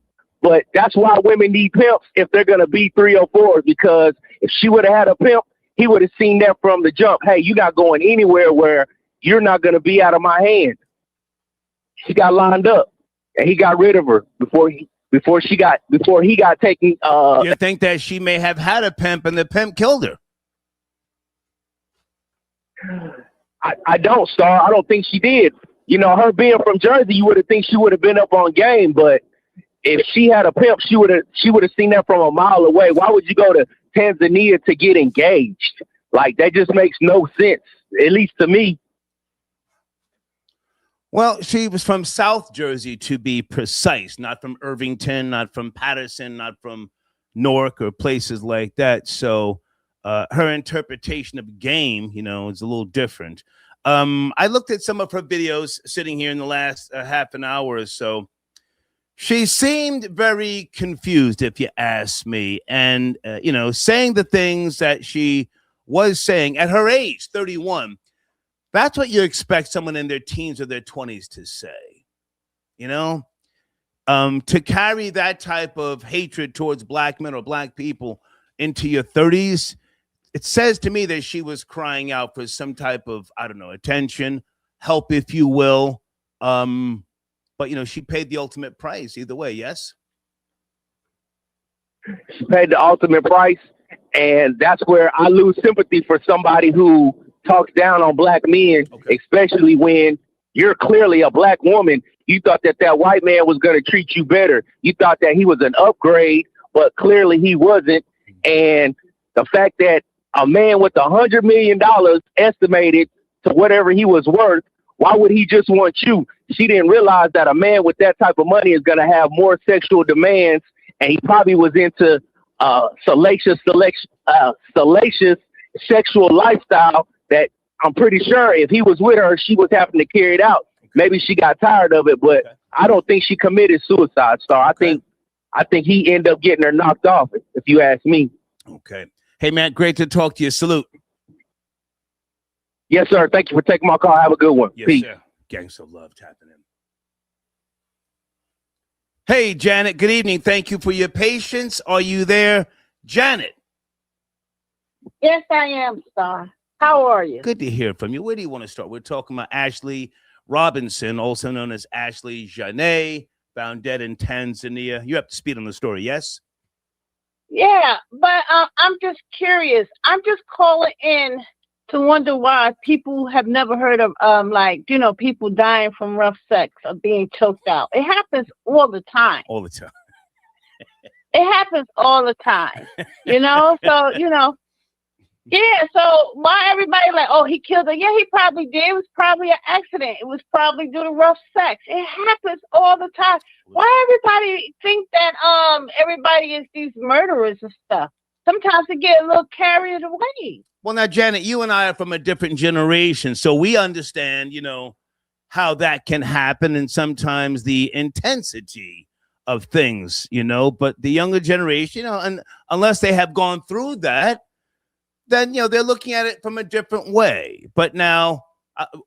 But that's why women need pimps if they're gonna be 304s, because if she would have had a pimp, he would have seen that from the jump. Hey, you're not going anywhere where you're not gonna be out of my hand. She got lined up, and he got rid of her before he got taken. You think that she may have had a pimp and the pimp killed her? I don't, Star. I don't think she did. You know, her being from Jersey, you would have think she would have been up on game. But if she had a pimp, she would have seen that from a mile away. Why would you go to Tanzania to get engaged? Like, that just makes no sense, at least to me. Well, she was from South Jersey, to be precise, not from Irvington, not from Patterson, not from Newark or places like that. So her interpretation of game, you know, is a little different. I looked at some of her videos sitting here in the last half an hour or so. She seemed very confused, if you ask me, and, you know, saying the things that she was saying at her age, 31. That's what you expect someone in their teens or their 20s to say, you know, to carry that type of hatred towards black men or black people into your 30s. It says to me that she was crying out for some type of, I don't know, attention, help, if you will. But, you know, she paid the ultimate price either way. Yes. She paid the ultimate price. And that's where I lose sympathy for somebody who talks down on black men, especially when you're clearly a black woman. You thought that white man was going to treat you better. You thought that he was an upgrade, but clearly he wasn't. And the fact that a man with $100 million estimated to whatever he was worth, why would he just want you? She didn't realize that a man with that type of money is going to have more sexual demands, and he probably was into salacious sexual lifestyle that I'm pretty sure if he was with her, she was having to carry it out. Maybe she got tired of it, but I don't think she committed suicide, Star. I think he ended up getting her knocked off, if you ask me. Okay. Hey, man, great to talk to you. Salute. Yes, sir. Thank you for taking my call. Have a good one. Yes, Peace. sir. Gangsta love tapping in. Hey, Janet, good evening. Thank you for your patience. Are you there, Janet? Yes, I am, Star. How are you? Good to hear from you. Where do you want to start? We're talking about Ashlee Robinson, also known as Ashlee Jenae, found dead in Tanzania. You have to speed on the story, yes? Yeah, but I'm just curious. I'm just calling in to wonder why people have never heard of, people dying from rough sex or being choked out. It happens all the time. All the time. It happens all the time, So, yeah, so why everybody like, oh, he killed her? Yeah, he probably did. It was probably an accident. It was probably due to rough sex. It happens all the time. Why everybody think that everybody is these murderers and stuff? Sometimes they get a little carried away. Well, now, Janet, you and I are from a different generation, so we understand, how that can happen and sometimes the intensity of things, but the younger generation, and unless they have gone through that, then, they're looking at it from a different way. But now,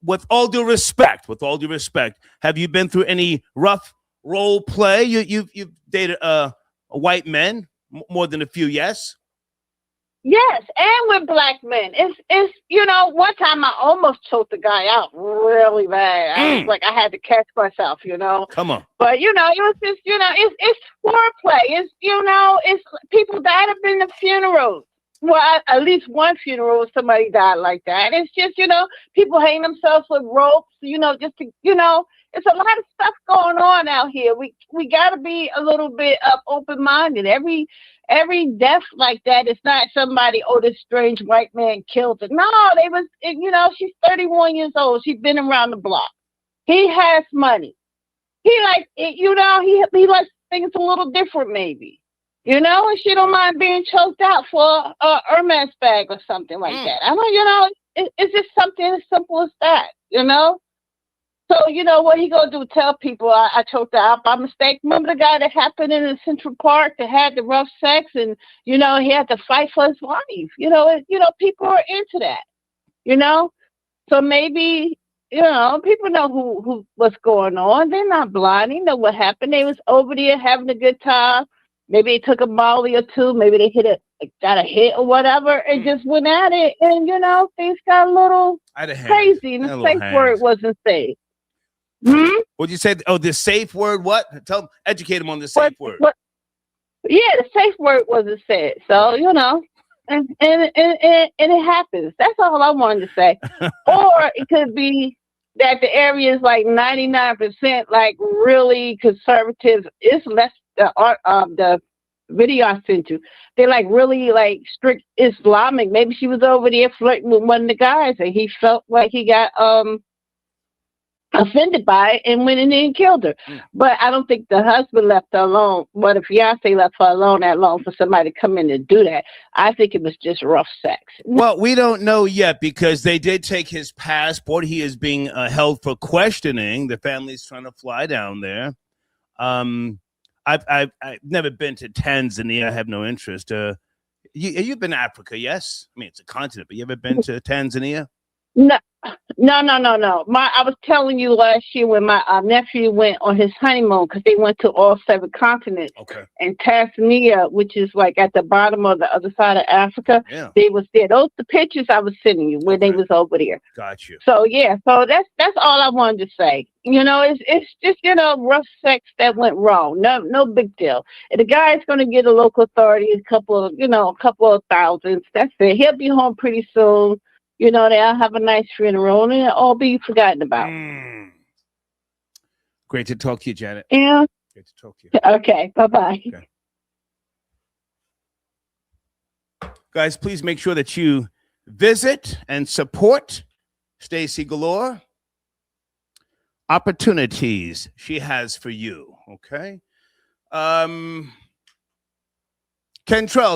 with all due respect, have you been through any rough role play? You've dated white men, more than a few, yes? Yes, and with black men. It's one time I almost choked the guy out really bad. I was like, I had to catch myself, Come on. But, it was just, it's foreplay. It's people died up in the funerals. Well, at least one funeral, somebody died like that. It's just, people hang themselves with ropes, just to, it's a lot of stuff going on out here. We got to be a little bit open-minded. Every death like that, it's not somebody, this strange white man killed her. No, she's 31 years old. She's been around the block. He has money. He likes, he likes things a little different maybe. And she don't mind being choked out for a Hermes bag or something like that. I don't, it's just something as simple as that. you know? So, you know, what he gonna do? Tell people I choked her out by mistake. Remember the guy that happened in the Central Park that had the rough sex and, you know, he had to fight for his wife. You know, people are into that, you know? So maybe, you know, people know who what's going on. They're not blind. They know what happened. They was over there having a good time. Maybe they took a Molly or two. Maybe they got a hit or whatever and just went at it. And, you know, things got a little crazy. And the safe word wasn't safe. What'd you say? Oh, the safe word. What? Educate them on the safe word. Yeah, the safe word wasn't said. So, you know, and it happens. That's all I wanted to say. Or it could be that the area is like 99% like really conservative. It's less the video I sent you. They're like really like strict Islamic. Maybe she was over there flirting with one of the guys and he felt like he got offended by it and went in there and killed her. But I don't think the husband left her alone. But the fiance left her alone that long for somebody to come in and do that. I think it was just rough sex. Well, we don't know yet because they did take his passport. He is being held for questioning. The family's trying to fly down there. I've never been to Tanzania. I have no interest. You've been to Africa, yes? I mean, it's a continent, but you ever been to Tanzania? No. I was telling you last year when my nephew went on his honeymoon because they went to all 7 continents. Okay. And Tanzania, which is like at the bottom of the other side of Africa, they was there. Those the pictures I was sending you when they was over there. Got you. So yeah, so that's all I wanted to say. You know, it's just, you know, rough sex that went wrong. No big deal. And the guy's gonna get a local authority a couple of thousands. That's it. He'll be home pretty soon. You know, they'll have a nice funeral and it'll all be forgotten about. Great to talk to you, Janet. Yeah. Great to talk to you. Okay. Bye-bye. Okay. Guys, please make sure that you visit and support Stacey Galore. Opportunities she has for you. Okay. Kentrell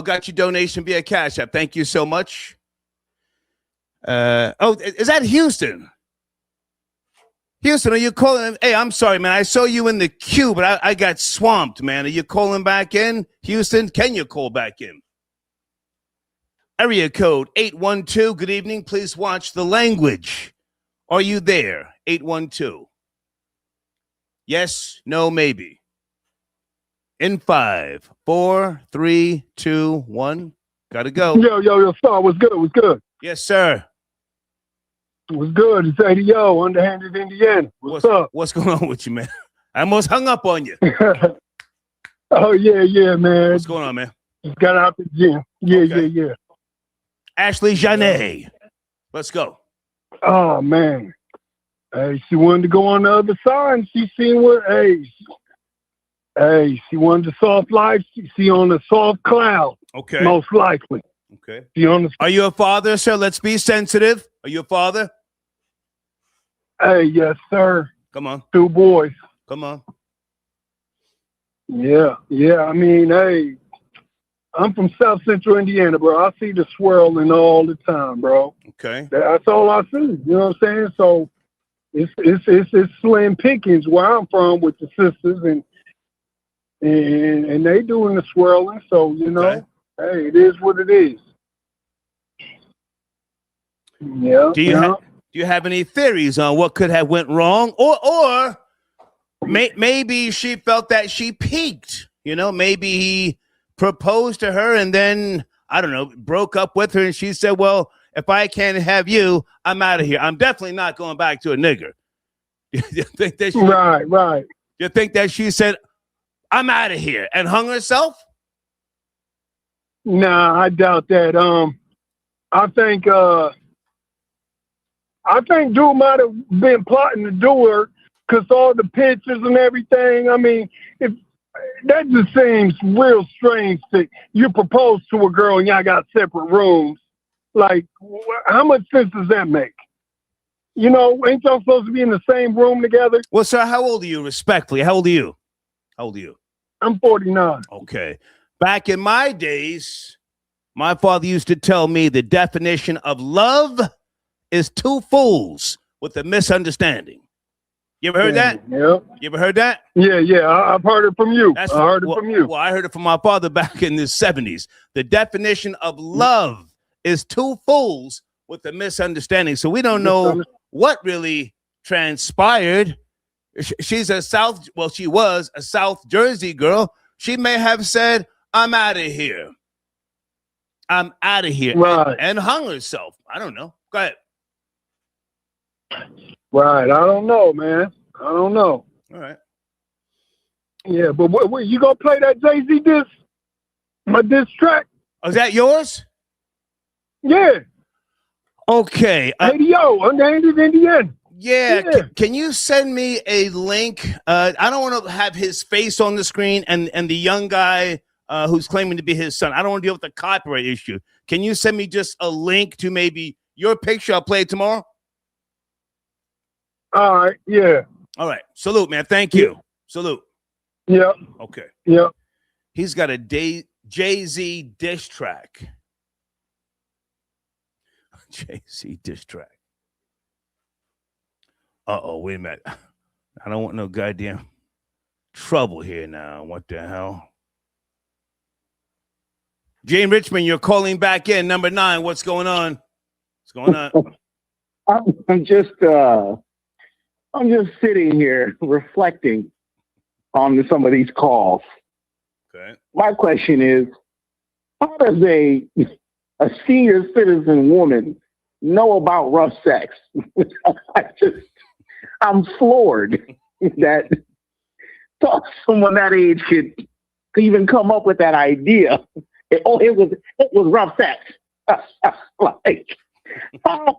got your donation via Cash App. Thank you so much. Is that Houston? Houston, are you calling? Hey, I'm sorry, man. I saw you in the queue, but I got swamped, man. Are you calling back in? Houston, can you call back in? Area code 812. Good evening. Please watch the language. Are you there? 812. Yes, no, maybe. In 5, 4, 3, 2, 1. Gotta go. Yo, sir. What's good? What's good? Yes, sir. What's good? It's ADO, Underhanded Indiana. What's up? What's going on with you, man? I almost hung up on you. Oh, yeah, man. What's going on, man? Just got out the gym. Yeah. Ashlee Jenae. Let's go. Oh, man. Hey, she wanted to go on the other side, and she seen what, she wanted the soft life. She on the soft cloud. Okay. Most likely. Okay. Are you a father, sir? Let's be sensitive. Are you a father? Hey, yes, sir. Come on. 2 boys. Come on. Yeah. I mean, hey, I'm from South Central Indiana, bro. I see the swirling all the time, bro. Okay. That's all I see. You know what I'm saying? So it's slim pickings where I'm from with the sisters and they doing the swirling. So, you know, hey, it is what it is. Yeah. Do you have any theories on what could have went wrong, or maybe she felt that she peaked? You know, maybe he proposed to her and then I don't know, broke up with her, and she said, "Well, if I can't have you, I'm out of here. I'm definitely not going back to a nigger." You think that right? You think that she said, "I'm out of here," and hung herself? Nah, I doubt that. I think dude might have been plotting to do her because all the pictures and everything. I mean, if that just seems real strange that you propose to a girl and y'all got separate rooms. Like, how much sense does that make? You know, ain't y'all supposed to be in the same room together? Well, sir, how old are you, respectfully? How old are you? I'm 49. Okay. Back in my days, my father used to tell me the definition of love is 2 fools, with a misunderstanding. You ever heard that? Yeah. You ever heard that? Yeah. I've heard it from you. I heard it from you. Well, I heard it from my father back in the 70s. The definition of love is two fools with a misunderstanding. So we don't know what really transpired. She was a South Jersey girl. She may have said, I'm out of here. I'm out of here. Right. And hung herself. I don't know. Go ahead. Right. I don't know, man. I don't know. All right. Yeah, but what you gonna play that Jay-Z disc? My diss track? Oh, is that yours? Yeah. Okay. ADO, Underhanded Indiana. Yeah. Can you send me a link? I don't want to have his face on the screen and the young guy who's claiming to be his son. I don't want to deal with the copyright issue. Can you send me just a link to maybe your picture? I'll play it tomorrow. All right. Yeah. All right. Salute, man. Thank you. Salute. Yep. Okay. Yep. He's got a Jay-Z diss track. Jay-Z diss track. Uh-oh, wait a minute. I don't want no goddamn trouble here now. What the hell? Jane Richmond, you're calling back in. Number 9. What's going on? What's going on? I'm just sitting here reflecting on some of these calls. Okay. My question is, how does a senior citizen woman know about rough sex? I'm floored that someone that age could even come up with that idea. It was rough sex. Like, how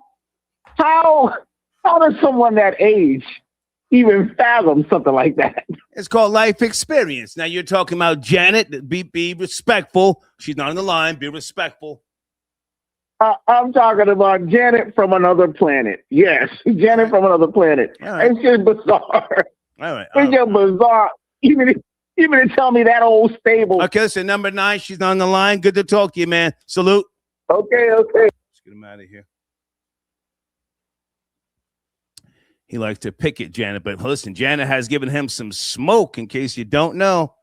does someone that age even fathom something like that? It's called life experience. Now you're talking about Janet. Be respectful. She's not on the line. Be respectful. I'm talking about Janet from another planet. Yes, Janet from another planet. Right. It's just bizarre. All right. It's just bizarre. Even to tell me that old stable. Okay, listen, number 9. She's not on the line. Good to talk to you, man. Salute. Okay. Let's get him out of here. He likes to pick at Janet, but listen, Janet has given him some smoke, in case you don't know,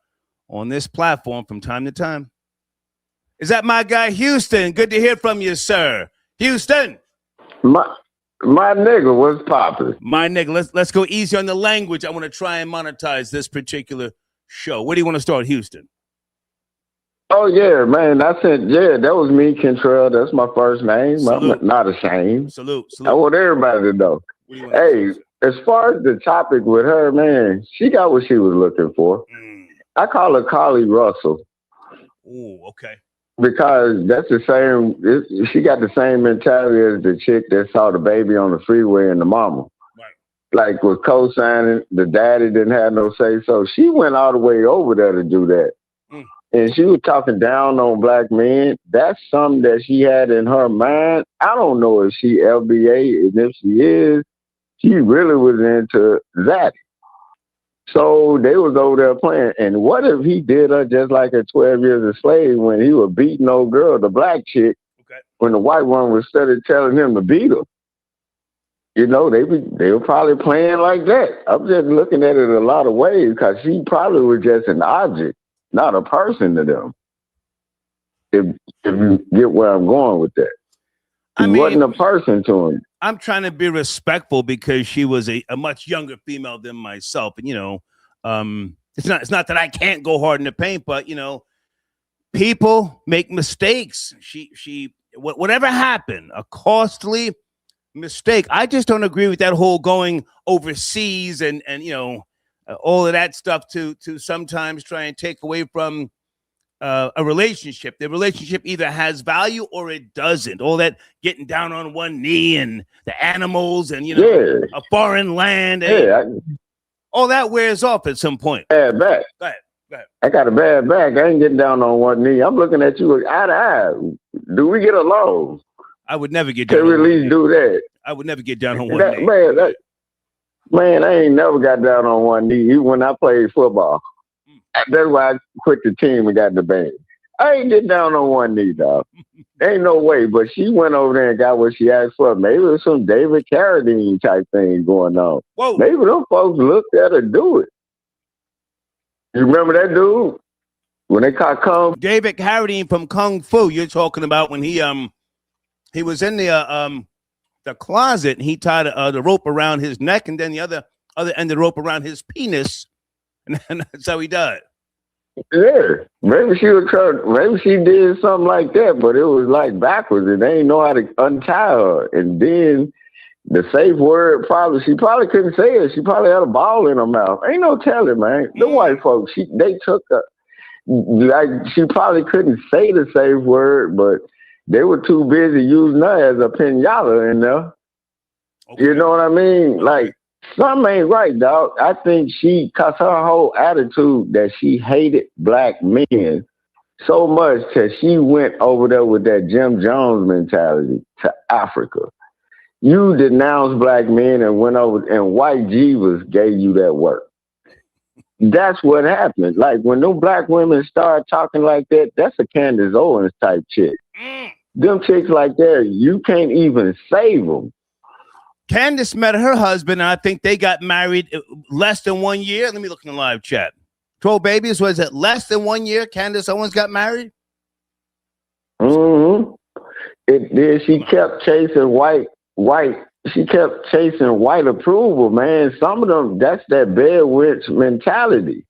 on this platform from time to time. Is that my guy, Houston? Good to hear from you, sir. Houston. My nigga, what's poppin'? My nigga, let's go easy on the language. I want to try and monetize this particular show. Where do you want to start, Houston? Oh, yeah, man. That was me, Kentrell. That's my first name. I'm not ashamed. Salute. I want everybody to know. Hey, as far as the topic with her, man, she got what she was looking for. I call her Carly Russell. Ooh, okay. Because that's the same, she got the same mentality as the chick that saw the baby on the freeway and the mama. Right. Like was co-signing, the daddy didn't have no say so. She went all the way over there to do that. And she was talking down on black men. That's something that she had in her mind. I don't know if she LBA, and if she is, she really was into that. So they was over there playing. And what if he did her just like a 12 years a slave when he was beating old girl, the black chick, when the white one was steady telling him to beat her? You know, they were probably playing like that. I'm just looking at it a lot of ways because she probably was just an object, not a person to them. If you get where I'm going with that. She wasn't a person to him. I'm trying to be respectful because she was a much younger female than myself. And, you know, it's not that I can't go hard in the paint, but, you know, people make mistakes. Whatever happened, a costly mistake. I just don't agree with that whole going overseas and you know, all of that stuff to sometimes try and take away from a relationship. The relationship either has value or it doesn't. All that getting down on one knee and the animals and, you know, a foreign land. And all that wears off at some point. Bad back. Go ahead. I got a bad back. I ain't getting down on one knee. I'm looking at you eye to eye. Do we get along? I would never get down on one knee. Can we at least do that? I would never get down on one knee. Man, I ain't never got down on one knee even when I played football. That's why I quit the team and got in the band. I ain't get down on one knee, dog. Ain't no way. But she went over there and got what she asked for. Maybe it was some David Carradine type thing going on. Whoa. Maybe them folks looked at her do it. You remember that dude? When they caught David Carradine from Kung Fu. You're talking about when he was in the closet and he tied the rope around his neck and then the other end of the rope around his penis, and that's how he died. Yeah, maybe she did something like that, but it was like backwards, and they didn't know how to untie her. And then the safe word she probably couldn't say it. She probably had a ball in her mouth. Ain't no telling, man. The white folks, they took her. Like she probably couldn't say the safe word, but they were too busy using her as a pinata in there. Okay. You know what I mean? Like, something ain't right, dog. I think cause her whole attitude that she hated black men so much that she went over there with that Jim Jones mentality to Africa. You denounced black men and went over, and white Jeevas gave you that work. That's what happened. Like, when them black women start talking like that, that's a Candace Owens type chick. Them chicks like that, you can't even save them. Candace met her husband, and I think they got married less than 1 year. Let me look in the live chat. Troll Babies, was it less than 1 year Candace Owens got married? Mm-hmm. Then she kept chasing white. She kept chasing white approval, man. Some of them, that's that bed witch mentality.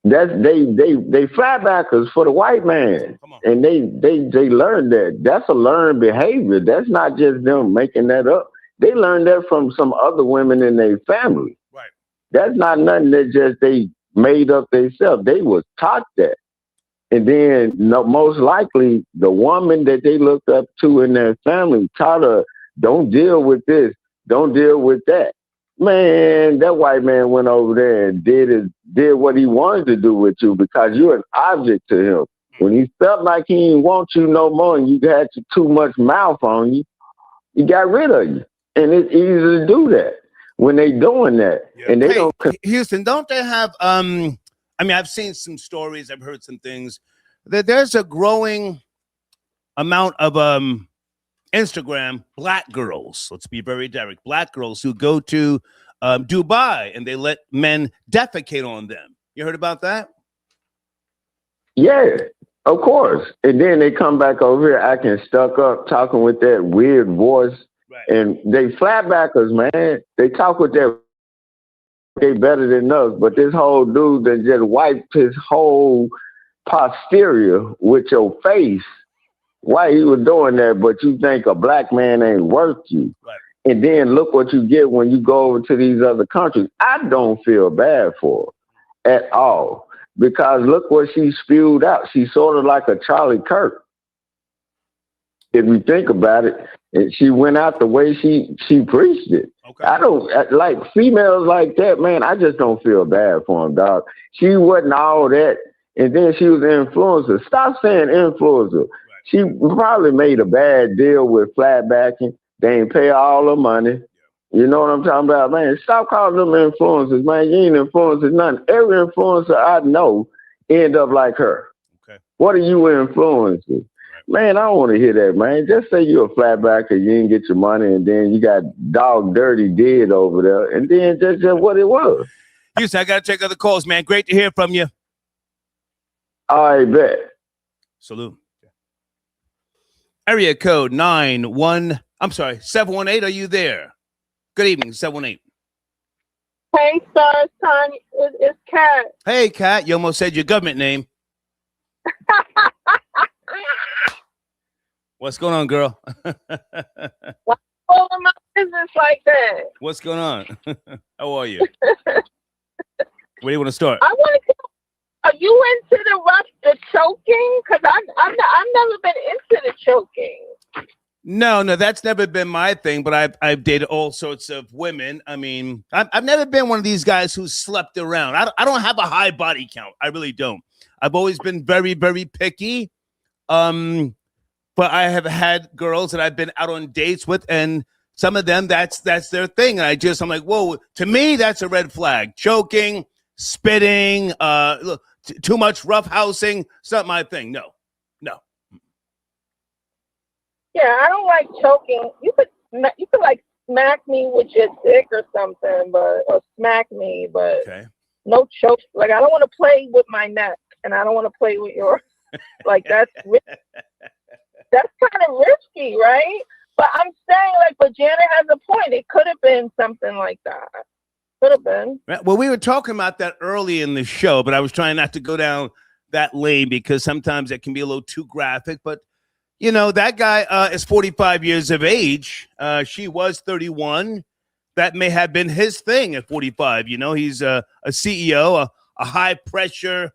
That's they flatbackers for the white man, and they learned that. That's a learned behavior. That's not just them making that up. They learned that from some other women in their family. Right. That's not nothing that just they made up themselves. They was taught that. And then most likely the woman that they looked up to in their family taught her, don't deal with this, don't deal with that. Man, that white man went over there and did what he wanted to do with you because you're an object to him. When he felt like he didn't want you no more and you had too much mouth on you, he got rid of you. And it's easy to do that when they doing that. Yeah. And they don't. Houston, don't they have, I mean, I've seen some stories, I've heard some things, that there's a growing amount of Instagram black girls, let's be very direct, black girls who go to Dubai and they let men defecate on them. You heard about that? Yeah, of course. And then they come back over here acting stuck up, talking with that weird voice. Right. And they flatbackers, man. They talk with their, they better than us. But this whole dude that just wiped his whole posterior with your face. Why he was doing that? But you think a black man ain't worth you. Right. And then look what you get when you go over to these other countries. I don't feel bad for her at all. Because look what she spewed out. She's sort of like a Charlie Kirk. If you think about it, and she went out the way she preached it. Okay. I don't like females like that, man. I just don't feel bad for them, dog. She wasn't all that, and then she was an influencer. Stop saying influencer. Right. She probably made a bad deal with flatbacking. They ain't pay all her money. You know what I'm talking about, man? Stop calling them influencers, man. You ain't influencers nothing. Every influencer I know end up like her. Okay. What are you influencing? Man, I don't want to hear that, man. Just say you're a flatbacker, you didn't get your money, and then you got dog dirty dead over there, and then just what it was. Houston, I got to check other calls, man. Great to hear from you. I bet. Salute. Area code 718. Are you there? Good evening, 718. Hey, sir, it's Tanya. It's Kat. Hey, Kat. You almost said your government name. What's going on, girl? Why all of my business like that? What's going on? How are you? Where do you want to start? I want to. Are you into the choking? Because I've never been into the choking. No, that's never been my thing. But I've dated all sorts of women. I mean, I've never been one of these guys who slept around. I don't have a high body count. I really don't. I've always been very, very picky. But I have had girls that I've been out on dates with, and some of them that's their thing. And I'm like, whoa, to me, that's a red flag. Choking, spitting, too much roughhousing, it's not my thing. No, Yeah, I don't like choking. You could like smack me with your dick or something, or smack me, but no choke. Like, I don't want to play with my neck, and I don't want to play with your, like, that's kind of risky, right? But I'm saying, like, but Janet has a point. It could have been something like that. Could have been. Well, we were talking about that early in the show, but I was trying not to go down that lane because sometimes it can be a little too graphic. But, you know, that guy is 45 years of age. She was 31. That may have been his thing at 45. You know, he's a CEO, a high pressure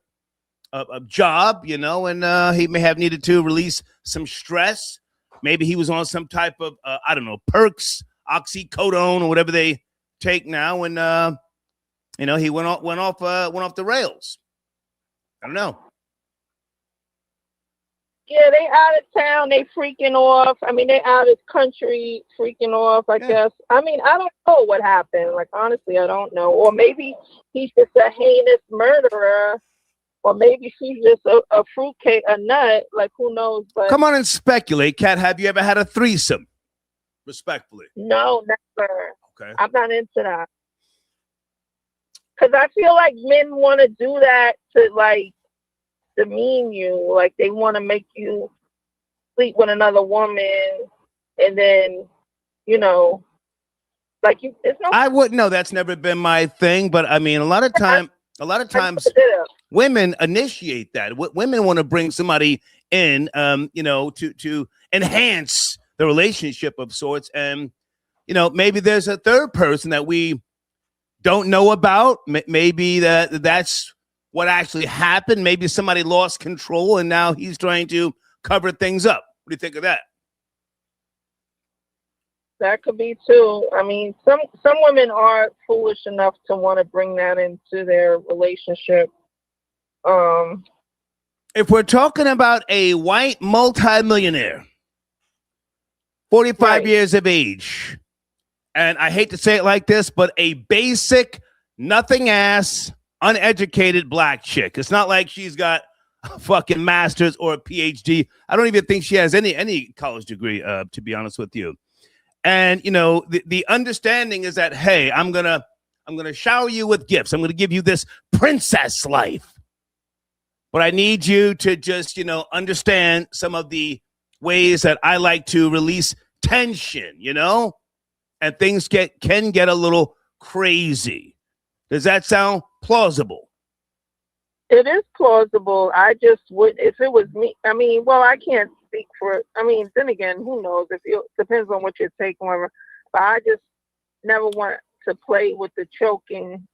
job, you know, and he may have needed to release some stress. Maybe he was on some type of, I don't know, perks, oxycodone or whatever they take now. And, you know, he went off the rails. I don't know. Yeah, they out of town. They freaking off. I mean, they out of country freaking off, I guess. I mean, I don't know what happened. Like, honestly, I don't know. Or maybe he's just a heinous murderer. Or maybe she's just a fruitcake, a nut. Like, who knows? But come on and speculate, Kat. Have you ever had a threesome? Respectfully. No, never. Okay. I'm not into that. Because I feel like men want to do that to, like, demean you. Like, they want to make you sleep with another woman. And then, you know, like, you. It's no. I wouldn't know. That's never been my thing. But, I mean, a lot of times women initiate that. Women want to bring somebody in, you know, to enhance the relationship of sorts. And, you know, maybe there's a third person that we don't know about. Maybe that's what actually happened. Maybe somebody lost control and now he's trying to cover things up. What do you think of that? That could be too. I mean, some women are foolish enough to want to bring that into their relationship. If we're talking about a white multimillionaire, 45 years of age, and I hate to say it like this, but a basic, nothing ass, uneducated black chick. It's not like she's got a fucking master's or a PhD. I don't even think she has any college degree, to be honest with you. And, you know, the understanding is that, hey, I'm gonna shower you with gifts. I'm going to give you this princess life. But I need you to just, you know, understand some of the ways that I like to release tension, you know, and things can get a little crazy. Does that sound plausible? It is plausible. I just would, if it was me, I mean, well, I can't speak for, I mean, then again, who knows? It depends on what you're taking, whatever. But I just never want to play with the choking.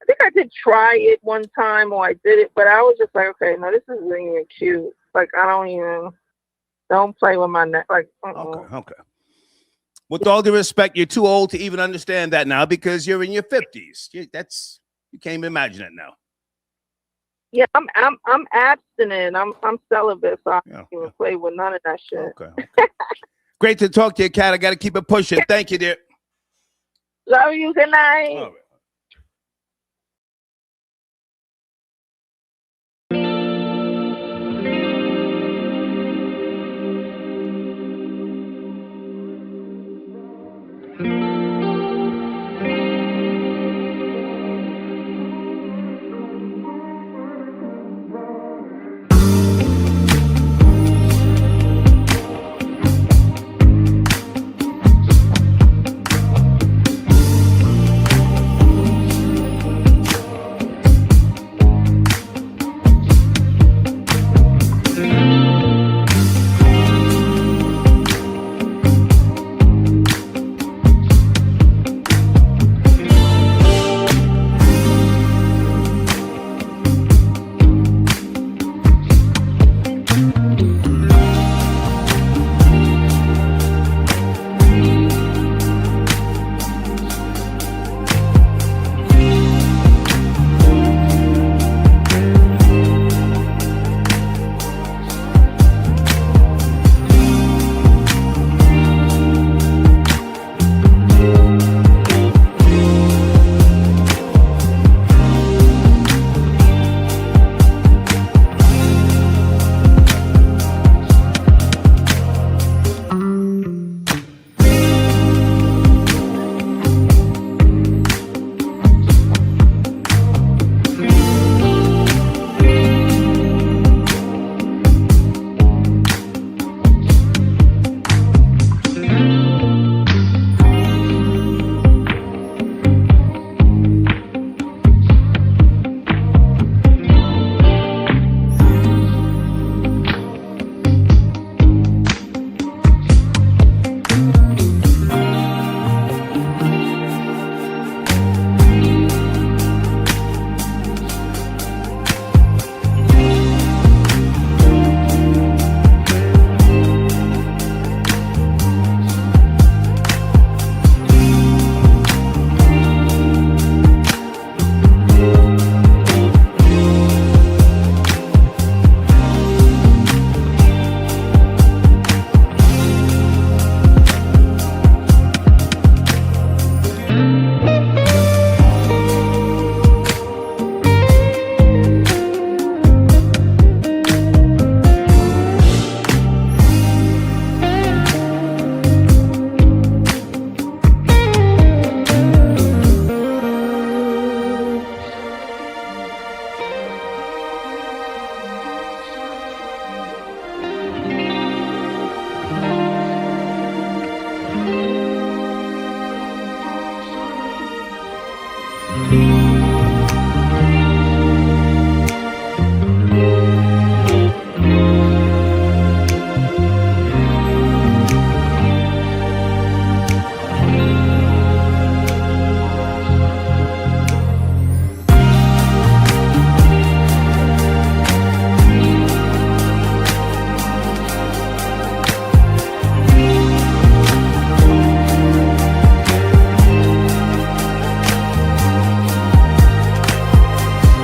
I think I did try it one time, or I did it, but I was just like, okay, no, this isn't even cute. Like, don't play with my neck. Like, Okay. With all due respect, you're too old to even understand that now because you're in your 50s. You can't even imagine it now. Yeah, I'm abstinent. I'm celibate, so I don't even play with none of that shit. Okay. Great to talk to you, Kat. I got to keep it pushing. Thank you, dear. Love you. Good night. All right.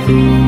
Bye.